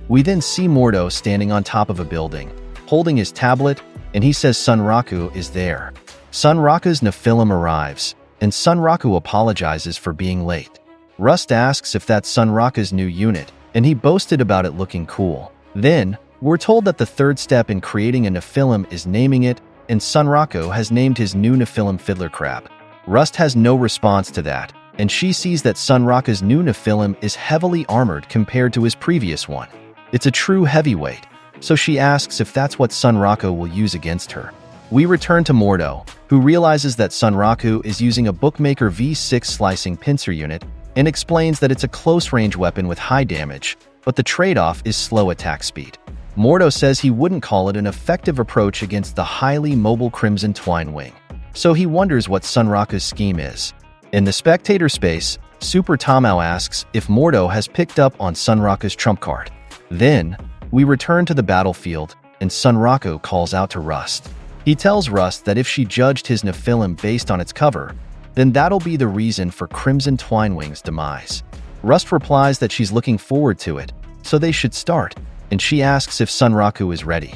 We then see Mordo standing on top of a building, holding his tablet, and he says Sunraku is there. Sunraku's Nephilim arrives, and Sunraku apologizes for being late. Rust asks if that's Sunraku's new unit, and he boasted about it looking cool. Then, we're told that the third step in creating a Nephilim is naming it, and Sunraku has named his new Nephilim Fiddler Crab. Rust has no response to that, and she sees that Sunraku's new Nephilim is heavily armored compared to his previous one. It's a true heavyweight, so she asks if that's what Sunraku will use against her. We return to Mordo, who realizes that Sunraku is using a Bookmaker V6 slicing pincer unit and explains that it's a close-range weapon with high damage, but the trade-off is slow attack speed. Mordo says he wouldn't call it an effective approach against the highly mobile Crimson Twine Wing, so he wonders what Sunraku's scheme is. In the spectator space, Super Tamao asks if Mordo has picked up on Sunraku's trump card. Then, we return to the battlefield, and Sunraku calls out to Rust. He tells Rust that if she judged his Nephilim based on its cover, then that'll be the reason for Crimson Twine Wing's demise. Rust replies that she's looking forward to it, so they should start, and she asks if Sunraku is ready.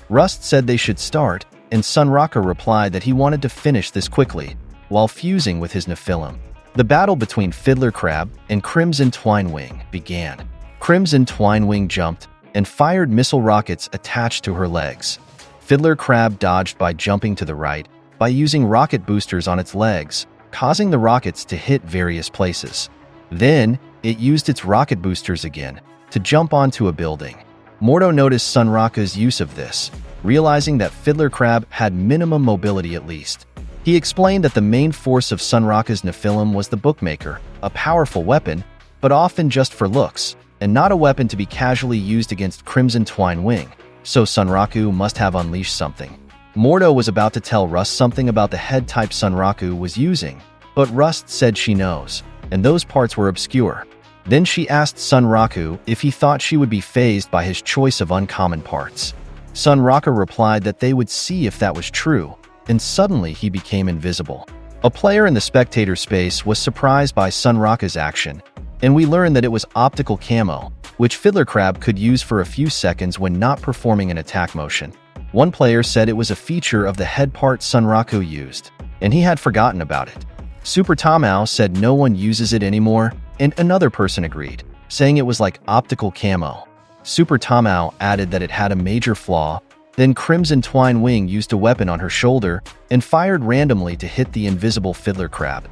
Rust said they should start, and Sunraku replied that he wanted to finish this quickly, while fusing with his Nephilim. The battle between Fiddler Crab and Crimson Twine Wing began. Crimson Twine Wing jumped and fired missile rockets attached to her legs. Fiddler Crab dodged by jumping to the right, by using rocket boosters on its legs, causing the rockets to hit various places. Then, it used its rocket boosters again to jump onto a building. Mordo noticed Sunraku's use of this, realizing that Fiddler Crab had minimum mobility at least. He explained that the main force of Sunraku's Nephilim was the Bookmaker, a powerful weapon, but often just for looks, and not a weapon to be casually used against Crimson Twine Wing, so Sunraku must have unleashed something. Mordo was about to tell Rust something about the head type Sunraku was using, but Rust said she knows, and those parts were obscure. Then she asked Sunraku if he thought she would be fazed by his choice of uncommon parts. Sunraku replied that they would see if that was true, and suddenly he became invisible. A player in the spectator space was surprised by Sunraku's action, and we learned that it was optical camo, which Fiddler Crab could use for a few seconds when not performing an attack motion. One player said it was a feature of the head part Sunraku used, and he had forgotten about it. Super Tamao said no one uses it anymore, and another person agreed, saying it was like optical camo. Super Tamao added that it had a major flaw. Then Crimson Twine Wing used a weapon on her shoulder and fired randomly to hit the invisible Fiddler Crab.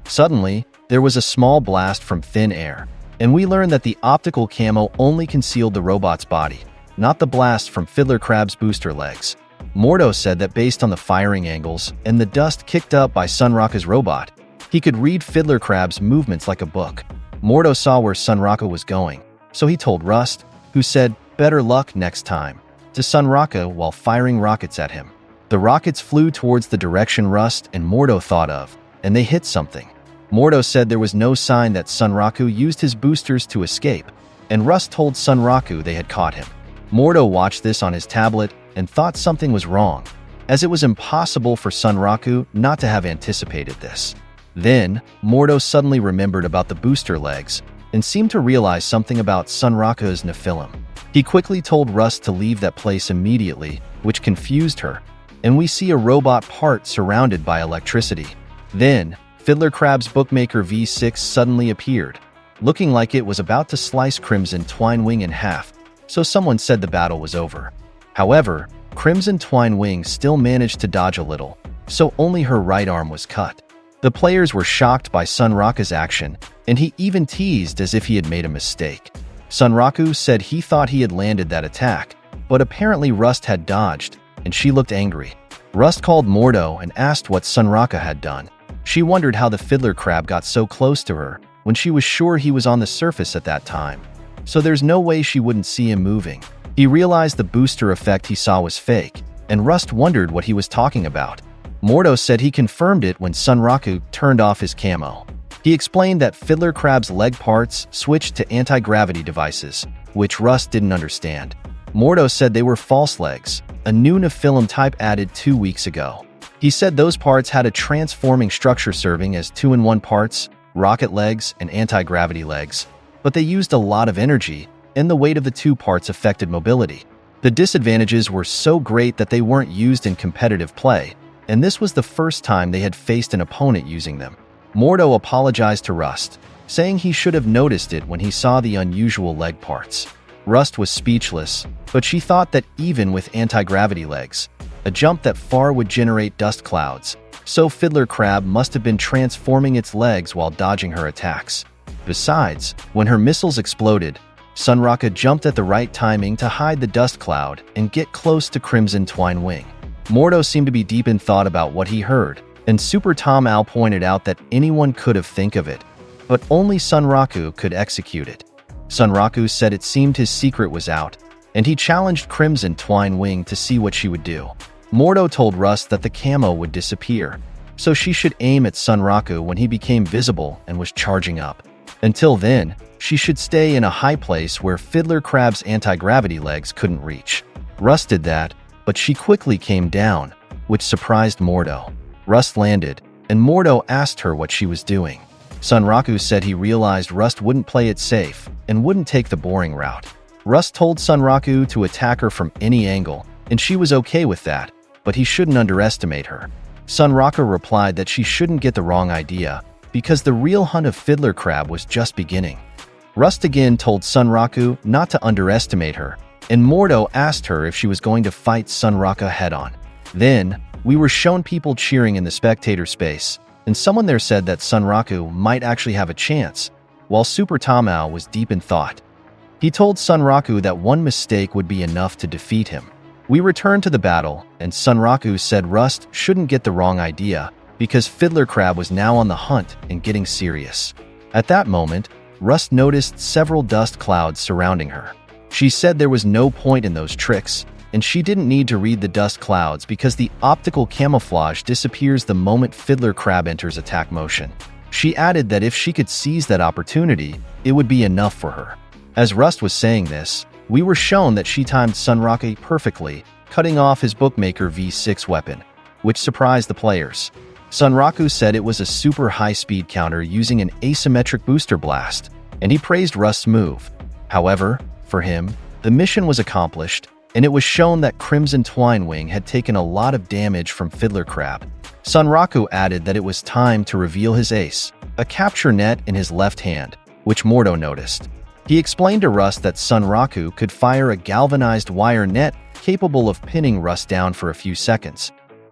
Suddenly, there was a small blast from thin air, and we learned that the optical camo only concealed the robot's body, not the blast from Fiddler Crab's booster legs. Mordo said that based on the firing angles and the dust kicked up by Sunraku's robot, he could read Fiddler Crab's movements like a book. Mordo saw where Sunraku was going, so he told Rust, who said, "Better luck next time," to Sunraku while firing rockets at him. The rockets flew towards the direction Rust and Mordo thought of, and they hit something. Mordo said there was no sign that Sunraku used his boosters to escape, and Rust told Sunraku they had caught him. Mordo watched this on his tablet and thought something was wrong, as it was impossible for Sunraku not to have anticipated this. Then, Mordo suddenly remembered about the booster legs and seemed to realize something about Sunraku's Nephilim. He quickly told Rust to leave that place immediately, which confused her, and we see a robot part surrounded by electricity. Then, Fiddler Crab's bookmaker V6 suddenly appeared, looking like it was about to slice Crimson Twinewing in half, so someone said the battle was over. However, Crimson Twinewing still managed to dodge a little, so only her right arm was cut. The players were shocked by Sunraka's action, and he even teased as if he had made a mistake. Sunraku said he thought he had landed that attack, but apparently Rust had dodged, and she looked angry. Rust called Mordo and asked what Sunraka had done. She wondered how the Fiddler Crab got so close to her when she was sure he was on the surface at that time, so there's no way she wouldn't see him moving. He realized the booster effect he saw was fake, and Rust wondered what he was talking about. Mordo said he confirmed it when Sunraku turned off his camo. He explained that Fiddler Crab's leg parts switched to anti-gravity devices, which Rust didn't understand. Mordo said they were false legs, a new Nephilim type added 2 weeks ago. He said those parts had a transforming structure serving as 2-in-1 parts, rocket legs and anti-gravity legs, but they used a lot of energy, and the weight of the two parts affected mobility. The disadvantages were so great that they weren't used in competitive play, and this was the first time they had faced an opponent using them. Mordo apologized to Rust, saying he should have noticed it when he saw the unusual leg parts. Rust was speechless, but she thought that even with anti-gravity legs, a jump that far would generate dust clouds, so Fiddler Crab must have been transforming its legs while dodging her attacks. Besides, when her missiles exploded, Sunraka jumped at the right timing to hide the dust cloud and get close to Crimson Twinewing. Mordo seemed to be deep in thought about what he heard, and Super Tom Owl pointed out that anyone could have think of it, but only Sunraku could execute it. Sunraku said it seemed his secret was out, and he challenged Crimson Twinewing to see what she would do. Mordo told Rust that the camo would disappear, so she should aim at Sunraku when he became visible and was charging up. Until then, she should stay in a high place where Fiddler Crab's anti-gravity legs couldn't reach. Rust did that, but she quickly came down, which surprised Mordo. Rust landed, and Mordo asked her what she was doing. Sunraku said he realized Rust wouldn't play it safe and wouldn't take the boring route. Rust told Sunraku to attack her from any angle, and she was okay with that, but he shouldn't underestimate her. Sunraku replied that she shouldn't get the wrong idea, because the real hunt of Fiddler Crab was just beginning. Rust again told Sunraku not to underestimate her, and Mordo asked her if she was going to fight Sunraku head-on. Then, we were shown people cheering in the spectator space, and someone there said that Sunraku might actually have a chance, while Super Tomao was deep in thought. He told Sunraku that one mistake would be enough to defeat him. We returned to the battle, and Sunraku said Rust shouldn't get the wrong idea, because Fiddler Crab was now on the hunt and getting serious. At that moment, Rust noticed several dust clouds surrounding her. She said there was no point in those tricks, and she didn't need to read the dust clouds because the optical camouflage disappears the moment Fiddler Crab enters attack motion. She added that if she could seize that opportunity, it would be enough for her. As Rust was saying this, we were shown that she timed Sunraku perfectly, cutting off his bookmaker V6 weapon, which surprised the players. Sunraku said it was a super high-speed counter using an asymmetric booster blast, and he praised Rust's move. However, for him, the mission was accomplished, and it was shown that Crimson Twinewing had taken a lot of damage from Fiddler Crab. Sunraku added that it was time to reveal his ace, a capture net in his left hand, which Mordo noticed. He explained to Rust that Sunraku could fire a galvanized wire net capable of pinning Rust down for a few seconds.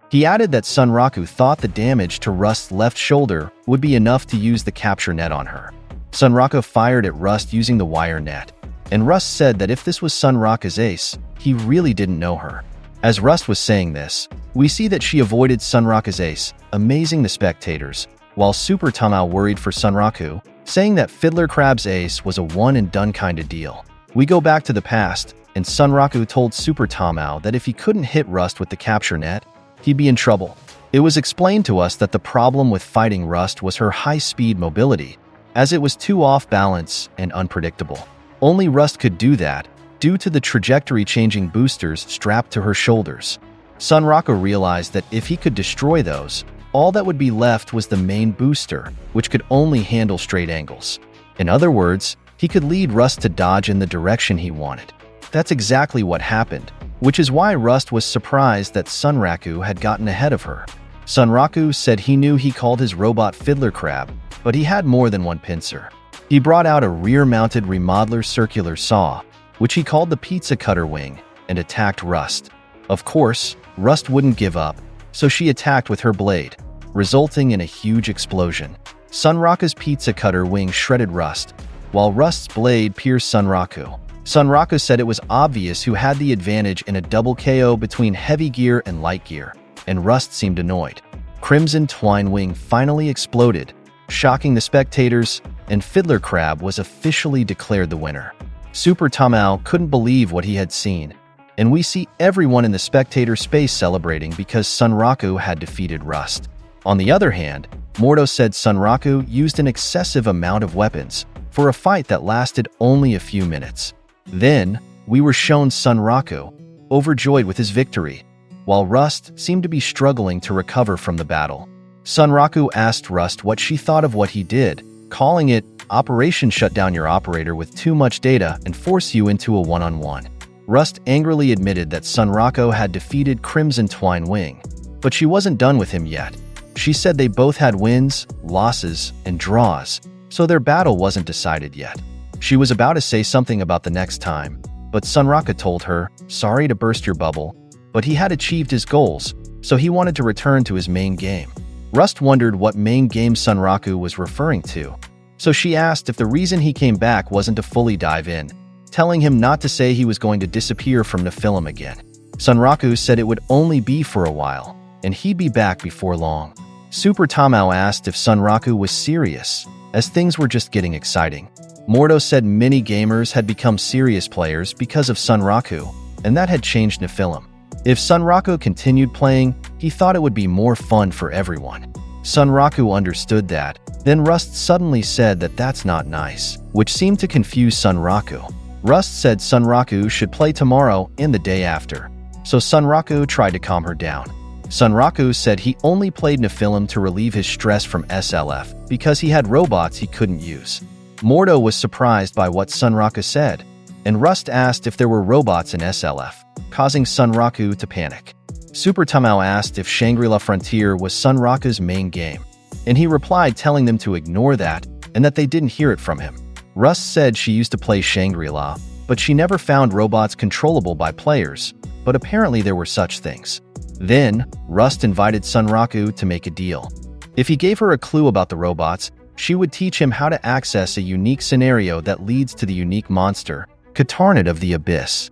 He added that Sunraku thought the damage to Rust's left shoulder would be enough to use the capture net on her. Sunraku fired at Rust using the wire net, and Rust said that if this was Sunraku's ace, he really didn't know her. As Rust was saying this, we see that she avoided Sunraku's ace, amazing the spectators, while Super Tamao worried for Sunraku, saying that Fiddler Crab's ace was a one-and-done kind of deal. We go back to the past, and Sunraku told Super Tamao that if he couldn't hit Rust with the capture net, he'd be in trouble. It was explained to us that the problem with fighting Rust was her high-speed mobility, as it was too off-balance and unpredictable. Only Rust could do that, due to the trajectory-changing boosters strapped to her shoulders. Sunraku realized that if he could destroy those, all that would be left was the main booster, which could only handle straight angles. In other words, he could lead Rust to dodge in the direction he wanted. That's exactly what happened, which is why Rust was surprised that Sunraku had gotten ahead of her. Sunraku said he knew he called his robot Fiddler Crab, but he had more than one pincer. He brought out a rear-mounted remodeler circular saw, which he called the pizza cutter wing, and attacked Rust. Of course, Rust wouldn't give up, so she attacked with her blade, resulting in a huge explosion. Sunraku's pizza cutter wing shredded Rust, while Rust's blade pierced Sunraku. Sunraku said it was obvious who had the advantage in a double KO between heavy gear and light gear, and Rust seemed annoyed. Crimson Twine Wing finally exploded, shocking the spectators, and Fiddler Crab was officially declared the winner. Super Tamao couldn't believe what he had seen, and we see everyone in the spectator space celebrating because Sunraku had defeated Rust. On the other hand, Mordo said Sunraku used an excessive amount of weapons for a fight that lasted only a few minutes. Then, we were shown Sunraku, overjoyed with his victory, while Rust seemed to be struggling to recover from the battle. Sunraku asked Rust what she thought of what he did, calling it, "Operation shut down your operator with too much data and force you into a one-on-one." Rust angrily admitted that Sunraku had defeated Crimson Twine Wing, but she wasn't done with him yet. She said they both had wins, losses, and draws, so their battle wasn't decided yet. She was about to say something about the next time, but Sunraku told her, "Sorry to burst your bubble," but he had achieved his goals, so he wanted to return to his main game. Rust wondered what main game Sunraku was referring to, so she asked if the reason he came back wasn't to fully dive in, telling him not to say he was going to disappear from Nephilim again. Sunraku said it would only be for a while, and he'd be back before long. Super Tamao asked if Sunraku was serious, as things were just getting exciting. Mordo said many gamers had become serious players because of Sunraku, and that had changed Nephilim. If Sunraku continued playing, he thought it would be more fun for everyone. Sunraku understood that. Then Rust suddenly said that that's not nice, which seemed to confuse Sunraku. Rust said Sunraku should play tomorrow and the day after, so Sunraku tried to calm her down. Sunraku said he only played Nephilim to relieve his stress from SLF because he had robots he couldn't use. Mordo was surprised by what Sunraku said, and Rust asked if there were robots in SLF, causing Sunraku to panic. Super Tamao asked if Shangri-La Frontier was Sunraku's main game, and he replied telling them to ignore that and that they didn't hear it from him. Rust said she used to play Shangri-La, but she never found robots controllable by players, but apparently there were such things. Then, Rust invited Sunraku to make a deal. If he gave her a clue about the robots, she would teach him how to access a unique scenario that leads to the unique monster, Katarnate of the Abyss.